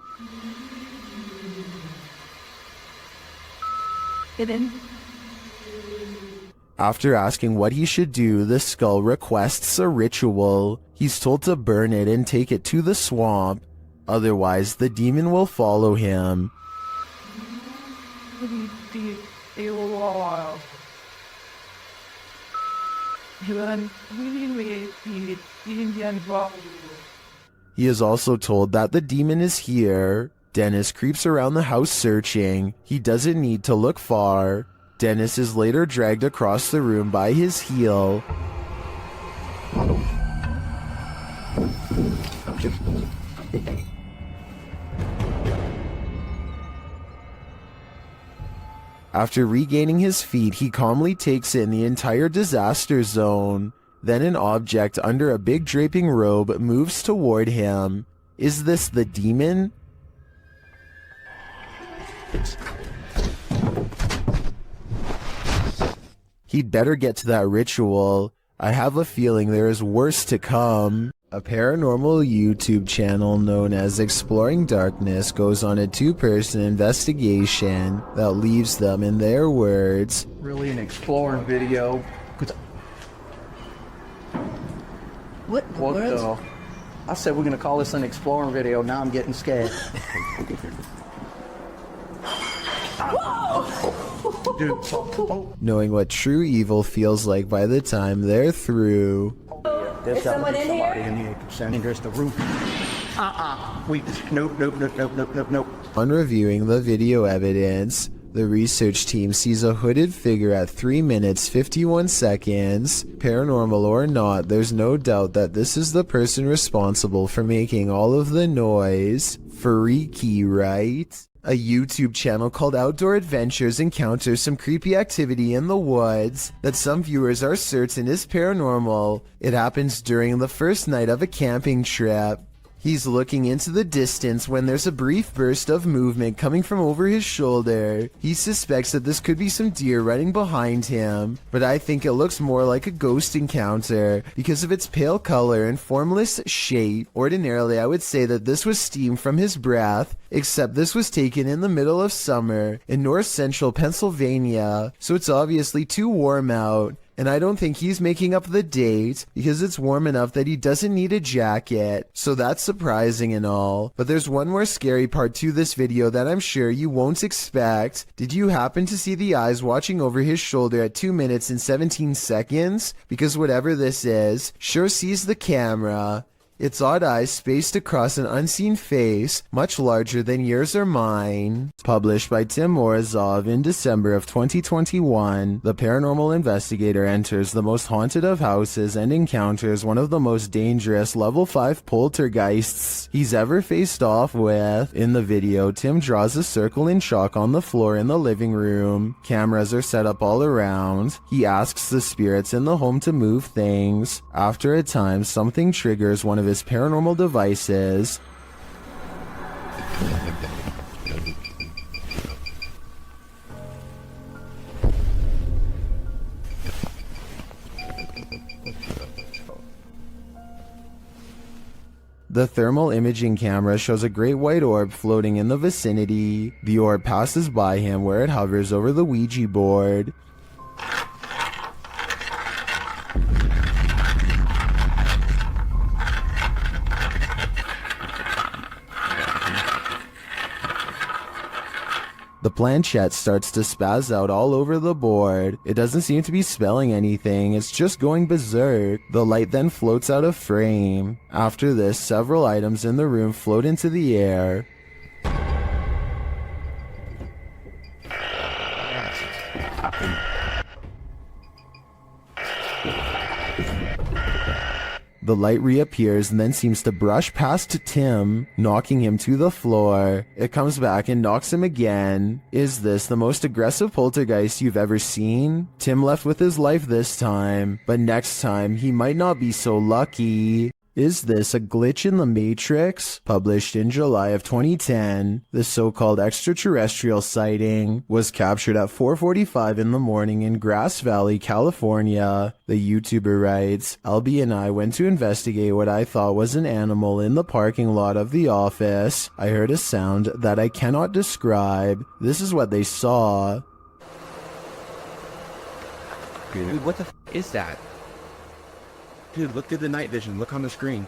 After asking what he should do, the skull requests a ritual. He's told to burn it and take it to the swamp. Otherwise, the demon will follow him. He is also told that the demon is here. Dennis creeps around the house searching. He doesn't need to look far. Dennis is later dragged across the room by his heel. After regaining his feet, he calmly takes in the entire disaster zone. Then an object under a big draping robe moves toward him. Is this the demon? He'd better get to that ritual. I have a feeling there is worse to come. A paranormal YouTube channel known as Exploring Darkness goes on a 2-person investigation that leaves them, in their words, Really an exploring video. What the? I said we're gonna call this an exploring video. Now I'm getting scared. knowing what true evil feels like by the time they're through. There's someone in here? in here. There's the roof. Nope. On reviewing the video evidence, the research team sees a hooded figure at 3 minutes 51 seconds. Paranormal or not, there's no doubt that this is the person responsible for making all of the noise. Freaky, right? A YouTube channel called Outdoor Adventures encounters some creepy activity in the woods that some viewers are certain is paranormal. It happens during the first night of a camping trip. He's looking into the distance when there's a brief burst of movement coming from over his shoulder. He suspects that this could be some deer running behind him, but I think it looks more like a ghost encounter because of its pale color and formless shape. Ordinarily, I would say that this was steam from his breath, except this was taken in the middle of summer in north central Pennsylvania, so it's obviously too warm out. And I don't think he's making up the date because it's warm enough that he doesn't need a jacket. So that's surprising and all. But there's one more scary part to this video that I'm sure you won't expect. Did you happen to see the eyes watching over his shoulder at 2 minutes and 17 seconds? Because whatever this is, sure sees the camera. Its odd eyes spaced across an unseen face, much larger than yours or mine. Published by Tim Morozov in December of 2021, the paranormal investigator enters the most haunted of houses and encounters one of the most dangerous level 5 poltergeists he's ever faced off with. In the video, Tim draws a circle in chalk on the floor in the living room. Cameras are set up all around. He asks the spirits in the home to move things. After a time, something triggers one of his paranormal devices. The thermal imaging camera shows a great white orb floating in the vicinity. The orb passes by him where it hovers over the Ouija board. The planchette starts to spaz out all over the board. It doesn't seem to be spelling anything, it's just going berserk. The light then floats out of frame. After this, several items in the room float into the air. The light reappears and then seems to brush past Tim, knocking him to the floor. It comes back and knocks him again. Is this the most aggressive poltergeist you've ever seen? Tim left with his life this time, but next time he might not be so lucky. Is this a glitch in the Matrix? Published in July of 2010, the so-called extraterrestrial sighting was captured at 4:45 in the morning in Grass Valley, California. The YouTuber writes, Albie and I went to investigate what I thought was an animal in the parking lot of the office. I heard a sound that I cannot describe. This is what they saw. Dude, what the f is that? Dude, look through the night vision. Look on the screen.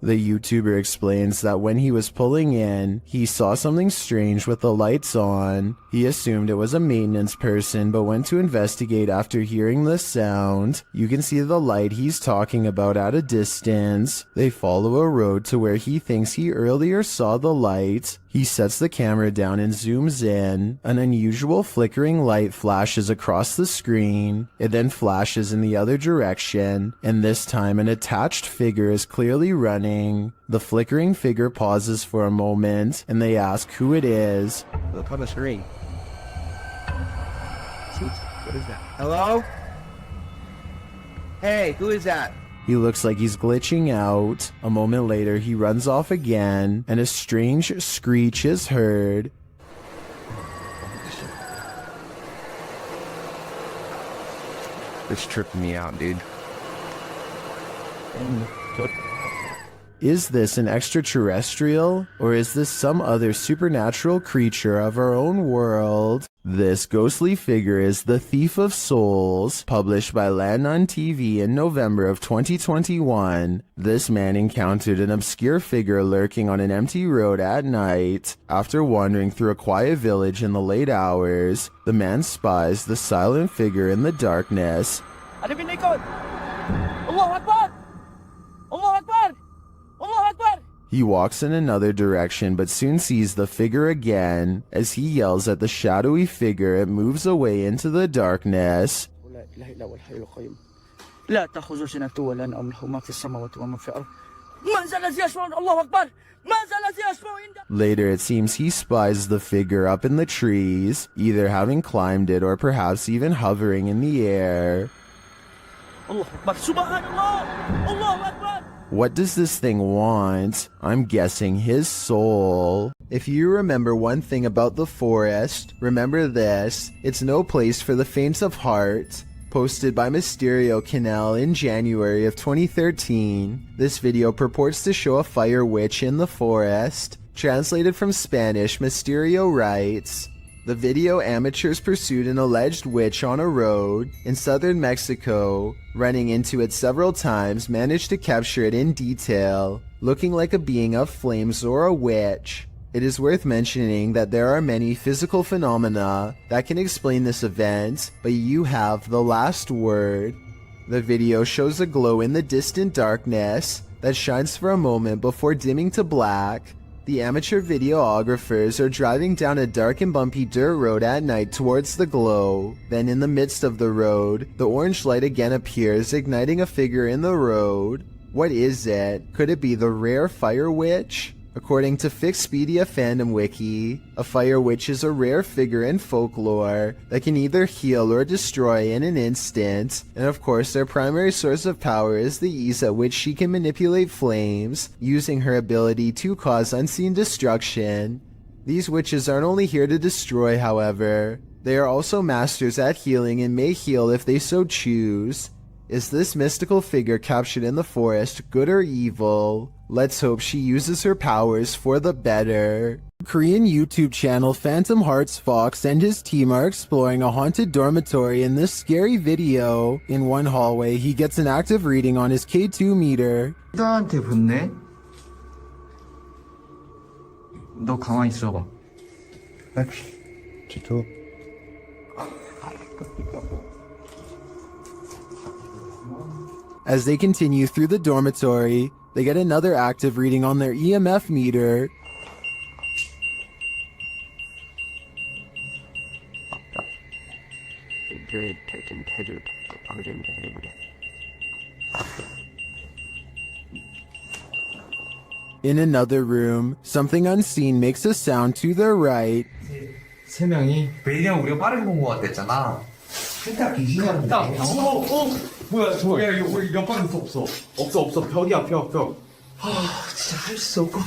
The YouTuber explains that when he was pulling in, he saw something strange with the lights on. He assumed it was a maintenance person, but went to investigate after hearing the sound. You can see the light he's talking about at a distance. They follow a road to where he thinks he earlier saw the light. He sets the camera down and zooms in. An unusual flickering light flashes across the screen. It then flashes in the other direction, and this time an attached figure is clearly running. The flickering figure pauses for a moment, and they ask who it is. Look on the screen. What is that? Hello? Hey, who is that? He looks like he's glitching out. A moment later, he runs off again, and a strange screech is heard. It's tripping me out, dude. Is this an extraterrestrial, or is this some other supernatural creature of our own world? This ghostly figure is the Thief of Souls, published by Landon TV in November of 2021. This man encountered an obscure figure lurking on an empty road at night. After wandering through a quiet village in the late hours, the man spies the silent figure in the darkness. Allah Akbar! Allah Akbar! Allah Akbar! He walks in another direction but soon sees the figure again. As he yells at the shadowy figure, it moves away into the darkness. لا تأخذ سنة ولا نوم له ما في السماوات وما في الأرض من ذا الذي يشفع الله أكبر من ذا الذي يشفع عنده. Later, it seems he spies the figure up in the trees, either having climbed it or perhaps even hovering in the air. الله أكبر سبحان الله الله أكبر. What does this thing want? I'm guessing his soul. If you remember one thing about the forest, remember this: it's no place for the faint of heart. Posted by Mysterio Canal in January of 2013, this video purports to show a fire witch in the forest. Translated from Spanish, Mysterio writes, the video amateurs pursued an alleged witch on a road in southern Mexico. Running into it several times, managed to capture it in detail, looking like a being of flames or a witch. It is worth mentioning that there are many physical phenomena that can explain this event, but you have the last word. The video shows a glow in the distant darkness that shines for a moment before dimming to black. The amateur videographers are driving down a dark and bumpy dirt road at night towards the glow. Then in the midst of the road, the orange light again appears, igniting a figure in the road. What is it? Could it be the rare fire witch? According to Fixpedia Fandom Wiki, a fire witch is a rare figure in folklore that can either heal or destroy in an instant, and of course their primary source of power is the ease at which she can manipulate flames, using her ability to cause unseen destruction. These witches aren't only here to destroy, however. They are also masters at healing and may heal if they so choose. Is this mystical figure captured in the forest good or evil? Let's hope she uses her powers for the better. Korean YouTube channel Phantom Hearts Fox and his team are exploring a haunted dormitory in this scary video. In one hallway, he gets an active reading on his K2 meter. 나한테 붙네? 너 가만히 있어봐. G2. As they continue through the dormitory, they get another active reading on their EMF meter. In another room, something unseen makes a sound to their right. 세 명이 베이디랑 우리가 빠르게 본 것 같았잖아. 살짝 귀신이었는데. 뭐야 저거? 야 이거 우리 옆방에 없어. 벽이야 벽. 진짜 할 수 없고.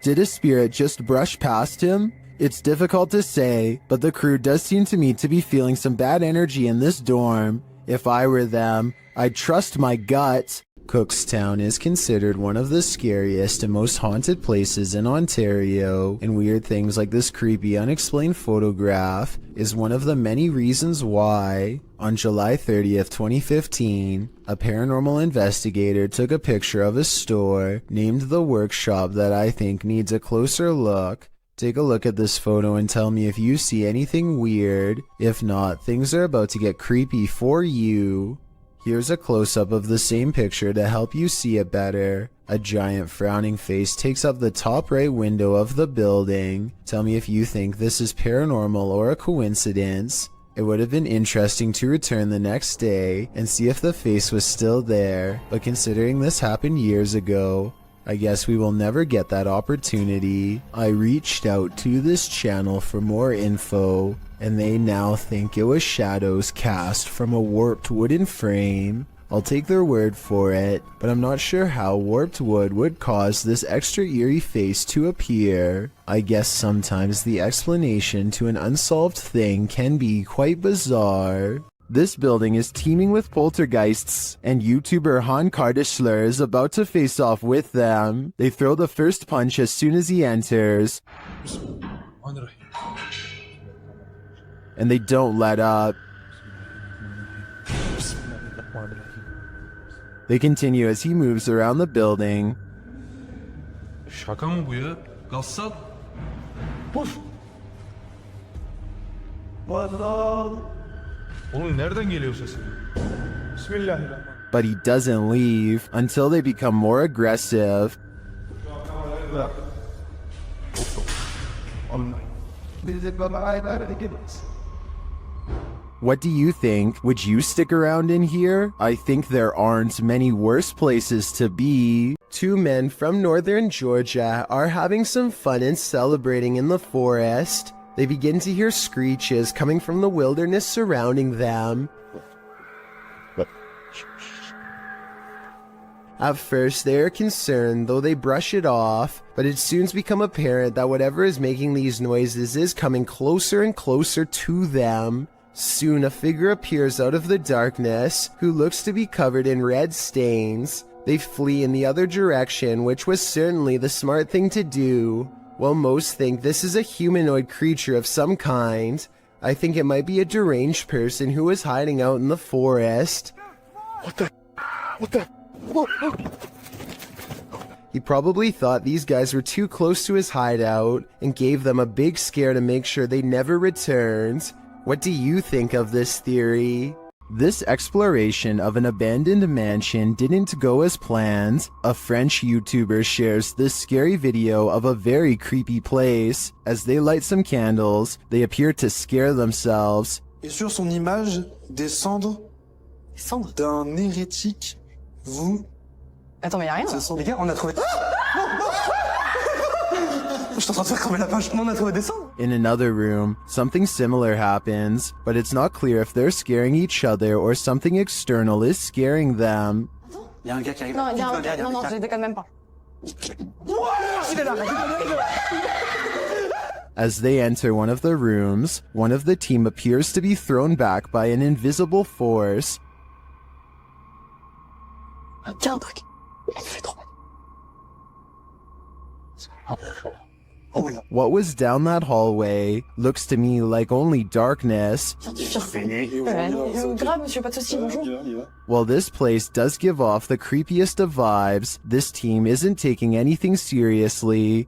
Did a spirit just brush past him? It's difficult to say, but the crew does seem to me to be feeling some bad energy in this dorm. If I were them, I'd trust my gut. Cookstown is considered one of the scariest and most haunted places in Ontario, and weird things like this creepy unexplained photograph is one of the many reasons why. On July 30th, 2015, a paranormal investigator took a picture of a store named The Workshop that I think needs a closer look. Take a look at this photo and tell me if you see anything weird. If not, things are about to get creepy for you. Here's a close-up of the same picture to help you see it better. A giant frowning face takes up the top right window of the building. Tell me if you think this is paranormal or a coincidence. It would have been interesting to return the next day and see if the face was still there, but considering this happened years ago, I guess we will never get that opportunity. I reached out to this channel for more info, and they now think it was shadows cast from a warped wooden frame. I'll take their word for it, but I'm not sure how warped wood would cause this extra eerie face to appear. I guess sometimes the explanation to an unsolved thing can be quite bizarre. This building is teeming with poltergeists, and YouTuber Han Kardashler is about to face off with them. They throw the first punch as soon as he enters, and they don't let up. They continue as he moves around the building. Şaka mı bu ya? Gassal. Oğlum nereden geliyor sesin? Bismillahirrahmanirrahim. but he doesn't leave until they become more aggressive. What do you think? Would you stick around in here? I think there aren't many worse places to be. Two men from northern Georgia are having some fun and celebrating in the forest. They begin to hear screeches coming from the wilderness surrounding them. At first, they are concerned, though they brush it off, but it soon becomes apparent that whatever is making these noises is coming closer and closer to them. Soon, a figure appears out of the darkness, who looks to be covered in red stains. They flee in the other direction, which was certainly the smart thing to do. While most think this is a humanoid creature of some kind, I think it might be a deranged person who is hiding out in the forest. What the? He probably thought these guys were too close to his hideout and gave them a big scare to make sure they never returned. What do you think of this theory? This exploration of an abandoned mansion didn't go as planned. A French YouTuber shares this scary video of a very creepy place. As they light some candles, they appear to scare themselves. Et sur son image, des cendres d'un hérétique. Vous. Attends, mais y'a rien là. Les gars, on a trouvé. Je suis en train de faire crever la page. On a trouvé des cendres. In another room, something similar happens, but it's not clear if they're scaring each other or something external is scaring them. Y'a un gars qui arrive. Non, non, je les déconne même pas. As they enter one of the rooms, one of the team appears to be thrown back by an invisible force. Tiens, un truc. Elle fait trop mal. What was down that hallway looks to me like only darkness. Grave, monsieur, pas de soucis, bonjour. While this place does give off the creepiest of vibes, this team isn't taking anything seriously.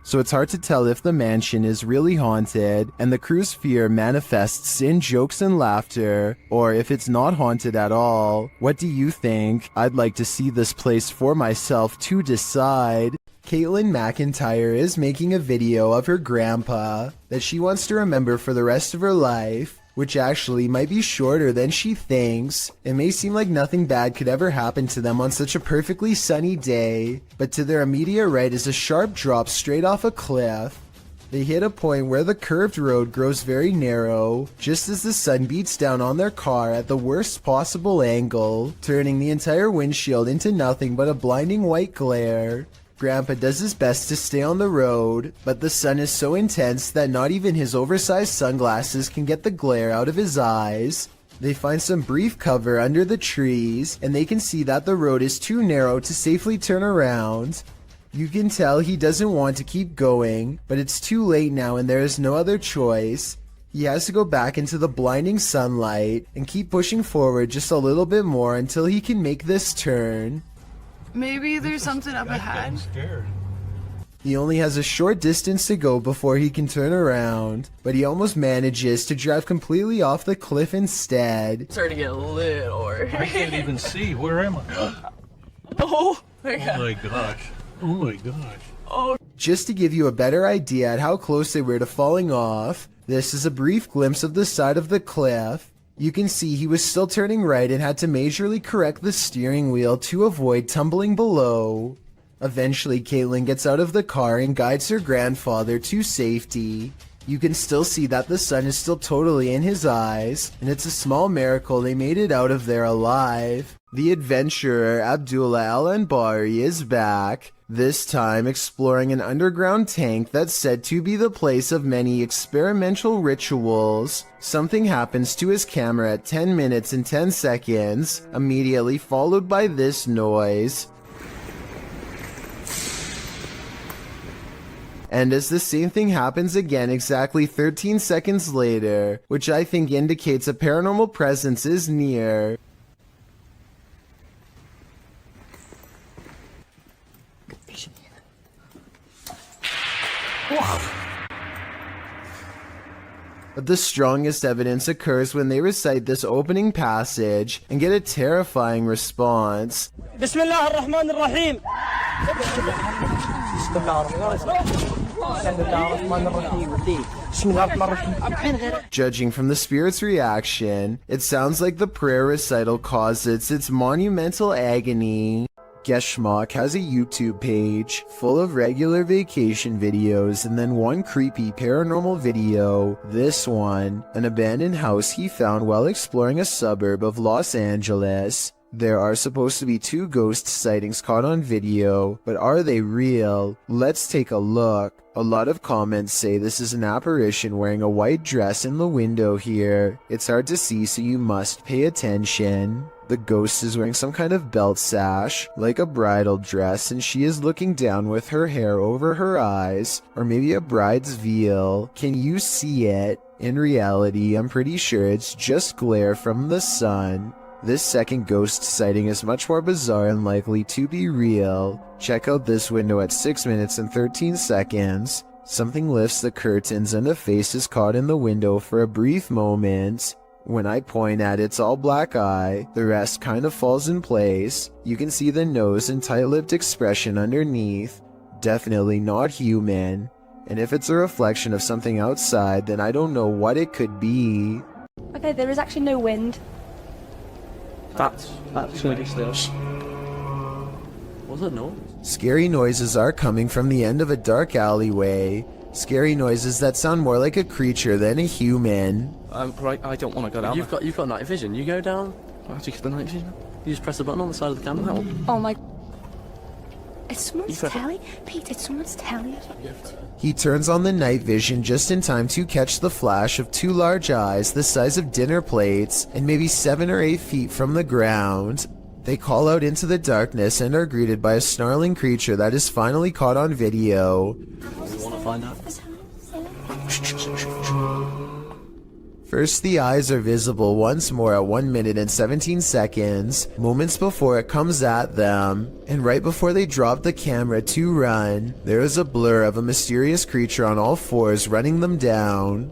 So it's hard to tell if the mansion is really haunted, and the crew's fear manifests in jokes and laughter, or if it's not haunted at all. What do you think? I'd like to see this place for myself to decide. Caitlin McIntyre is making a video of her grandpa that she wants to remember for the rest of her life, which actually might be shorter than she thinks. It may seem like nothing bad could ever happen to them on such a perfectly sunny day, but to their immediate right is a sharp drop straight off a cliff. They hit a point where the curved road grows very narrow, just as the sun beats down on their car at the worst possible angle, turning the entire windshield into nothing but a blinding white glare. Grandpa does his best to stay on the road, but the sun is so intense that not even his oversized sunglasses can get the glare out of his eyes. They find some brief cover under the trees, and they can see that the road is too narrow to safely turn around. You can tell he doesn't want to keep going, but it's too late now and there is no other choice. He has to go back into the blinding sunlight and keep pushing forward just a little bit more until he can make this turn. Maybe there's something up ahead. He only has a short distance to go before he can turn around, but he almost manages to drive completely off the cliff instead. Starting to get a little. I can't even see. Where am I? Oh my god. Oh my gosh. Oh my gosh. Oh. Just to give you a better idea at how close they were to falling off, this is a brief glimpse of the side of the cliff. You can see he was still turning right and had to majorly correct the steering wheel to avoid tumbling below. Eventually, Caitlin gets out of the car and guides her grandfather to safety. You can still see that the sun is still totally in his eyes, and it's a small miracle they made it out of there alive. The adventurer Abdullah Al-Anbari is back, this time exploring an underground tank that's said to be the place of many experimental rituals. Something happens to his camera at 10 minutes and 10 seconds, immediately followed by this noise. And as the same thing happens again exactly 13 seconds later, which I think indicates a paranormal presence is near. But the strongest evidence occurs when they recite this opening passage and get a terrifying response. Bismillah ar-Rahman ar-Rahim. Judging from the spirit's reaction, it sounds like the prayer recital causes its monumental agony. Geschmack has a YouTube page full of regular vacation videos and then one creepy paranormal video. This one, an abandoned house he found while exploring a suburb of Los Angeles. There are supposed to be 2 ghost sightings caught on video, but are they real? Let's take a look. A lot of comments say this is an apparition wearing a white dress in the window here. It's hard to see, so you must pay attention. The ghost is wearing some kind of belt sash, like a bridal dress, and she is looking down with her hair over her eyes, or maybe a bride's veil. Can you see it? In reality, I'm pretty sure it's just glare from the sun. This second ghost sighting is much more bizarre and likely to be real. Check out this window at 6 minutes and 13 seconds. Something lifts the curtains and a face is caught in the window for a brief moment. When I point at its all black eye, the rest kind of falls in place. You can see the nose and tight-lipped expression underneath. Definitely not human. And if it's a reflection of something outside, then I don't know what it could be. Okay, there is actually no wind. That's really still. Was it no? Scary noises are coming from the end of a dark alleyway. Scary noises that sound more like a creature than a human. Right, I don't want to go down. You've got night vision. You go down. How do you get the night vision? You just press the button on the side of the camera. Oh my. It's someone's telly? Pete, it's someone's telly. He turns on the night vision just in time to catch the flash of 2 large eyes the size of dinner plates and maybe 7 or 8 feet from the ground. They call out into the darkness and are greeted by a snarling creature that is finally caught on video. You want to find out? First, the eyes are visible once more at 1 minute and 17 seconds, moments before it comes at them. And right before they drop the camera to run, there is a blur of a mysterious creature on all 4s running them down.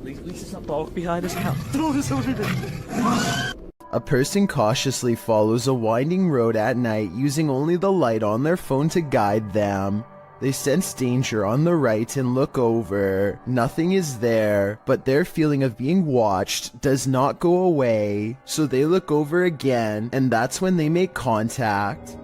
At least it's not dark behind us now. Throw this over there. A person cautiously follows a winding road at night using only the light on their phone to guide them. They sense danger on the right and look over. Nothing is there, but their feeling of being watched does not go away. So they look over again, and that's when they make contact.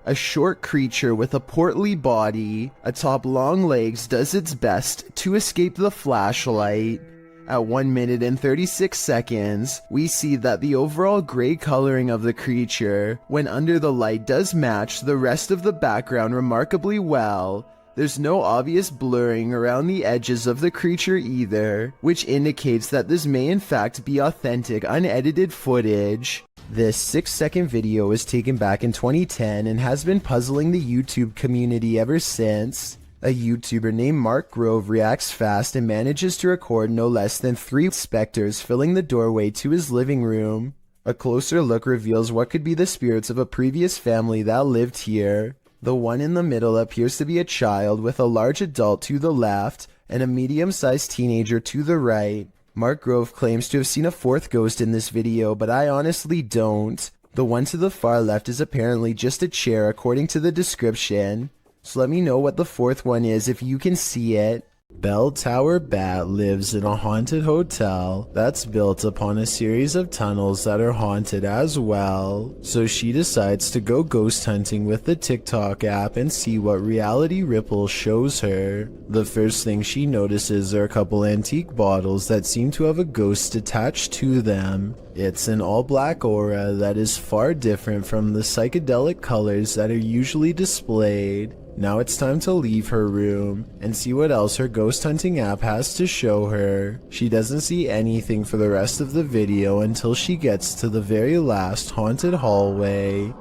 A short creature with a portly body, atop long legs, does its best to escape the flashlight. At 1 minute and 36 seconds, we see that the overall gray coloring of the creature, when under the light, does match the rest of the background remarkably well. There's no obvious blurring around the edges of the creature either, which indicates that this may in fact be authentic, unedited footage. This 6-second video was taken back in 2010 and has been puzzling the YouTube community ever since. A YouTuber named Mark Grove reacts fast and manages to record no less than 3 specters filling the doorway to his living room. A closer look reveals what could be the spirits of a previous family that lived here. The one in the middle appears to be a child with a large adult to the left and a medium-sized teenager to the right. Mark Grove claims to have seen a 4th ghost in this video, but I honestly don't. The one to the far left is apparently just a chair according to the description. So let me know what the 4th one is if you can see it. Bell Tower Bat lives in a haunted hotel that's built upon a series of tunnels that are haunted as well. So she decides to go ghost hunting with the TikTok app and see what reality Ripple shows her. The first thing she notices are a couple antique bottles that seem to have a ghost attached to them. It's an all-black aura that is far different from the psychedelic colors that are usually displayed. Now it's time to leave her room and see what else her ghost hunting app has to show her. She doesn't see anything for the rest of the video until she gets to the very last haunted hallway.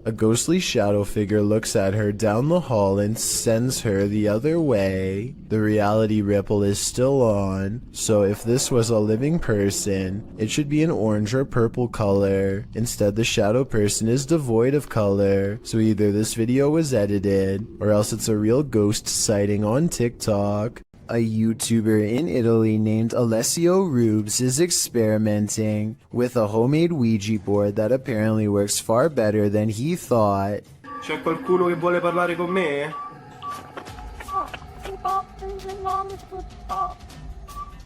A ghostly shadow figure looks at her down the hall and sends her the other way. The reality ripple is still on, so if this was a living person, it should be an orange or purple color. Instead, the shadow person is devoid of color, so either this video was edited, or else it's a real ghost sighting on TikTok. A YouTuber in Italy named Alessio Rubes is experimenting with a homemade Ouija board that apparently works far better than he thought. C'è qualcuno che vuole parlare con me?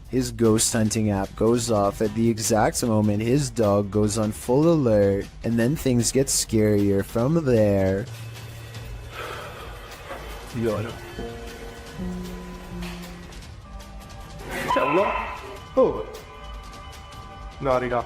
His ghost hunting app goes off at the exact moment his dog goes on full alert, and then things get scarier from there. C'è uno? Oh! No, raga.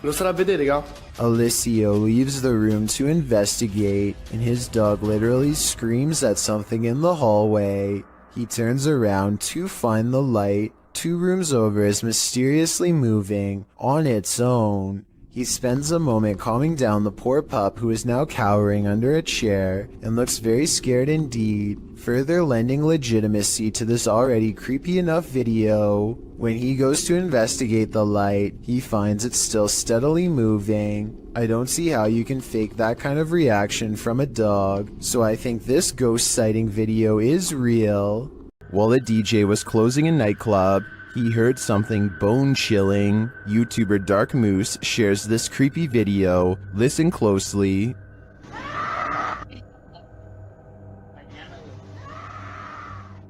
Lo sarà a vedere, raga? Alessio leaves the room to investigate, and his dog literally screams at something in the hallway. He turns around to find the light 2 rooms over is mysteriously moving on its own. He spends a moment calming down the poor pup who is now cowering under a chair and looks very scared indeed, further lending legitimacy to this already creepy enough video. When he goes to investigate the light, he finds it still steadily moving. I don't see how you can fake that kind of reaction from a dog, so I think this ghost sighting video is real. While a DJ was closing a nightclub, he heard something bone-chilling. YouTuber Dark Moose shares this creepy video. Listen closely.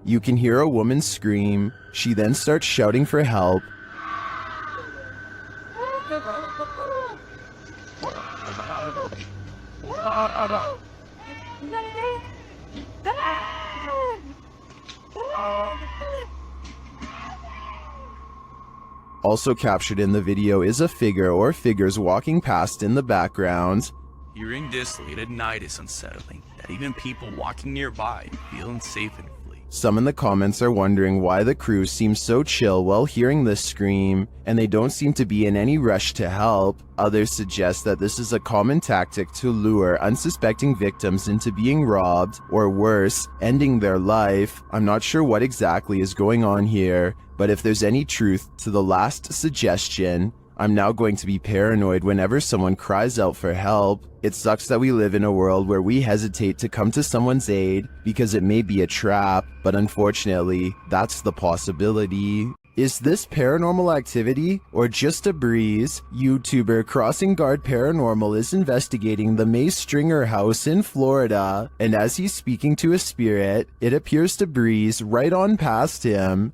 You can hear a woman scream. She then starts shouting for help. Also captured in the video is a figure or figures walking past in the background. Hearing this late at night is unsettling, that even people walking nearby feel unsafe and flee. Some in the comments are wondering why the crew seems so chill while hearing this scream, and they don't seem to be in any rush to help. Others suggest that this is a common tactic to lure unsuspecting victims into being robbed, or worse, ending their life. I'm not sure what exactly is going on here, but if there's any truth to the last suggestion, I'm now going to be paranoid whenever someone cries out for help. It sucks that we live in a world where we hesitate to come to someone's aid because it may be a trap, but unfortunately, that's the possibility. Is this paranormal activity or just a breeze? YouTuber Crossing Guard Paranormal is investigating the May Stringer house in Florida, and as he's speaking to a spirit, it appears to breeze right on past him.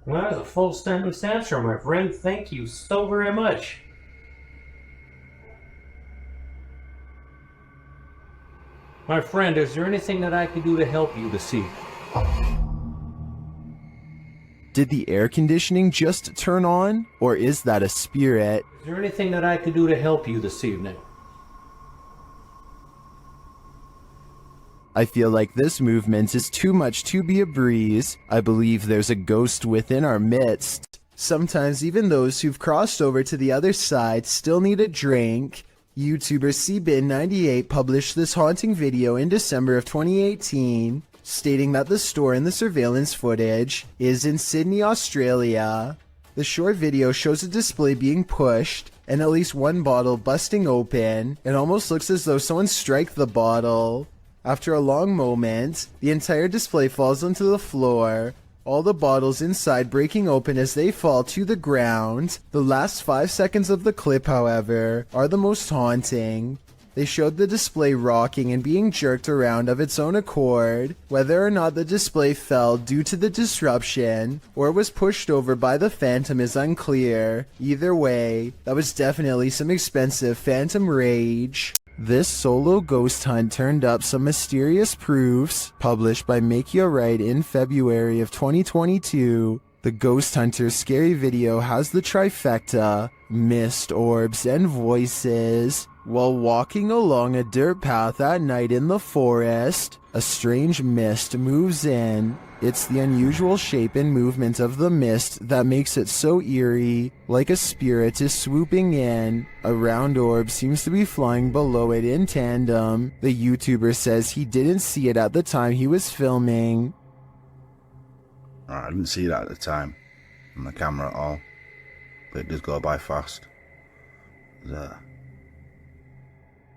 Well, that's a full sentence answer, my friend. Thank you so very much. My friend, is there anything that I can do to help you this evening? Did the air conditioning just turn on? Or is that a spirit? Is there anything that I can do to help you this evening? I feel like this movement is too much to be a breeze. I believe there's a ghost within our midst. Sometimes even those who've crossed over to the other side still need a drink. YouTuber CBin98 published this haunting video in December of 2018, stating that the store in the surveillance footage is in Sydney, Australia. The short video shows a display being pushed and at least one bottle busting open. It almost looks as though someone struck the bottle. After a long moment, the entire display falls onto the floor, all the bottles inside breaking open as they fall to the ground. The last 5 seconds of the clip, however, are the most haunting. They showed the display rocking and being jerked around of its own accord. Whether or not the display fell due to the disruption or was pushed over by the phantom is unclear. Either way, that was definitely some expensive phantom rage. This solo ghost hunt turned up some mysterious proofs, published by Macleod in February of 2022. The ghost hunter's scary video has the trifecta, mist, orbs, and voices. While walking along a dirt path at night in the forest, a strange mist moves in. It's the unusual shape and movement of the mist that makes it so eerie, like a spirit is swooping in. A round orb seems to be flying below it in tandem. The YouTuber says he didn't see it at the time he was filming. I didn't see that at the time on the camera at all, but it does go by fast.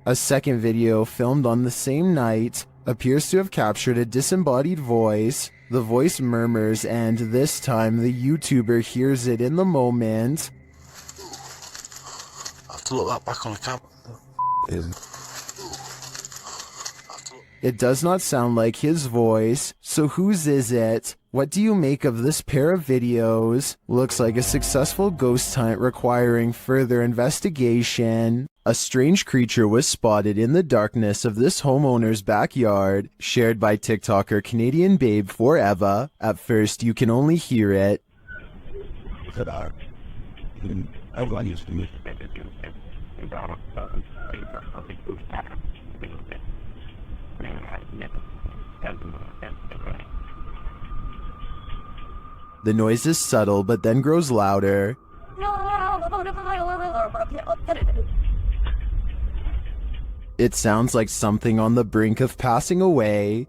A second video filmed on the same night appears to have captured a disembodied voice. The voice murmurs, and this time the YouTuber hears it in the moment. I have to look that back on the camera. It does not sound like his voice, so whose is it? What do you make of this pair of videos? Looks like a successful ghost hunt requiring further investigation. A strange creature was spotted in the darkness of this homeowner's backyard, shared by TikToker Canadian Babe Forever. At first, you can only hear it. The noise is subtle but then grows louder. It sounds like something on the brink of passing away.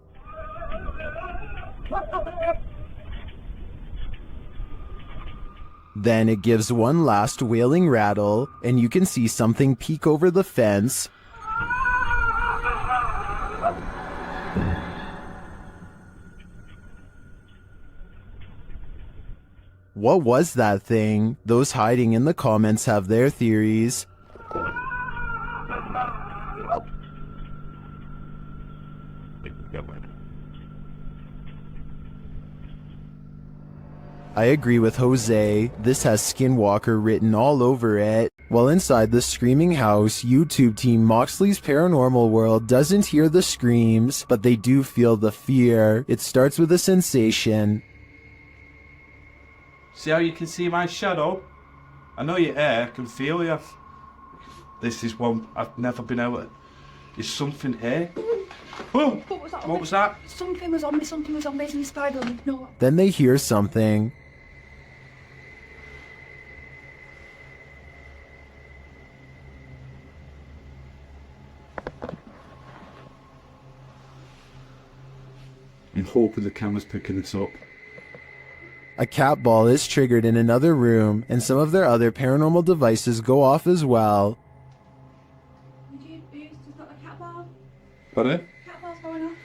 Then it gives one last wailing rattle, and you can see something peek over the fence. What was that thing? Those hiding in the comments have their theories. I agree with Jose, this has Skinwalker written all over it. While inside the screaming house, YouTube team Moxley's Paranormal World doesn't hear the screams, but they do feel the fear. It starts with a sensation. See how you can see my shadow? I know you're here, I can feel you. This is one I've never been able to... There's something here. Oh, what was that? Something was on me, there's a spider on me. No. Then they hear something. I'm hoping the camera's picking this up. A cat ball is triggered in another room, and some of their other paranormal devices go off as well. Pardon? Cat ball's going off.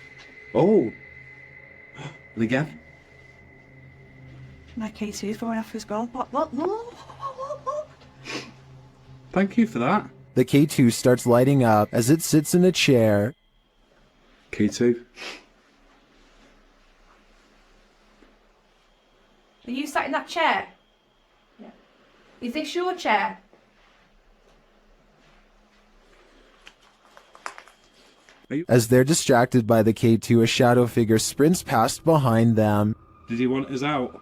Oh! And again? My K2's going off as well. What? No! Thank you for that. The K2 starts lighting up as it sits in a chair. K2. Are you sat in that chair? Yeah. Is this your chair? As they're distracted by the K2, a shadow figure sprints past behind them. Did he want us out?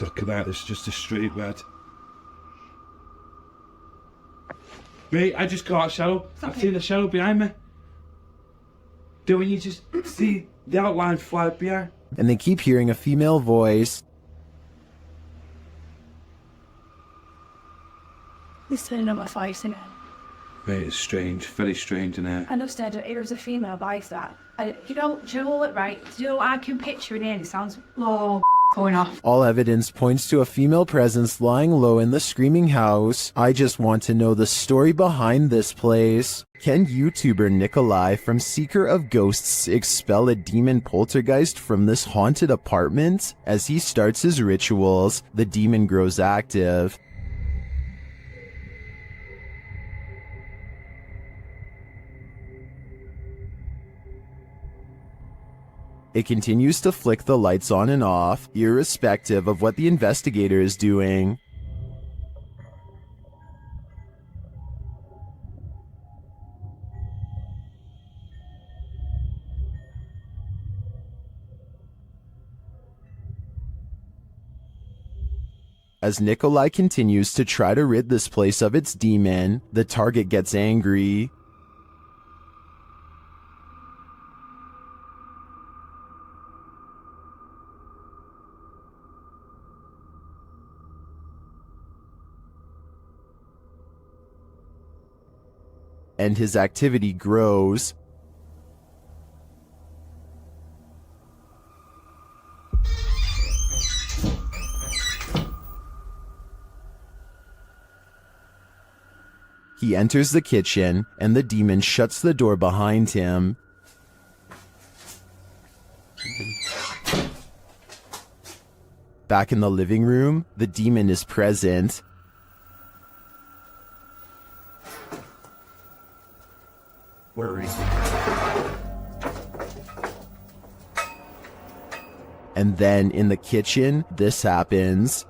Look at that, it's just a straight red. Mate, I just got a shadow. I've seen a shadow behind me. Don't you just see the outline fly behind? And they keep hearing a female voice. This turning on my face, isn't it? Mate, it's strange, very strange in here. I know, Stead, it was a female voice that. You know what, right? You know, I can picture it in. It sounds going off. All evidence points to a female presence lying low in the screaming house. I just want to know the story behind this place. Can YouTuber Nikolai from Seeker of Ghosts expel a demon poltergeist from this haunted apartment? As he starts his rituals, the demon grows active. It continues to flick the lights on and off, irrespective of what the investigator is doing. As Nikolai continues to try to rid this place of its demon, the target gets angry. And his activity grows. He enters the kitchen, and the demon shuts the door behind him. Back in the living room, the demon is present. Where is he? And then in the kitchen, this happens.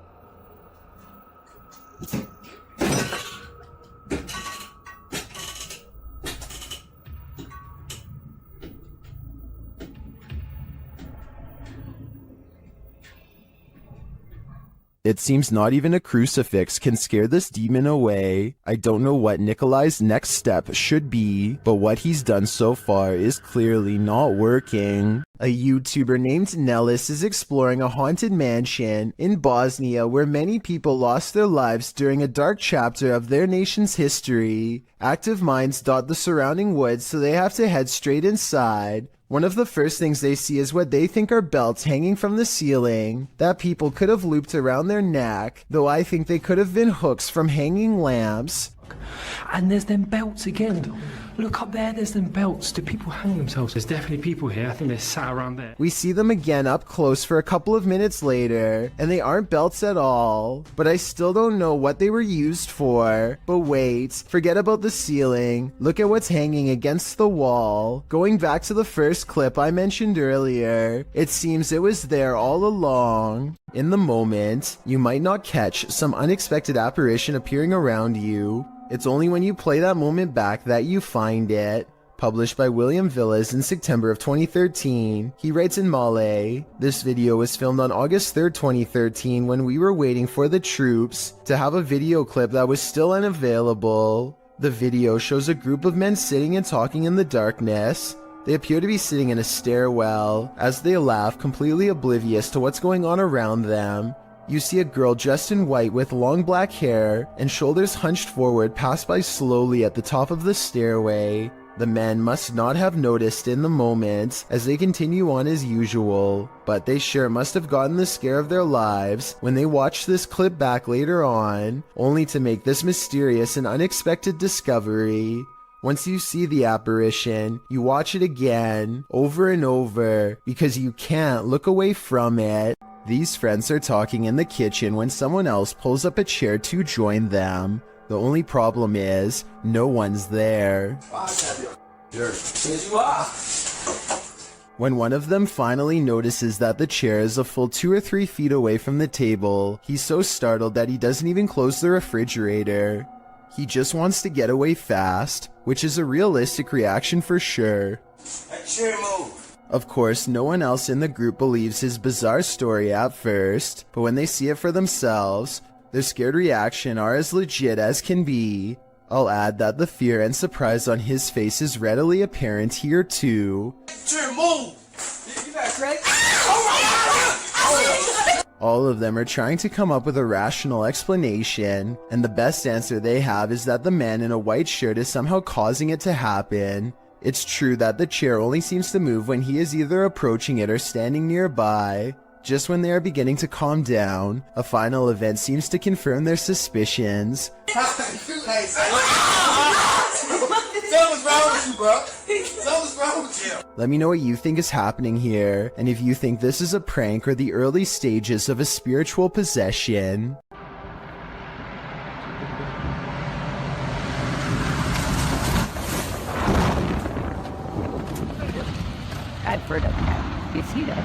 It seems not even a crucifix can scare this demon away. I don't know what Nikolai's next step should be, but what he's done so far is clearly not working. A YouTuber named Nellis is exploring a haunted mansion in Bosnia where many people lost their lives during a dark chapter of their nation's history. Active mines dot the surrounding woods, so they have to head straight inside. One of the first things they see is what they think are belts hanging from the ceiling that people could have looped around their neck, though I think they could have been hooks from hanging lamps. And there's them belts again. Look up there, there's them belts. Do people hang themselves? There's definitely people here. I think they're sat around there. We see them again up close for a couple of minutes later, and they aren't belts at all. But I still don't know what they were used for. But wait, forget about the ceiling. Look at what's hanging against the wall. Going back to the first clip I mentioned earlier, it seems it was there all along. In the moment, you might not catch some unexpected apparition appearing around you. It's only when you play that moment back that you find it. Published by William Villas in September of 2013, he writes in Malay, "This video was filmed on August 3rd, 2013 when we were waiting for the troops to have a video clip that was still unavailable. The video shows a group of men sitting and talking in the darkness. They appear to be sitting in a stairwell as they laugh, completely oblivious to what's going on around them. You see a girl dressed in white with long black hair and shoulders hunched forward pass by slowly at the top of the stairway. The men must not have noticed in the moment as they continue on as usual, but they sure must have gotten the scare of their lives when they watch this clip back later on, only to make this mysterious and unexpected discovery. Once you see the apparition, you watch it again, over and over, because you can't look away from it. These friends are talking in the kitchen when someone else pulls up a chair to join them. The only problem is, no one's there. When one of them finally notices that the chair is a full 2 or 3 feet away from the table, he's so startled that he doesn't even close the refrigerator. He just wants to get away fast, which is a realistic reaction for sure. That chair move. Of course, no one else in the group believes his bizarre story at first, but when they see it for themselves, their scared reaction are as legit as can be. I'll add that the fear and surprise on his face is readily apparent here too. Chair move! You got crazy? All of them are trying to come up with a rational explanation, and the best answer they have is that the man in a white shirt is somehow causing it to happen. It's true that the chair only seems to move when he is either approaching it or standing nearby. Just when they are beginning to calm down, a final event seems to confirm their suspicions. Something's wrong with you, bro. Something's wrong with you. Let me know what you think is happening here, and if you think this is a prank or the early stages of a spiritual possession. Bradford, you see that?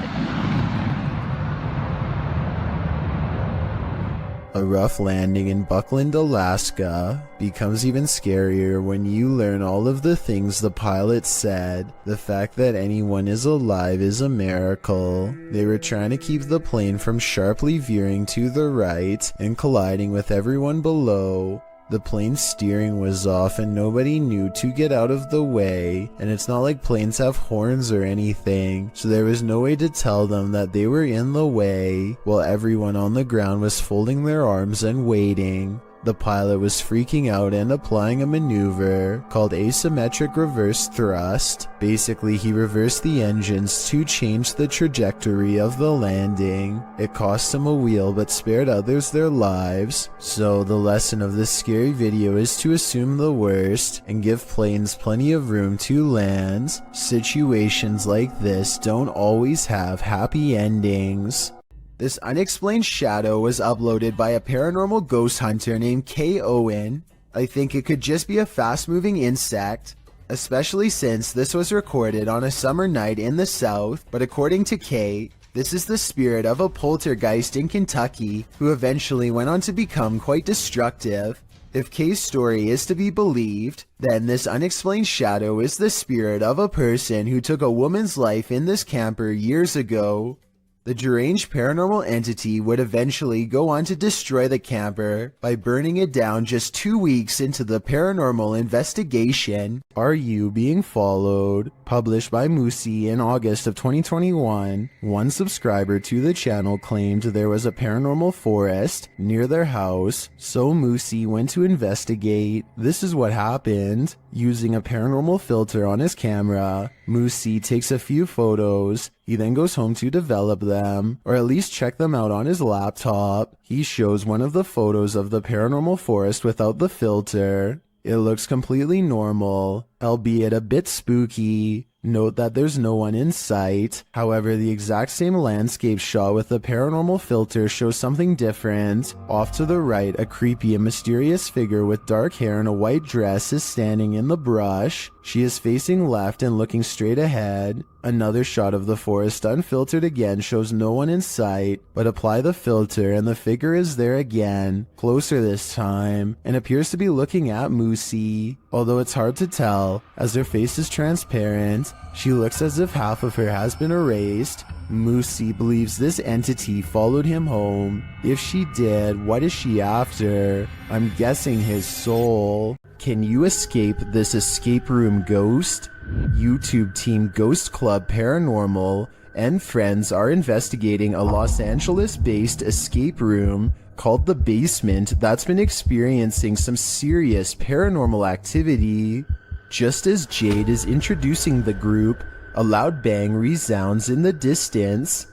A rough landing in Buckland, Alaska becomes even scarier when you learn all of the things the pilot said. The fact that anyone is alive is a miracle. They were trying to keep the plane from sharply veering to the right and colliding with everyone below. The plane's steering was off and nobody knew to get out of the way, and it's not like planes have horns or anything, so there was no way to tell them that they were in the way, while everyone on the ground was folding their arms and waiting. The pilot was freaking out and applying a maneuver called asymmetric reverse thrust. Basically, he reversed the engines to change the trajectory of the landing. It cost him a wheel but spared others their lives. So the lesson of this scary video is to assume the worst and give planes plenty of room to land. Situations like this don't always have happy endings. This unexplained shadow was uploaded by a paranormal ghost hunter named K. Owen. I think it could just be a fast-moving insect, especially since this was recorded on a summer night in the south, but according to K, this is the spirit of a poltergeist in Kentucky who eventually went on to become quite destructive. If K's story is to be believed, then this unexplained shadow is the spirit of a person who took a woman's life in this camper years ago. The deranged paranormal entity would eventually go on to destroy the camper by burning it down just 2 weeks into the paranormal investigation. Are You Being Followed? Published by Moosey in August of 2021, one subscriber to the channel claimed there was a paranormal forest near their house, so Moosey went to investigate. This is what happened. Using a paranormal filter on his camera, Moosey takes a few photos. He then goes home to develop them, or at least check them out on his laptop. He shows one of the photos of the paranormal forest without the filter. It looks completely normal, albeit a bit spooky. Note that there's no one in sight. However, the exact same landscape shot with the paranormal filter shows something different. Off to the right, a creepy and mysterious figure with dark hair and a white dress is standing in the brush. She is facing left and looking straight ahead. Another shot of the forest unfiltered again shows no one in sight, but apply the filter and the figure is there again, closer this time, and appears to be looking at Moosey. Although it's hard to tell, as her face is transparent, she looks as if half of her has been erased. Moosey believes this entity followed him home. If she did, what is she after? I'm guessing his soul. Can you escape this escape room ghost? YouTube team Ghost Club Paranormal and friends are investigating a Los Angeles-based escape room called The Basement that's been experiencing some serious paranormal activity. Just as Jade is introducing the group, a loud bang resounds in the distance.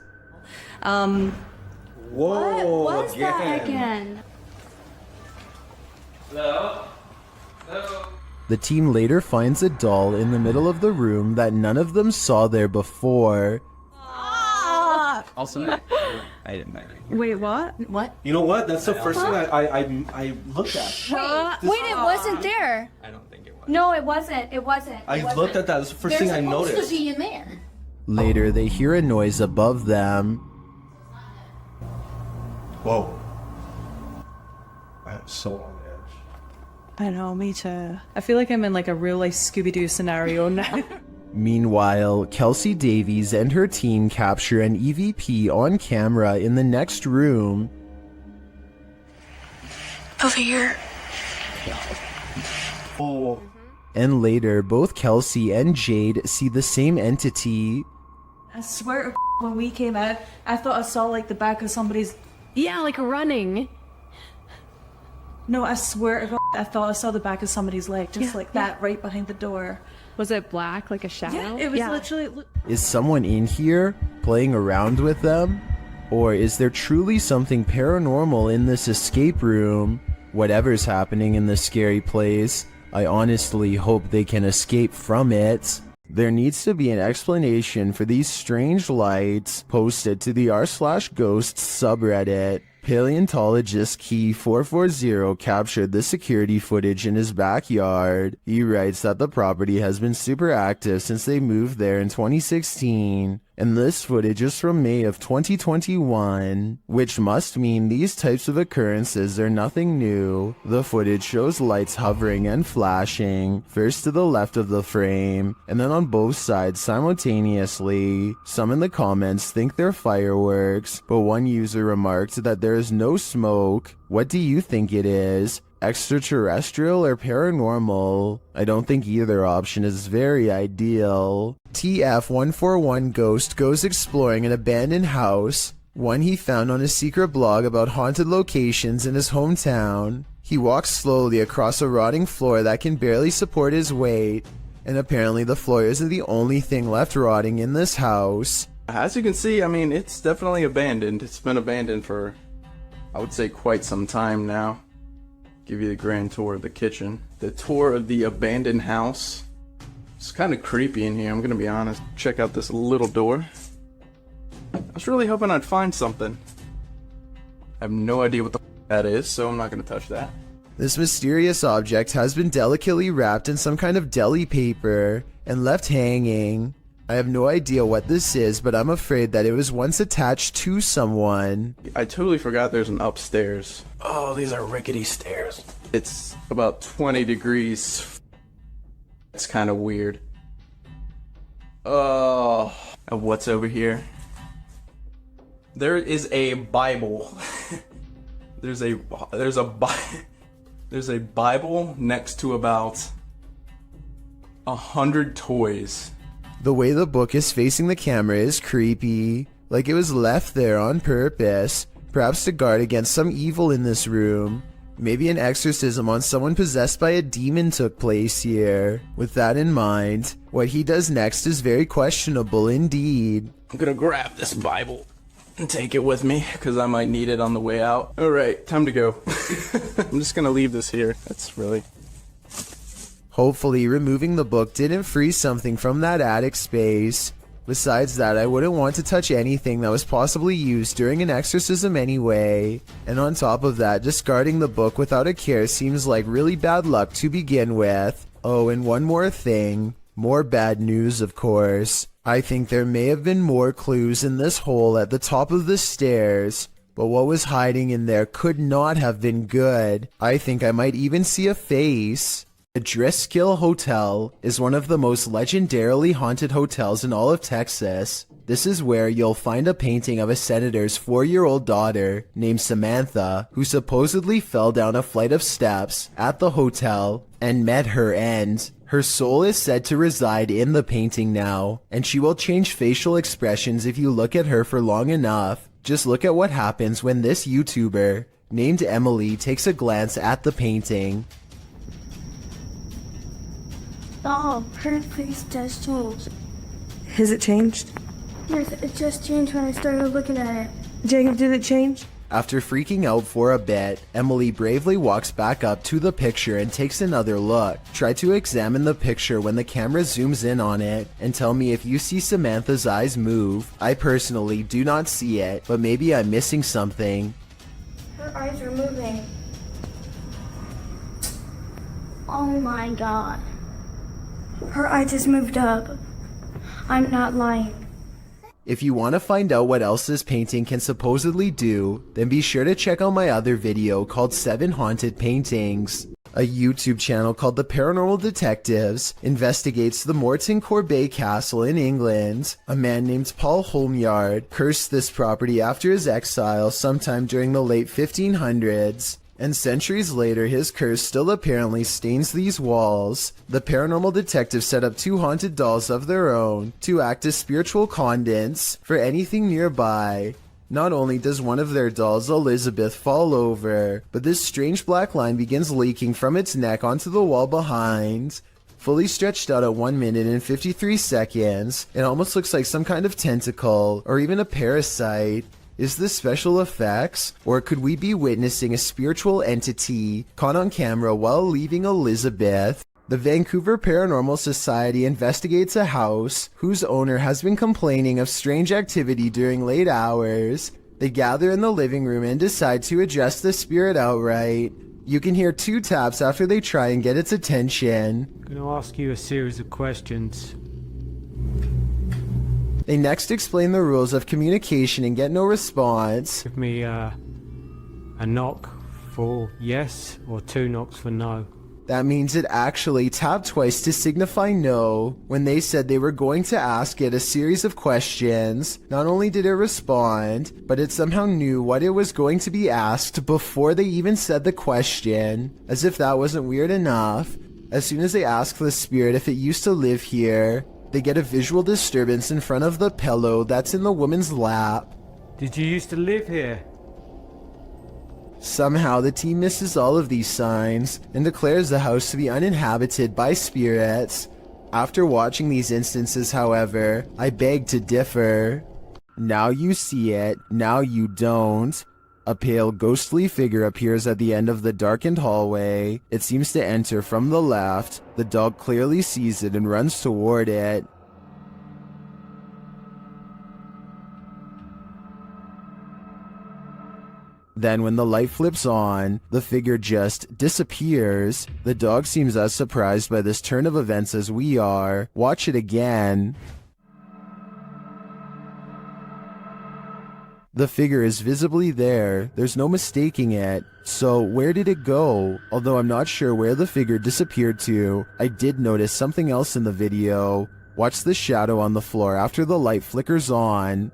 Whoa, what was again. that again? Hello? The team later finds a doll in the middle of the room that none of them saw there before. Also, I didn't know. Wait, what? What? You know what? That's the first thing I looked at. Wait, it wasn't there. I don't think it was. No, it wasn't. It wasn't. I looked at that. That's the first thing I noticed. There's supposed to be in there. Later, they hear a noise above them. Whoa. I'm so on edge. I know, me too. I feel like I'm in like a real life Scooby-Doo scenario now. Meanwhile, Kelsey Davies and her team capture an EVP on camera in the next room. Over here. Oh. And later, both Kelsey and Jade see the same entity. I swear to when we came out, I thought I saw like the back of somebody's... Yeah, like running. No, I swear to I thought I saw the back of somebody's leg, just like that right behind the door. Was it black, like a shadow? Yeah, it was literally... Is someone in here playing around with them? Or is there truly something paranormal in this escape room? Whatever's happening in this scary place, I honestly hope they can escape from it. There needs to be an explanation for these strange lights posted to the r/ghosts subreddit. Paleontologist Key440 captured the security footage in his backyard. He writes that the property has been super active since they moved there in 2016, and this footage is from May of 2021, which must mean these types of occurrences are nothing new. The footage shows lights hovering and flashing, first to the left of the frame, and then on both sides simultaneously. Some in the comments think they're fireworks, but one user remarked that there is no smoke. What do you think it is? Extraterrestrial or paranormal? I don't think either option is very ideal. TF141 Ghost goes exploring an abandoned house, one he found on a secret blog about haunted locations in his hometown. He walks slowly across a rotting floor that can barely support his weight, and apparently the floor isn't the only thing left rotting in this house. As you can see, I mean, it's definitely abandoned. It's been abandoned for, I would say, quite some time now. Give you the grand tour of the kitchen. The tour of the abandoned house. It's kind of creepy in here, I'm gonna be honest. Check out this little door. I was really hoping I'd find something. I have no idea what the that is, so I'm not gonna touch that. This mysterious object has been delicately wrapped in some kind of deli paper and left hanging. I have no idea what this is, but I'm afraid that it was once attached to someone. I totally forgot there's an upstairs. Oh, these are rickety stairs. It's about 20 degrees. It's kind of weird. Oh, and what's over here? There is a Bible. There's a Bible next to about 100 toys. The way the book is facing the camera is creepy, like it was left there on purpose, perhaps to guard against some evil in this room. Maybe an exorcism on someone possessed by a demon took place here. With that in mind, what he does next is very questionable indeed. I'm gonna grab this Bible and take it with me, because I might need it on the way out. Alright, time to go. I'm just gonna leave this here. That's really... Hopefully, removing the book didn't free something from that attic space. Besides that, I wouldn't want to touch anything that was possibly used during an exorcism anyway. And on top of that, discarding the book without a care seems like really bad luck to begin with. Oh, and one more thing. More bad news, of course. I think there may have been more clues in this hole at the top of the stairs. But what was hiding in there could not have been good. I think I might even see a face. The Driskill Hotel is one of the most legendarily haunted hotels in all of Texas. This is where you'll find a painting of a senator's 4-year-old daughter named Samantha, who supposedly fell down a flight of steps at the hotel and met her end. Her soul is said to reside in the painting now, and she will change facial expressions if you look at her for long enough. Just look at what happens when this YouTuber, named Emily, takes a glance at the painting. Oh, her face does change. Has it changed? Yes, it just changed when I started looking at it. Jacob, did it change? After freaking out for a bit, Emily bravely walks back up to the picture and takes another look. Try to examine the picture when the camera zooms in on it, and tell me if you see Samantha's eyes move. I personally do not see it, but maybe I'm missing something. Her eyes are moving. Oh my god. Her eye just moved up. I'm not lying. If you want to find out what else this painting can supposedly do, then be sure to check out my other video called 7 Haunted Paintings. A YouTube channel called The Paranormal Detectives investigates the Morton Corbet Castle in England. A man named Paul Holmyard cursed this property after his exile sometime during the late 1500s. And centuries later, his curse still apparently stains these walls. The paranormal detectives set up 2 haunted dolls of their own to act as spiritual conduits for anything nearby. Not only does one of their dolls, Elizabeth, fall over, but this strange black line begins leaking from its neck onto the wall behind. Fully stretched out at 1 minute and 53 seconds, it almost looks like some kind of tentacle, or even a parasite. Is this special effects, or could we be witnessing a spiritual entity caught on camera while leaving Elizabeth? The Vancouver Paranormal Society investigates a house whose owner has been complaining of strange activity during late hours. They gather in the living room and decide to address the spirit outright. You can hear 2 taps after they try and get its attention. I'm gonna ask you a series of questions. They next explain the rules of communication and get no response. Give me a knock for yes or 2 knocks for no. That means it actually tapped twice to signify no. When they said they were going to ask it a series of questions, not only did it respond, but it somehow knew what it was going to be asked before they even said the question. As if that wasn't weird enough, as soon as they ask the spirit if it used to live here, they get a visual disturbance in front of the pillow that's in the woman's lap. Did you used to live here? Somehow the team misses all of these signs and declares the house to be uninhabited by spirits. After watching these instances, however, I beg to differ. Now you see it, now you don't. A pale ghostly figure appears at the end of the darkened hallway. It seems to enter from the left. The dog clearly sees it and runs toward it. Then when the light flips on, the figure just disappears. The dog seems as surprised by this turn of events as we are. Watch it again. The figure is visibly there. There's no mistaking it. So where did it go? Although I'm not sure where the figure disappeared to, I did notice something else in the video. Watch the shadow on the floor after the light flickers on.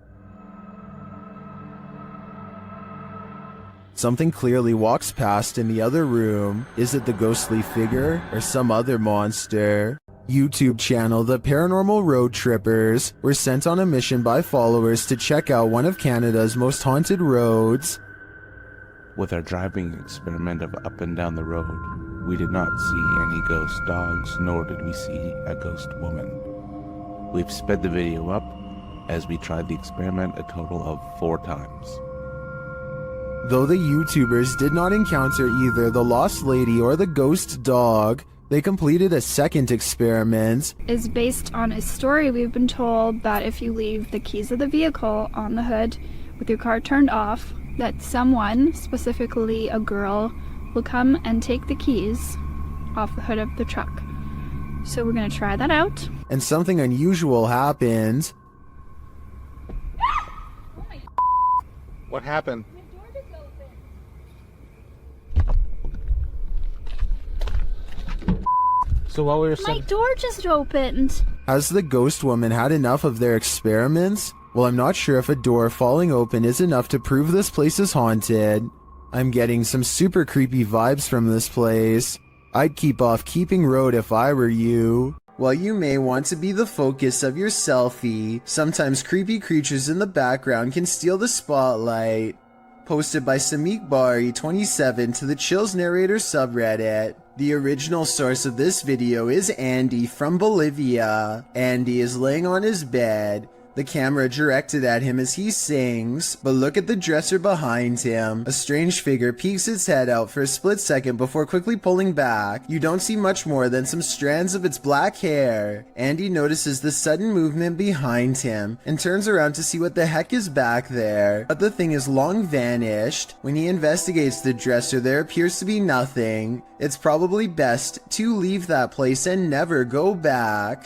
Something clearly walks past in the other room. Is it the ghostly figure or some other monster? YouTube channel The Paranormal Road Trippers were sent on a mission by followers to check out one of Canada's most haunted roads. With our driving experiment of up and down the road, we did not see any ghost dogs, nor did we see a ghost woman. We've sped the video up as we tried the experiment a total of 4 times. Though the YouTubers did not encounter either the lost lady or the ghost dog, they completed a second experiment. Is based on a story we've been told that if you leave the keys of the vehicle on the hood with your car turned off, that someone, specifically a girl, will come and take the keys off the hood of the truck. So we're gonna try that out. And something unusual happened. What happened? So while we were My door just opened. Has the ghost woman had enough of their experiments? Well, I'm not sure if a door falling open is enough to prove this place is haunted. I'm getting some super creepy vibes from this place. I'd keep off Keeping Road if I were you. While you may want to be the focus of your selfie, sometimes creepy creatures in the background can steal the spotlight. Posted by Samik Bari 27 to the Chills Narrator subreddit. The original source of this video is Andy from Bolivia. Andy is laying on his bed. The camera directed at him as he sings, but look at the dresser behind him. A strange figure peeks its head out for a split second before quickly pulling back. You don't see much more than some strands of its black hair. Andy notices the sudden movement behind him and turns around to see what the heck is back there, but the thing is long vanished. When he investigates the dresser, there appears to be nothing. It's probably best to leave that place and never go back.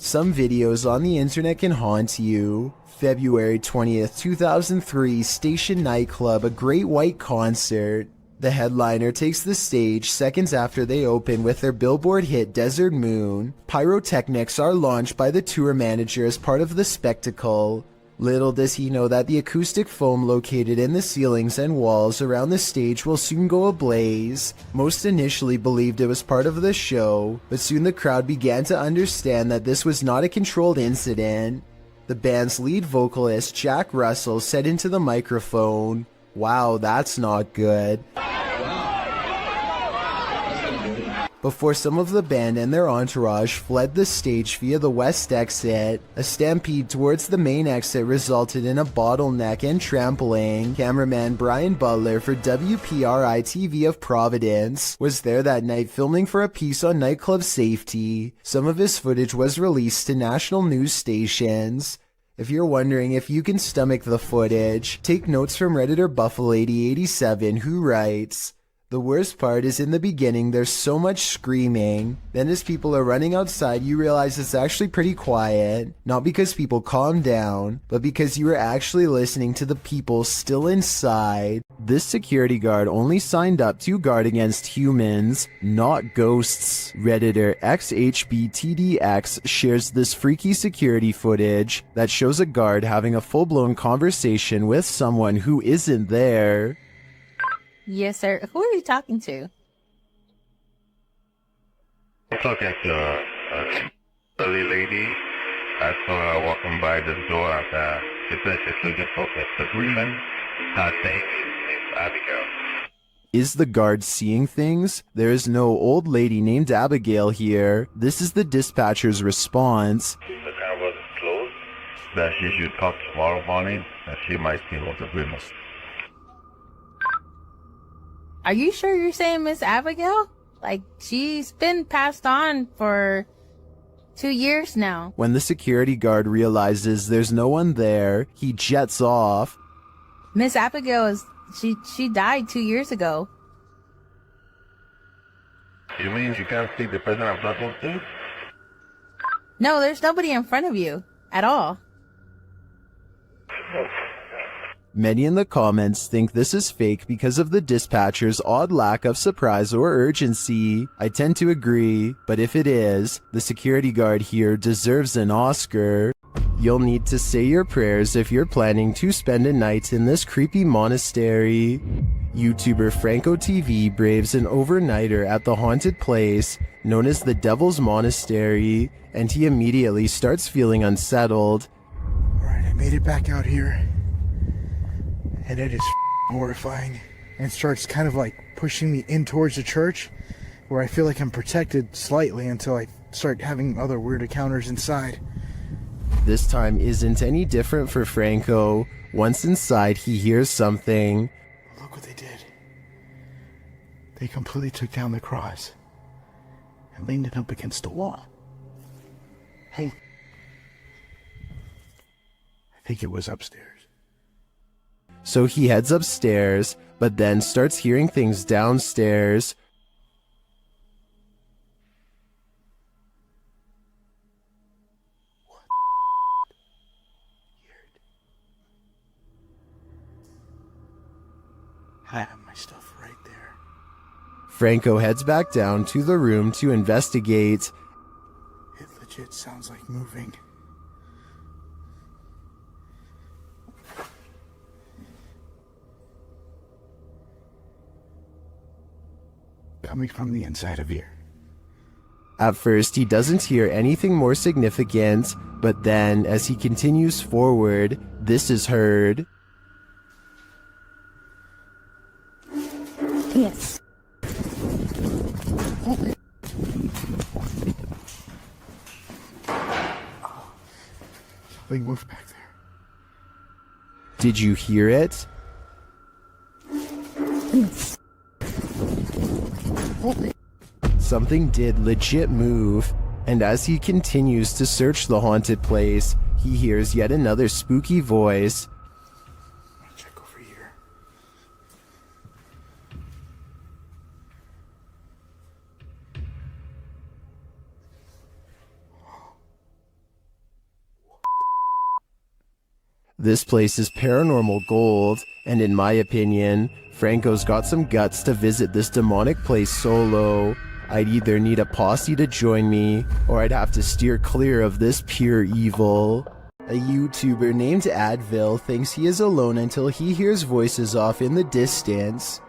Some videos on the internet can haunt you. February 20th, 2003, Station Nightclub, a Great White Concert. The headliner takes the stage seconds after they open with their Billboard hit Desert Moon. Pyrotechnics are launched by the tour manager as part of the spectacle. Little does he know that the acoustic foam located in the ceilings and walls around the stage will soon go ablaze. Most initially believed it was part of the show, but soon the crowd began to understand that this was not a controlled incident. The band's lead vocalist, Jack Russell, said into the microphone, "Wow, that's not good," before some of the band and their entourage fled the stage via the west exit. A stampede towards the main exit resulted in a bottleneck and trampling. Cameraman Brian Butler for WPRI-TV of Providence was there that night filming for a piece on nightclub safety. Some of his footage was released to national news stations. If you're wondering if you can stomach the footage, take notes from Redditor Buffalo8087, who writes, The worst part is in the beginning there's so much screaming, then as people are running outside you realize it's actually pretty quiet, not because people calm down, but because you are actually listening to the people still inside. This security guard only signed up to guard against humans, not ghosts. Redditor XHBTDX shares this freaky security footage that shows a guard having a full-blown conversation with someone who isn't there. Yes, sir. Who are you talking to? I'm talking to a silly lady. I saw her walking by the door and she said she's looking for Mr. Freeman. I think it's Abigail. Is the guard seeing things? There is no old lady named Abigail here. This is the dispatcher's response. The camera was closed. That she should come tomorrow morning and she might see Mr. Freeman. Are you sure you're saying Miss Abigail? Like, she's been passed on for 2 years now. When the security guard realizes there's no one there, he jets off. Miss Abigail is... She died 2 years ago. You mean you can't see the person I'm talking to? No, there's nobody in front of you. At all. Many in the comments think this is fake because of the dispatcher's odd lack of surprise or urgency. I tend to agree, but if it is, the security guard here deserves an Oscar. You'll need to say your prayers if you're planning to spend a night in this creepy monastery. YouTuber Franco TV braves an overnighter at the haunted place known as the Devil's Monastery, and he immediately starts feeling unsettled. Alright, I made it back out here. And it is horrifying, and starts kind of like pushing me in towards the church where I feel like I'm protected slightly until I start having other weird encounters inside. This time isn't any different for Franco. Once inside, he hears something. Look what they did. They completely took down the cross and leaned it up against the wall. Hey, I think it was upstairs. So he heads upstairs, but then starts hearing things downstairs. I have my stuff right there. Franco heads back down to the room to investigate. It legit sounds like moving. Coming from the inside of here. At first, he doesn't hear anything more significant, but then, as he continues forward, this is heard. Yes. Something moved back there. Did you hear it? Yes. Something did legit move, and as he continues to search the haunted place, he hears yet another spooky voice. Check over here. This place is paranormal gold, and in my opinion, Franco's got some guts to visit this demonic place solo. I'd either need a posse to join me, or I'd have to steer clear of this pure evil. A YouTuber named Advil thinks he is alone until he hears voices off in the distance.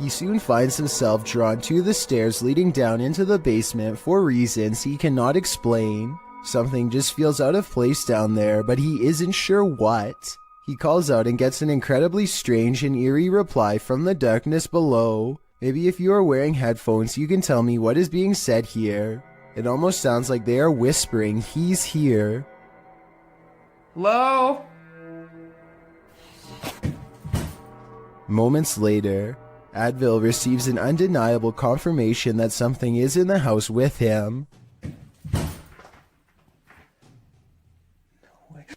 He soon finds himself drawn to the stairs leading down into the basement for reasons he cannot explain. Something just feels out of place down there, but he isn't sure what. He calls out and gets an incredibly strange and eerie reply from the darkness below. Maybe if you are wearing headphones, you can tell me what is being said here. It almost sounds like they are whispering, "He's here." Hello? Moments later, Advil receives an undeniable confirmation that something is in the house with him.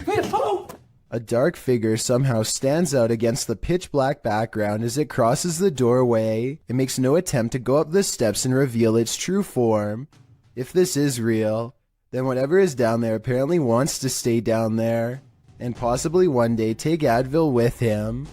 Hello? A dark figure somehow stands out against the pitch black background as it crosses the doorway. It makes no attempt to go up the steps and reveal its true form. If this is real, then whatever is down there apparently wants to stay down there, and possibly one day take Advil with him.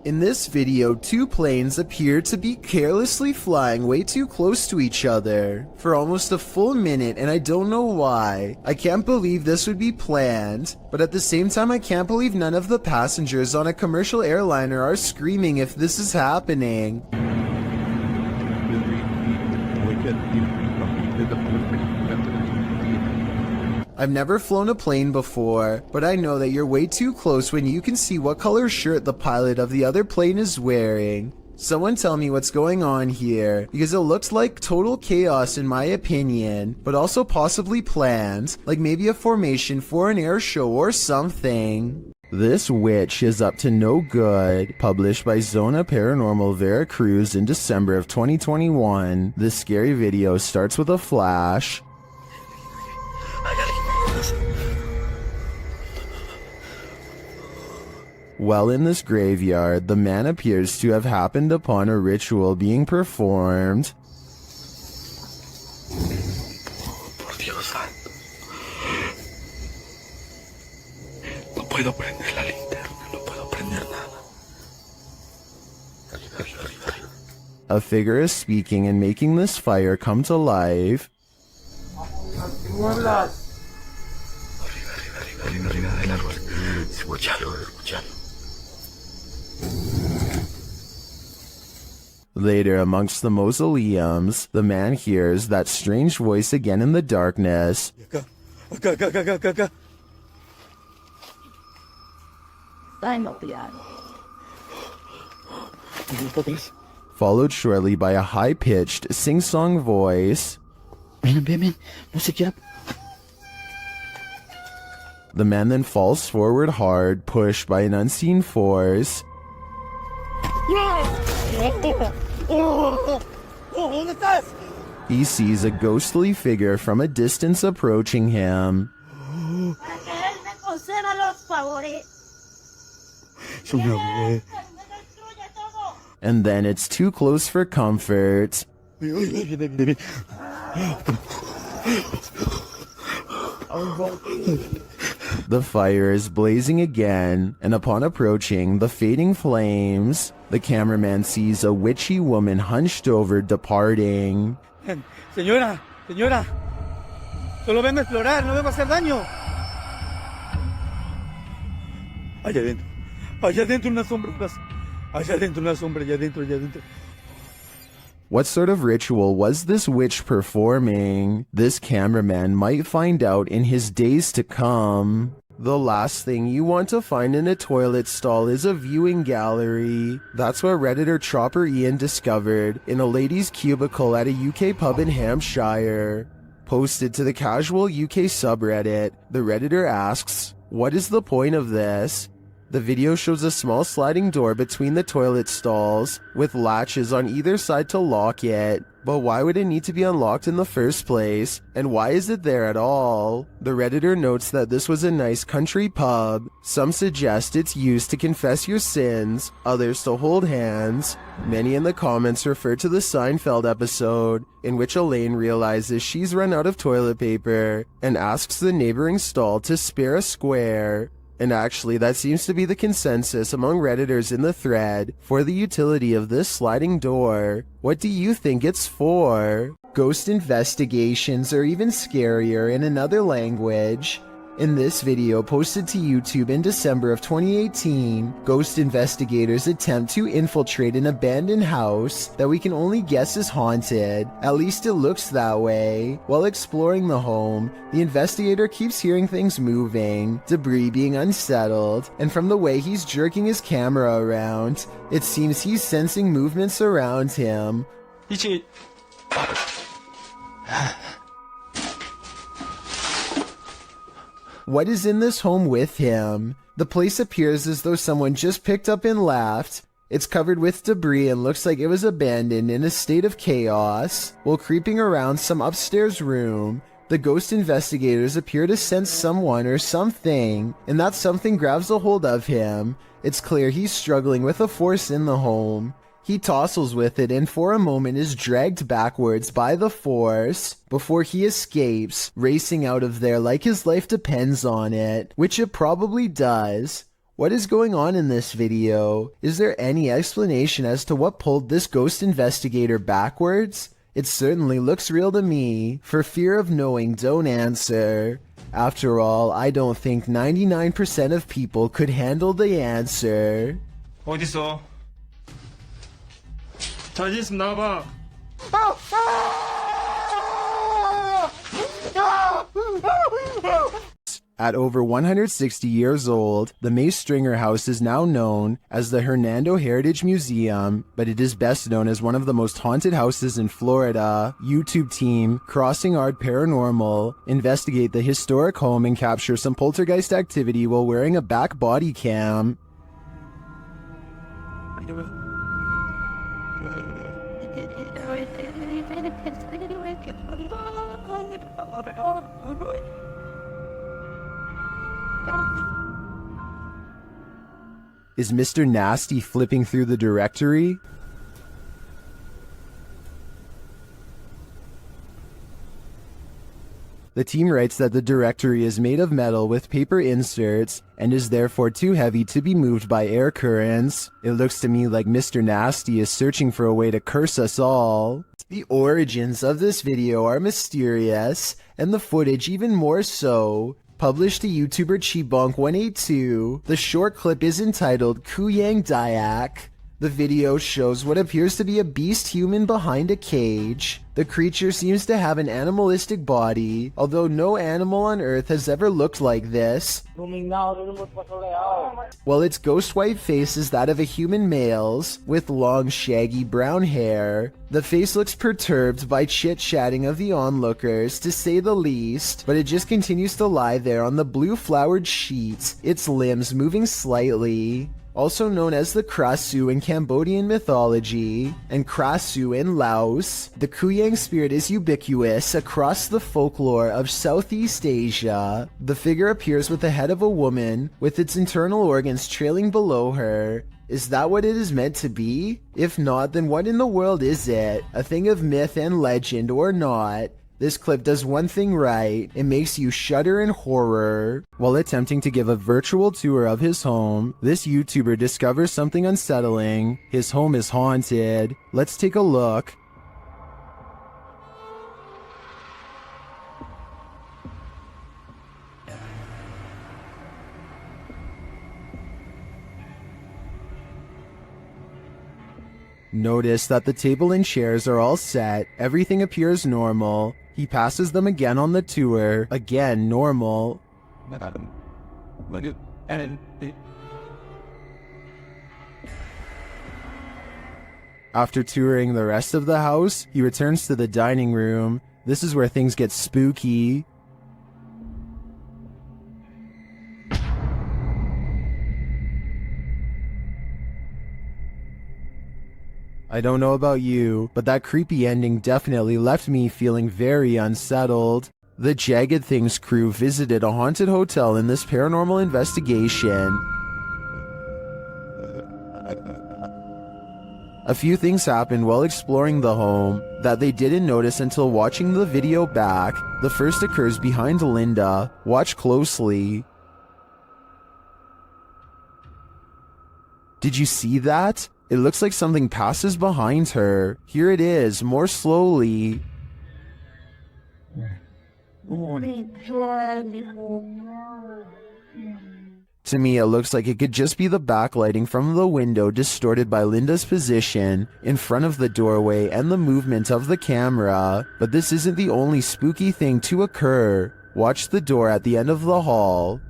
In this video, two planes appear to be carelessly flying way too close to each other for almost a full minute, and I don't know why. I can't believe this would be planned, but at the same time I can't believe none of the passengers on a commercial airliner are screaming if this is happening. I've never flown a plane before, but I know that you're way too close when you can see what color shirt the pilot of the other plane is wearing. Someone tell me what's going on here, because it looks like total chaos in my opinion, but also possibly planned, like maybe a formation for an air show or something. This witch is up to no good, published by Zona Paranormal Veracruz in December of 2021. This scary video starts with a flash. While in this graveyard, the man appears to have happened upon a ritual being performed. Por Dios santo. No puedo prender la linterna, no puedo prender nada. A figure is speaking and making this fire come to life. Arriba del árbol. Escuchalo. Later, amongst the mausoleums, the man hears that strange voice again in the darkness. Acá. Followed shortly by a high-pitched, sing-song voice. Ven, no se quiera. The man then falls forward hard, pushed by an unseen force. ¿Dónde estás? He sees a ghostly figure from a distance approaching him. And then it's too close for comfort. The fire is blazing again, and upon approaching the fading flames, the cameraman sees a witchy woman hunched over departing. Señora, solo vengo a explorar, no vengo a hacer daño. Allá adentro unas sombras. Allá adentro. What sort of ritual was this witch performing? This cameraman might find out in his days to come. The last thing you want to find in a toilet stall is a viewing gallery. That's what Redditor Chopper Ian discovered in a lady's cubicle at a UK pub in Hampshire. Posted to the casual UK subreddit, the Redditor asks, "What is the point of this?" The video shows a small sliding door between the toilet stalls, with latches on either side to lock it. But why would it need to be unlocked in the first place? And why is it there at all? The Redditor notes that this was a nice country pub. Some suggest it's used to confess your sins, others to hold hands. Many in the comments refer to the Seinfeld episode, in which Elaine realizes she's run out of toilet paper, and asks the neighboring stall to spare a square. And actually, that seems to be the consensus among Redditors in the thread for the utility of this sliding door. What do you think it's for? Ghost investigations are even scarier in another language. In this video posted to YouTube in December of 2018, ghost investigators attempt to infiltrate an abandoned house that we can only guess is haunted. At least it looks that way. While exploring the home, the investigator keeps hearing things moving, debris being unsettled, and from the way he's jerking his camera around, it seems he's sensing movements around him. What is in this home with him? The place appears as though someone just picked up and left. It's covered with debris and looks like it was abandoned in a state of chaos. While creeping around some upstairs room, The ghost investigators appear to sense someone or something, and that something grabs a hold of him. It's clear he's struggling with a force in the home. He tussles with it and for a moment is dragged backwards by the force before he escapes, racing out of there like his life depends on it, which it probably does. What is going on in this video? Is there any explanation as to what pulled this ghost investigator backwards? It certainly looks real to me. For fear of knowing, don't answer. After all, I don't think 99% of people could handle the answer. 어딨어? 자신 있으면 나와봐. At over 160 years old, the Mace Stringer House is now known as the Hernando Heritage Museum, but it is best known as one of the most haunted houses in Florida. YouTube team Crossing Art Paranormal investigate the historic home and capture some poltergeist activity while wearing a back body cam. Is Mr. Nasty flipping through the directory? The team writes that the directory is made of metal with paper inserts and is therefore too heavy to be moved by air currents. It looks to me like Mr. Nasty is searching for a way to curse us all. The origins of this video are mysterious, and the footage even more so. Published to YouTuber Chibonk182, the short clip is entitled Kuyang Dayak. The video shows what appears to be a beast human behind a cage. The creature seems to have an animalistic body, although no animal on Earth has ever looked like this. While its ghost white face is that of a human male's, with long shaggy brown hair. The face looks perturbed by chit-chatting of the onlookers, to say the least, but it just continues to lie there on the blue flowered sheets, its limbs moving slightly. Also known as the Krasu in Cambodian mythology, and Krasu in Laos, the Kuyang spirit is ubiquitous across the folklore of Southeast Asia. The figure appears with the head of a woman, with its internal organs trailing below her. Is that what it is meant to be? If not, then what in the world is it? A thing of myth and legend or not? This clip does one thing right, it makes you shudder in horror. While attempting to give a virtual tour of his home, this YouTuber discovers something unsettling. His home is haunted. Let's take a look. Notice that the table and chairs are all set, everything appears normal. He passes them again on the tour, again normal. After touring the rest of the house, he returns to the dining room. This is where things get spooky. I don't know about you, but that creepy ending definitely left me feeling very unsettled. The Jagged Things crew visited a haunted hotel in this paranormal investigation. A few things happened while exploring the home that they didn't notice until watching the video back. The first occurs behind Linda. Watch closely. Did you see that? It looks like something passes behind her. Here it is, more slowly. To me, it looks like it could just be the backlighting from the window distorted by Linda's position in front of the doorway and the movement of the camera. But this isn't the only spooky thing to occur. Watch the door at the end of the hall.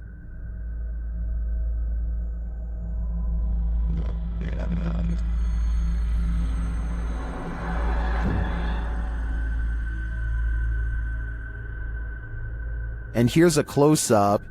And here's a close-up.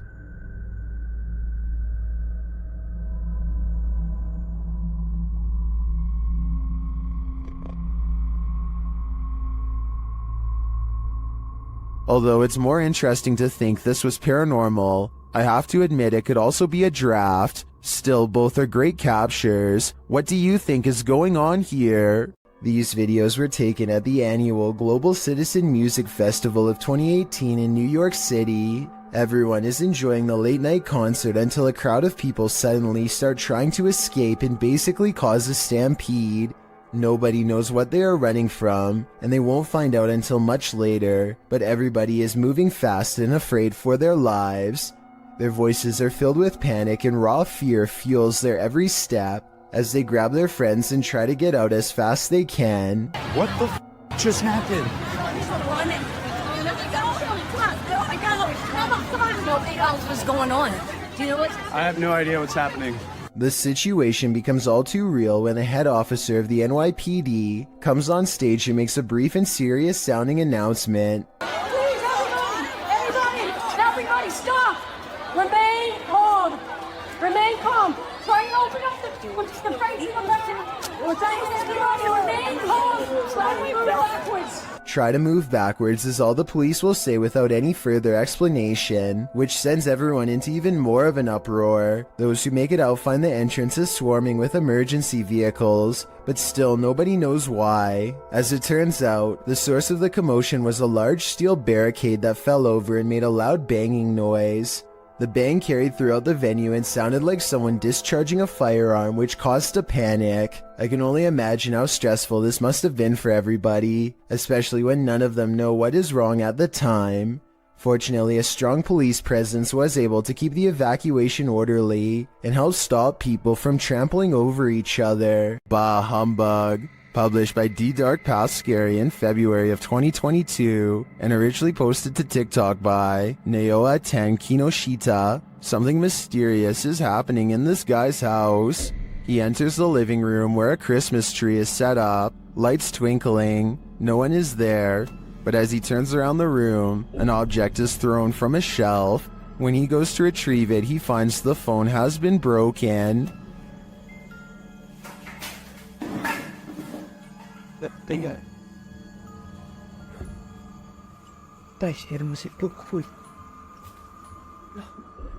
Although it's more interesting to think this was paranormal, I have to admit it could also be a draft. Still, both are great captures. What do you think is going on here? These videos were taken at the annual Global Citizen Music Festival of 2018 in New York City. Everyone is enjoying the late night concert until a crowd of people suddenly start trying to escape and basically cause a stampede. Nobody knows what they are running from, and they won't find out until much later, but everybody is moving fast and afraid for their lives. Their voices are filled with panic and raw fear fuels their every step as they grab their friends and try to get out as fast they can. What the just happened? What's going on? Do you know what? I have no idea what's happening. The situation becomes all too real when the head officer of the NYPD comes on stage and makes a brief and serious sounding announcement. Please, everybody, stop! Remain calm. Remain calm. Try and open up the face of the button. We're trying to everybody remain calm. Try and move backwards. Try to move backwards is all the police will say without any further explanation, which sends everyone into even more of an uproar. Those who make it out find the entrance is swarming with emergency vehicles, but still nobody knows why. As it turns out, the source of the commotion was a large steel barricade that fell over and made a loud banging noise. The bang carried throughout the venue and sounded like someone discharging a firearm, which caused a panic. I can only imagine how stressful this must have been for everybody, especially when none of them know what is wrong at the time. Fortunately, a strong police presence was able to keep the evacuation orderly and help stop people from trampling over each other. Bah humbug. Published by D Dark Past Scary in February of 2022 and originally posted to TikTok by Naoa10 Kinoshita. Something mysterious is happening in this guy's house. He enters the living room where a Christmas tree is set up, lights twinkling, no one is there, but as he turns around the room, an object is thrown from a shelf. When he goes to retrieve it, he finds the phone has been broken.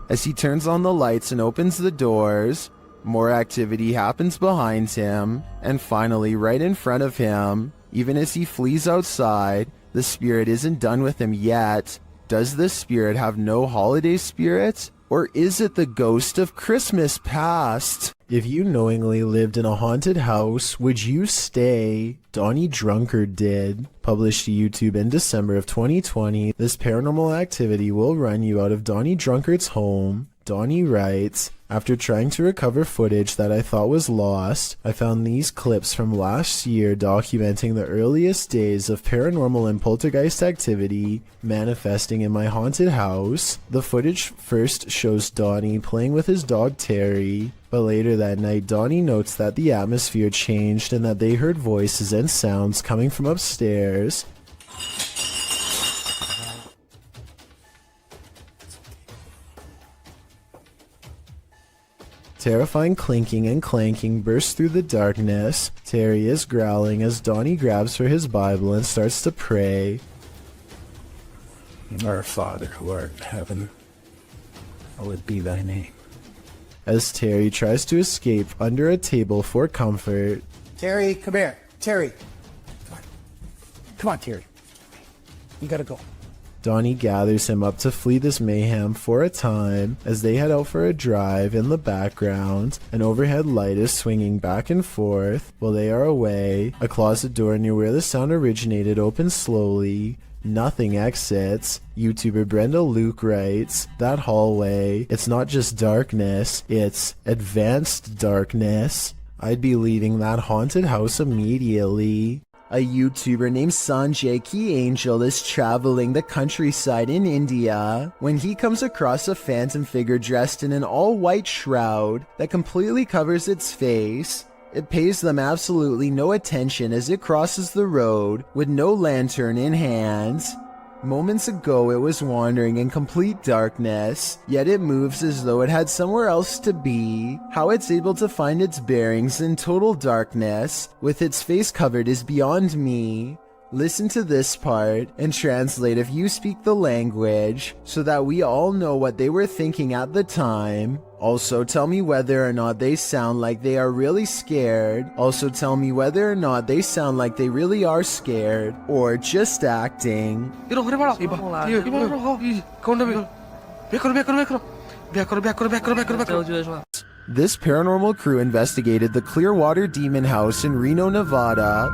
As he turns on the lights and opens the doors, more activity happens behind him, and finally right in front of him. Even as he flees outside, the spirit isn't done with him yet. Does the spirit have no holiday spirit? Or is it the ghost of Christmas past? If you knowingly lived in a haunted house, would you stay? Donnie Drunkard did. Published to YouTube in December of 2020, this paranormal activity will run you out of Donnie Drunkard's home. Donnie writes, after trying to recover footage that I thought was lost, I found these clips from last year documenting the earliest days of paranormal and poltergeist activity manifesting in my haunted house. The footage first shows Donnie playing with his dog Terry, but later that night Donnie notes that the atmosphere changed and that they heard voices and sounds coming from upstairs. Terrifying clinking and clanking bursts through the darkness. Terry is growling as Donnie grabs for his Bible and starts to pray. Our Father who art in heaven, hallowed be thy name. As Terry tries to escape under a table for comfort. Terry, come here. Terry. Come on. Come on, Terry. You gotta go. Donnie gathers him up to flee this mayhem for a time. As they head out for a drive, in the background, an overhead light is swinging back and forth. While they are away, a closet door near where the sound originated opens slowly. Nothing exits. YouTuber Brenda Luke writes, that hallway, it's not just darkness, it's advanced darkness. I'd be leaving that haunted house immediately. A YouTuber named Sanjay Key Angel is traveling the countryside in India when he comes across a phantom figure dressed in an all-white shroud that completely covers its face. It pays them absolutely no attention as it crosses the road with no lantern in hand. Moments ago it was wandering in complete darkness, yet it moves as though it had somewhere else to be. How it's able to find its bearings in total darkness, with its face covered, is beyond me. Listen to this part and translate if you speak the language so that we all know what they were thinking at the time. Also, tell me whether or not they sound like they are really scared. Also, tell me whether or not they sound like they really are scared or just acting. This paranormal crew investigated the Clearwater Demon House in Reno, Nevada.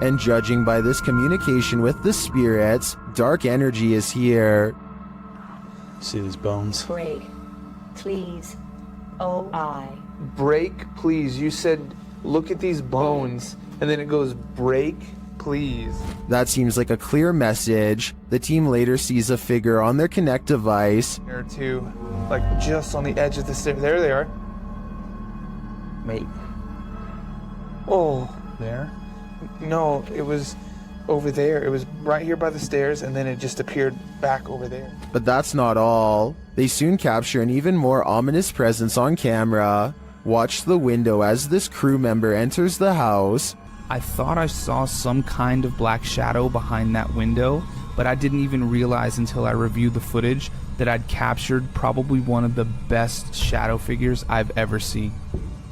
And judging by this communication with the spirits, dark energy is here. See these bones? Break, please. Oh, I. Break, please. You said, look at these bones. And then it goes, break, please. That seems like a clear message. The team later sees a figure on their Connect device. There are two, like just on the edge of the stairs. There they are. Wait. Oh. There? No, it was over there. It was right here by the stairs, and then it just appeared back over there. But that's not all. They soon capture an even more ominous presence on camera. Watch the window as this crew member enters the house. I thought I saw some kind of black shadow behind that window, but I didn't even realize until I reviewed the footage that I'd captured probably one of the best shadow figures I've ever seen.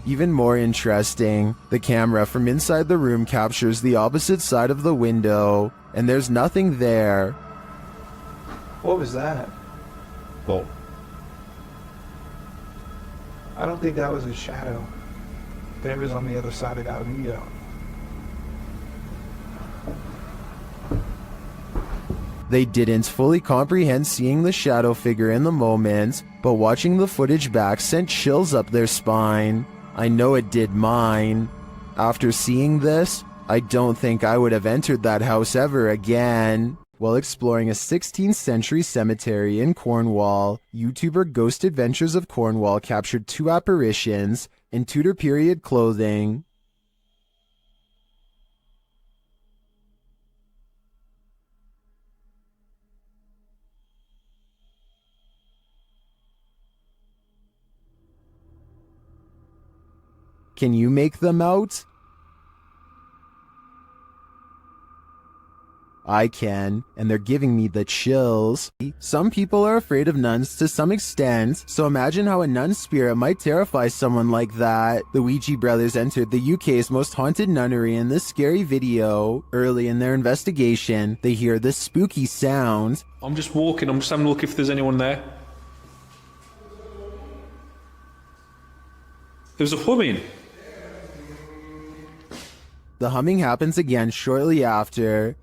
Even more interesting, the camera from inside the room captures the opposite side of the window, and there's nothing there. What was that? Well, I don't think that was a shadow. That was on the other side of that window. They didn't fully comprehend seeing the shadow figure in the moment, but watching the footage back sent chills up their spine. I know it did mine. After seeing this, I don't think I would have entered that house ever again. While exploring a 16th century cemetery in Cornwall, YouTuber Ghost Adventures of Cornwall captured two apparitions in Tudor period clothing. Can you make them out? I can, and they're giving me the chills. Some people are afraid of nuns to some extent, so imagine how a nun spirit might terrify someone like that. The Ouija brothers entered the UK's most haunted nunnery in this scary video. Early in their investigation, they hear this spooky sound. I'm just walking, I'm just having a look if there's anyone there. There's a humming. The humming happens again shortly after.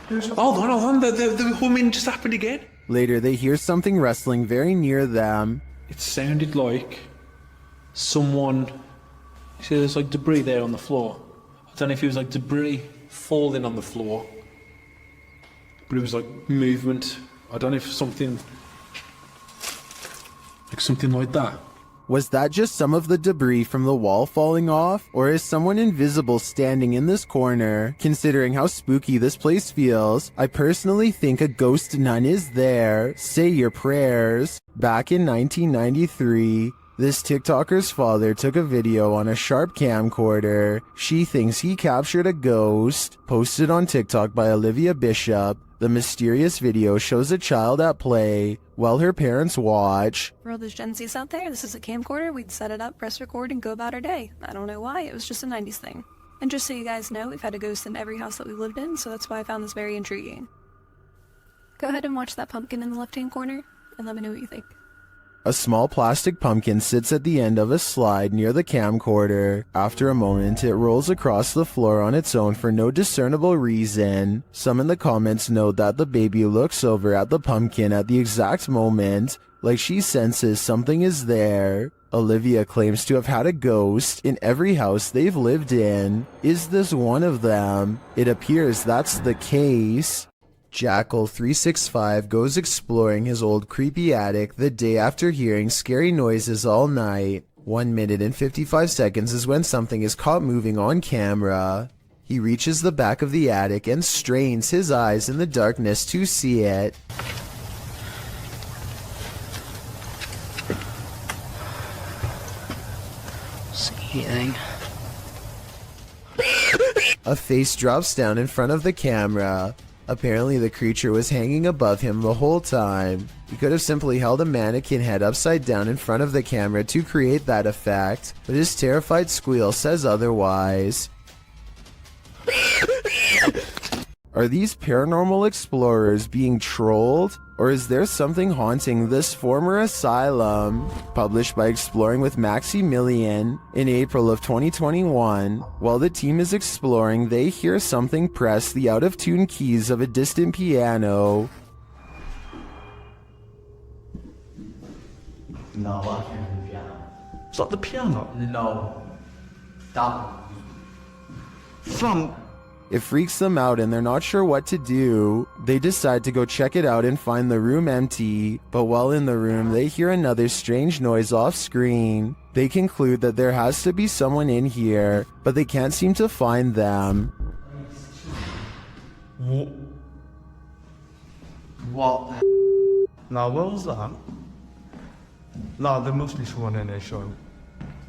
Hold on, the humming just happened again. Later, they hear something rustling very near them. It sounded like someone... You see there's like debris there on the floor. I don't know if it was like debris falling on the floor, but it was like movement. I don't know if something like that. Was that just some of the debris from the wall falling off? Or is someone invisible standing in this corner? Considering how spooky this place feels, I personally think a ghost nun is there. Say your prayers. Back in 1993, this TikToker's father took a video on a sharp camcorder. She thinks he captured a ghost. Posted on TikTok by Olivia Bishop. The mysterious video shows a child at play while her parents watch. For all those Gen Zs out there, this is a camcorder. We'd set it up, press record, and go about our day. I don't know why, it was just a 90s thing. And just so you guys know, we've had a ghost in every house that we've lived in, so that's why I found this very intriguing. Go ahead and watch that pumpkin in the left-hand corner, and let me know what you think. A small plastic pumpkin sits at the end of a slide near the camcorder. After a moment, it rolls across the floor on its own for no discernible reason. Some in the comments note that the baby looks over at the pumpkin at the exact moment, like she senses something is there. Olivia claims to have had a ghost in every house they've lived in. Is this one of them? It appears that's the case. Jackal365 goes exploring his old creepy attic the day after hearing scary noises all night. 1 minute and 55 seconds is when something is caught moving on camera. He reaches the back of the attic and strains his eyes in the darkness to see it. See anything? A face drops down in front of the camera. Apparently the creature was hanging above him the whole time. He could have simply held a mannequin head upside down in front of the camera to create that effect, but his terrified squeal says otherwise. Are these paranormal explorers being trolled? Or is there something haunting this former asylum? Published by Exploring with Maximilian in April of 2021. While the team is exploring, they hear something press the out-of-tune keys of a distant piano. No, I can't hear the piano. Is that the piano? No. That from... It freaks them out and they're not sure what to do. They decide to go check it out and find the room empty, but while in the room they hear another strange noise off screen. They conclude that there has to be someone in here, but they can't seem to find them. What? No, what was that? No, there must be someone in there, so...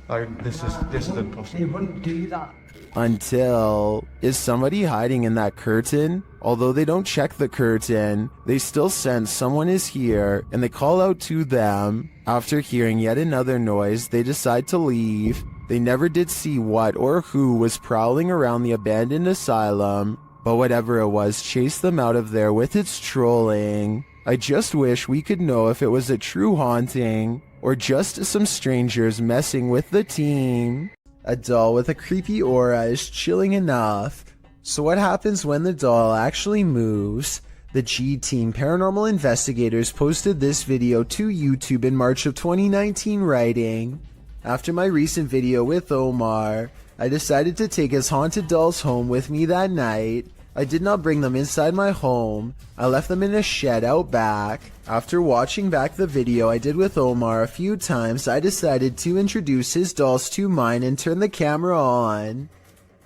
Like, this is the possible. It wouldn't do that. Until, is somebody hiding in that curtain? Although they don't check the curtain, they still sense someone is here and they call out to them. After hearing yet another noise, they decide to leave. They never did see what or who was prowling around the abandoned asylum, but whatever it was chased them out of there with its trolling. I just wish we could know if it was a true haunting or just some strangers messing with the team. A doll with a creepy aura is chilling enough. So what happens when the doll actually moves? The G-Team Paranormal Investigators posted this video to YouTube in March of 2019 writing, "After my recent video with Omar, I decided to take his haunted dolls home with me that night. I did not bring them inside my home. I left them in a shed out back. After watching back the video I did with Omar a few times, I decided to introduce his dolls to mine and turn the camera on.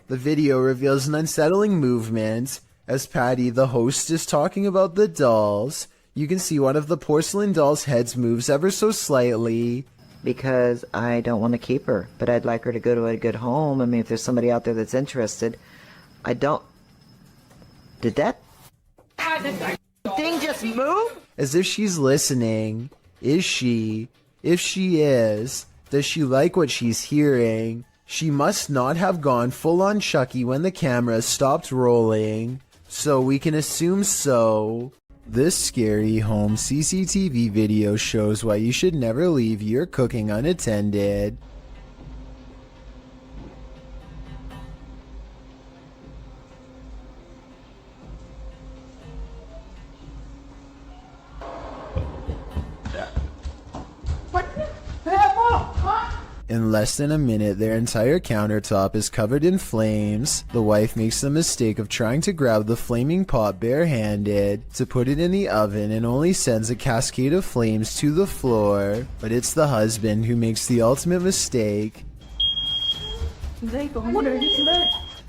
The video reveals an unsettling movement. As Patty, the host, is talking about the dolls, you can see one of the porcelain dolls' heads moves ever so slightly. Because I don't want to keep her, but I'd like her to go to a good home. I mean, if there's somebody out there that's interested, I don't... Did that thing just move? As if she's listening. Is she? If she is, does she like what she's hearing? She must not have gone full on Chucky when the camera stopped rolling, so we can assume so. This scary home CCTV video shows why you should never leave your cooking unattended. In less than a minute, their entire countertop is covered in flames. The wife makes the mistake of trying to grab the flaming pot barehanded to put it in the oven and only sends a cascade of flames to the floor. But it's the husband who makes the ultimate mistake.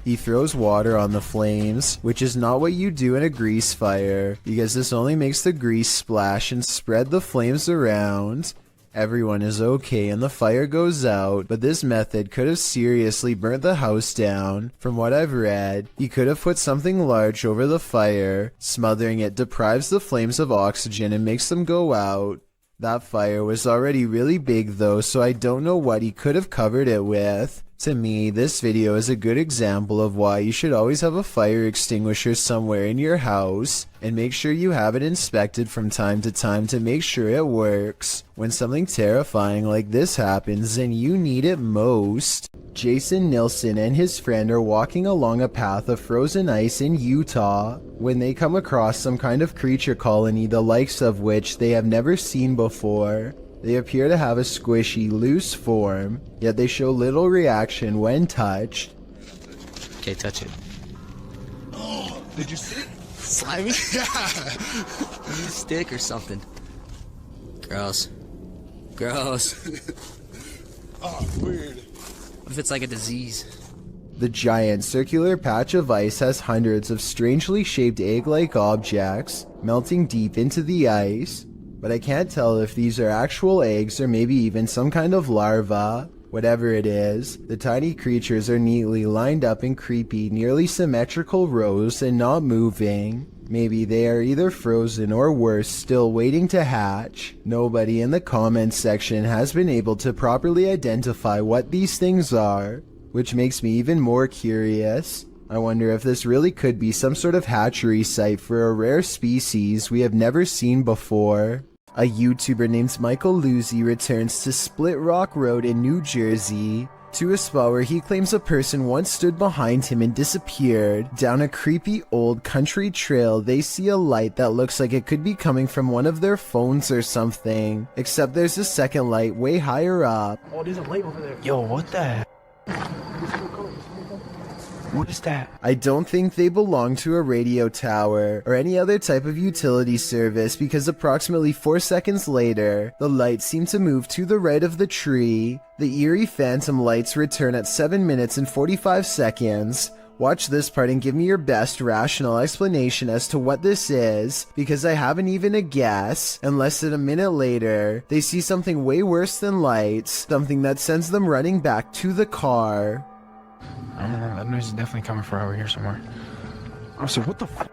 He throws water on the flames, which is not what you do in a grease fire, because this only makes the grease splash and spread the flames around. Everyone is okay and the fire goes out, but this method could have seriously burnt the house down. From what I've read, he could have put something large over the fire. Smothering it deprives the flames of oxygen and makes them go out. That fire was already really big though, so I don't know what he could have covered it with. To me, this video is a good example of why you should always have a fire extinguisher somewhere in your house, and make sure you have it inspected from time to time to make sure it works. When something terrifying like this happens and you need it most. Jason Nilsson and his friend are walking along a path of frozen ice in Utah when they come across some kind of creature colony the likes of which they have never seen before. They appear to have a squishy, loose form, yet they show little reaction when touched. Okay, touch it. Oh, did you see it? Slimy? Yeah. Stick or something. Gross. Gross. Oh, weird. What if it's like a disease? The giant circular patch of ice has hundreds of strangely shaped egg-like objects melting deep into the ice. But I can't tell if these are actual eggs or maybe even some kind of larva. Whatever it is, the tiny creatures are neatly lined up in creepy, nearly symmetrical rows and not moving. Maybe they are either frozen or worse, still waiting to hatch. Nobody in the comments section has been able to properly identify what these things are, which makes me even more curious. I wonder if this really could be some sort of hatchery site for a rare species we have never seen before. A YouTuber named Michael Luzzi returns to Split Rock Road in New Jersey, to a spot where he claims a person once stood behind him and disappeared. Down a creepy old country trail, they see a light that looks like it could be coming from one of their phones or something, except there's a second light way higher up. Oh, there's a light over there. Yo, what the heck? What is that? I don't think they belong to a radio tower or any other type of utility service, because approximately 4 seconds later, the lights seem to move to the right of the tree. The eerie phantom lights return at 7 minutes and 45 seconds. Watch this part and give me your best rational explanation as to what this is, because I haven't even a guess. And less than a minute later, they see something way worse than lights, something that sends them running back to the car. I don't know, that noise is definitely coming from over here somewhere. Oh, so what the f***?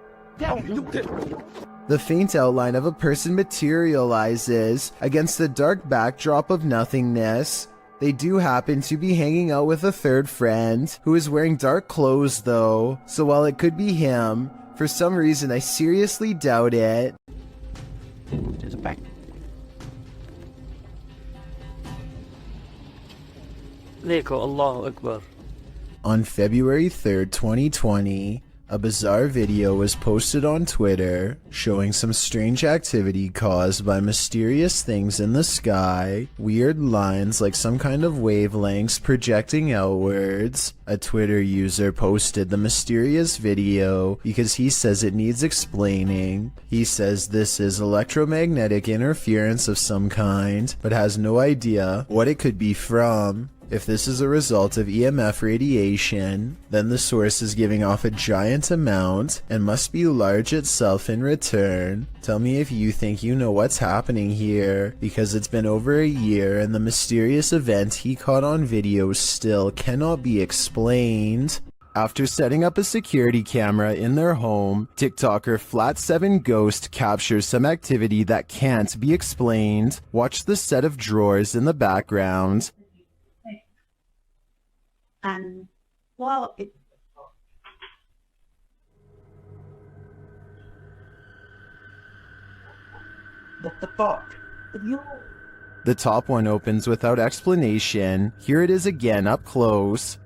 The faint outline of a person materializes against the dark backdrop of nothingness. They do happen to be hanging out with a third friend, who is wearing dark clothes though, so while it could be him, for some reason I seriously doubt it. There's a back. Allahu Akbar. On February 3rd, 2020, a bizarre video was posted on Twitter showing some strange activity caused by mysterious things in the sky, weird lines like some kind of wavelengths projecting outwards. A Twitter user posted the mysterious video because he says it needs explaining. He says this is electromagnetic interference of some kind, but has no idea what it could be from. If this is a result of EMF radiation, then the source is giving off a giant amount and must be large itself in return. Tell me if you think you know what's happening here, because it's been over a year and the mysterious event he caught on video still cannot be explained. After setting up a security camera in their home, TikToker Flat7 Ghost captures some activity that can't be explained. Watch the set of drawers in the background. And well, what the fuck? The top one opens without explanation. Here it is again up close.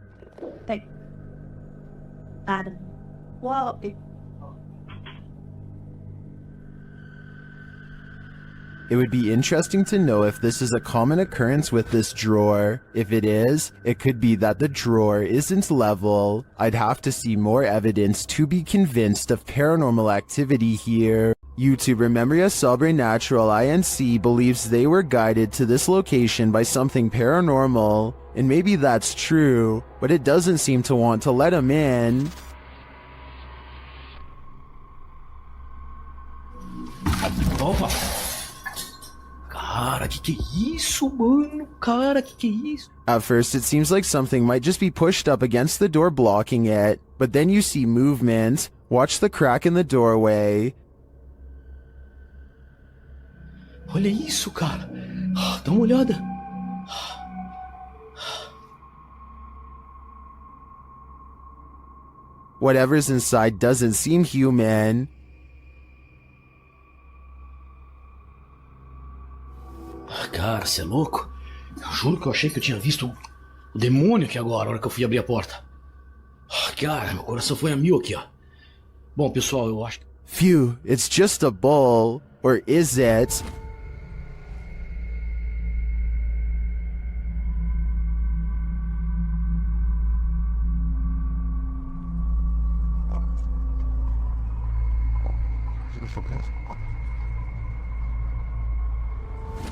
Hey. And well, It would be interesting to know if this is a common occurrence with this drawer. If it is, it could be that the drawer isn't level. I'd have to see more evidence to be convinced of paranormal activity here. YouTuber Memoria Sobrenatural INC believes they were guided to this location by something paranormal. And maybe that's true, but it doesn't seem to want to let him in. Opa! Cara, que é isso, mano? Cara, que é isso? At first, it seems like something might just be pushed up against the door blocking it, but then you see movement. Watch the crack in the doorway. Olha isso, cara. Dá uma olhada. Whatever's inside doesn't seem human. Cara, você é louco? Eu juro que eu achei que eu tinha visto o demônio aqui agora, na hora que eu fui abrir a porta. Cara, meu coração foi a mil aqui, ó. Bom, pessoal, eu acho que... Phew, it's just a bull. Or is it?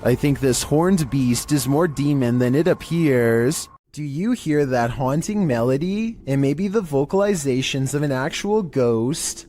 I think this horned beast is more demon than it appears. Do you hear that haunting melody? It may be the vocalizations of an actual ghost.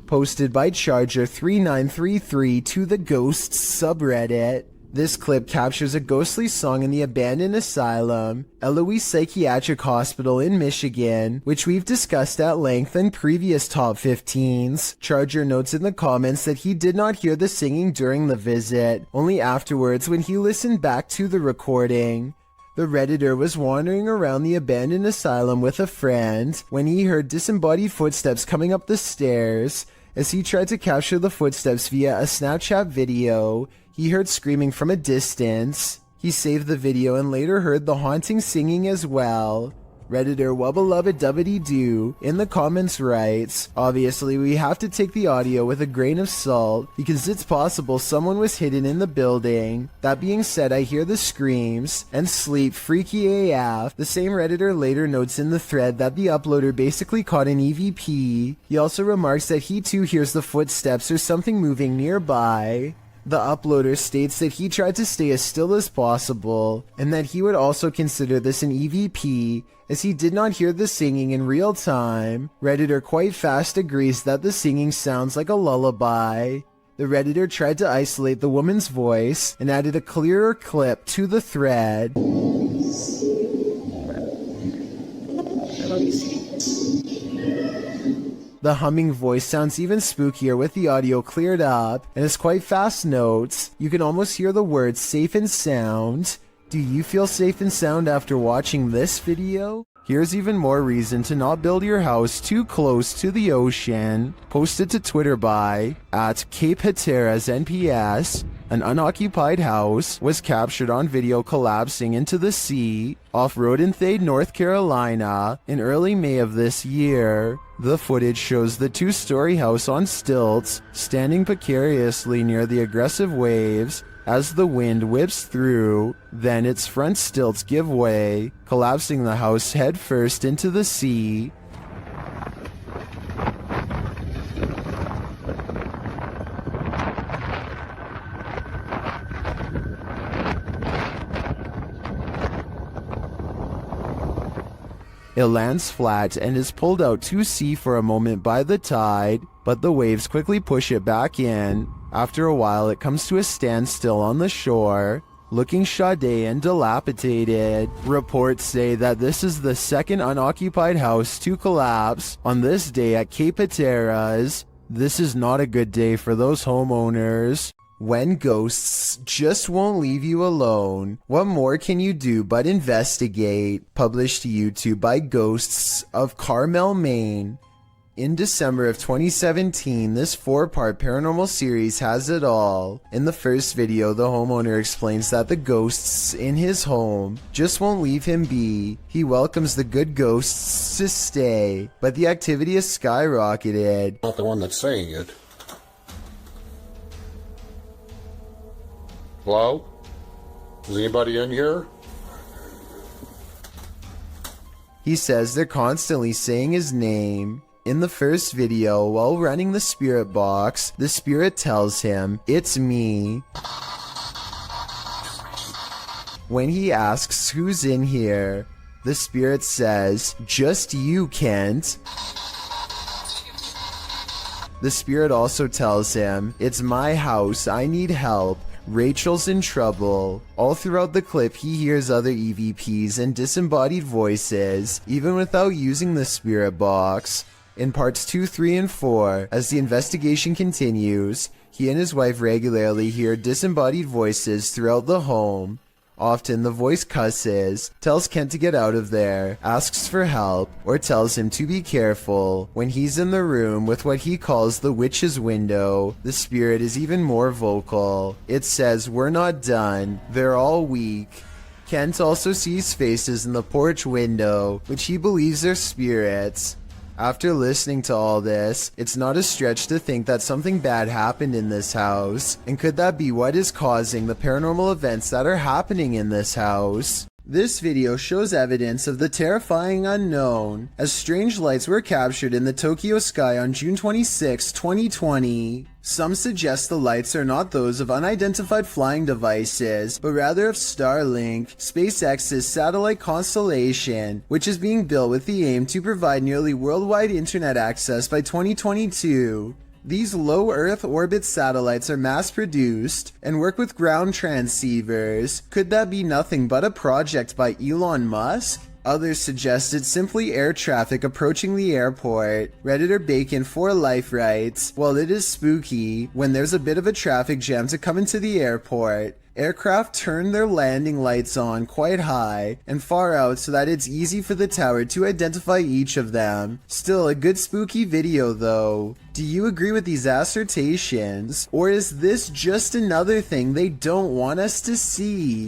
posted by Charger3933 to the Ghosts subreddit. This clip captures a ghostly song in the abandoned asylum, Eloise Psychiatric Hospital in Michigan, which we've discussed at length in previous top 15s. Charger notes in the comments that he did not hear the singing during the visit, only afterwards when he listened back to the recording. The Redditor was wandering around the abandoned asylum with a friend when he heard disembodied footsteps coming up the stairs. As he tried to capture the footsteps via a Snapchat video, he heard screaming from a distance. He saved the video and later heard the haunting singing as well. Redditor well-beloved Dubbity-Doo in the comments writes, "Obviously we have to take the audio with a grain of salt because it's possible someone was hidden in the building. That being said, I hear the screams and sleep freaky AF." The same Redditor later notes in the thread that the uploader basically caught an EVP. He also remarks that he too hears the footsteps or something moving nearby. The uploader states that he tried to stay as still as possible, and that he would also consider this an EVP, as he did not hear the singing in real time. Redditor quite fast agrees that the singing sounds like a lullaby. The Redditor tried to isolate the woman's voice, and added a clearer clip to the thread. The humming voice sounds even spookier with the audio cleared up, and as quite fast notes, you can almost hear the words safe and sound. Do you feel safe and sound after watching this video? Here's even more reason to not build your house too close to the ocean. Posted to Twitter by @CapeHatteras_NPS. An unoccupied house was captured on video collapsing into the sea off Rodenthade, North Carolina in early May of this year. The footage shows the two-story house on stilts standing precariously near the aggressive waves as the wind whips through. Then its front stilts give way, collapsing the house headfirst into the sea. It lands flat and is pulled out to sea for a moment by the tide, but the waves quickly push it back in. After a while, it comes to a standstill on the shore, looking shoddy and dilapidated. Reports say that this is the second unoccupied house to collapse on this day at Cape Hatteras. This is not a good day for those homeowners. When ghosts just won't leave you alone, what more can you do but investigate? Published to YouTube by Ghosts of Carmel, Maine. In December of 2017, this 4-part paranormal series has it all. In the first video, the homeowner explains that the ghosts in his home just won't leave him be. He welcomes the good ghosts to stay, but the activity has skyrocketed. Not the one that's saying it. Hello? Is anybody in here? He says they're constantly saying his name. In the first video, while running the spirit box, the spirit tells him, "It's me." When he asks who's in here, the spirit says, "Just you, Kent." The spirit also tells him, "It's my house, I need help. Rachel's in trouble." All throughout the clip, he hears other EVPs and disembodied voices, even without using the spirit box. In parts 2, 3, and 4, as the investigation continues, he and his wife regularly hear disembodied voices throughout the home. Often the voice cusses, tells Kent to get out of there, asks for help, or tells him to be careful. When he's in the room with what he calls the witch's window, the spirit is even more vocal. It says, "We're not done. They're all weak." Kent also sees faces in the porch window, which he believes are spirits. After listening to all this, it's not a stretch to think that something bad happened in this house. And could that be what is causing the paranormal events that are happening in this house? This video shows evidence of the terrifying unknown, as strange lights were captured in the Tokyo sky on June 26, 2020. Some suggest the lights are not those of unidentified flying devices, but rather of Starlink, SpaceX's satellite constellation, which is being built with the aim to provide nearly worldwide internet access by 2022. These low Earth orbit satellites are mass-produced and work with ground transceivers. Could that be nothing but a project by Elon Musk? Others suggested simply air traffic approaching the airport. Redditor Bacon for Life writes, "Well, it is spooky when there's a bit of a traffic jam to come into the airport. Aircraft turn their landing lights on quite high and far out so that it's easy for the tower to identify each of them. Still a good spooky video though. Do you agree with these assertions? Or is this just another thing they don't want us to see?"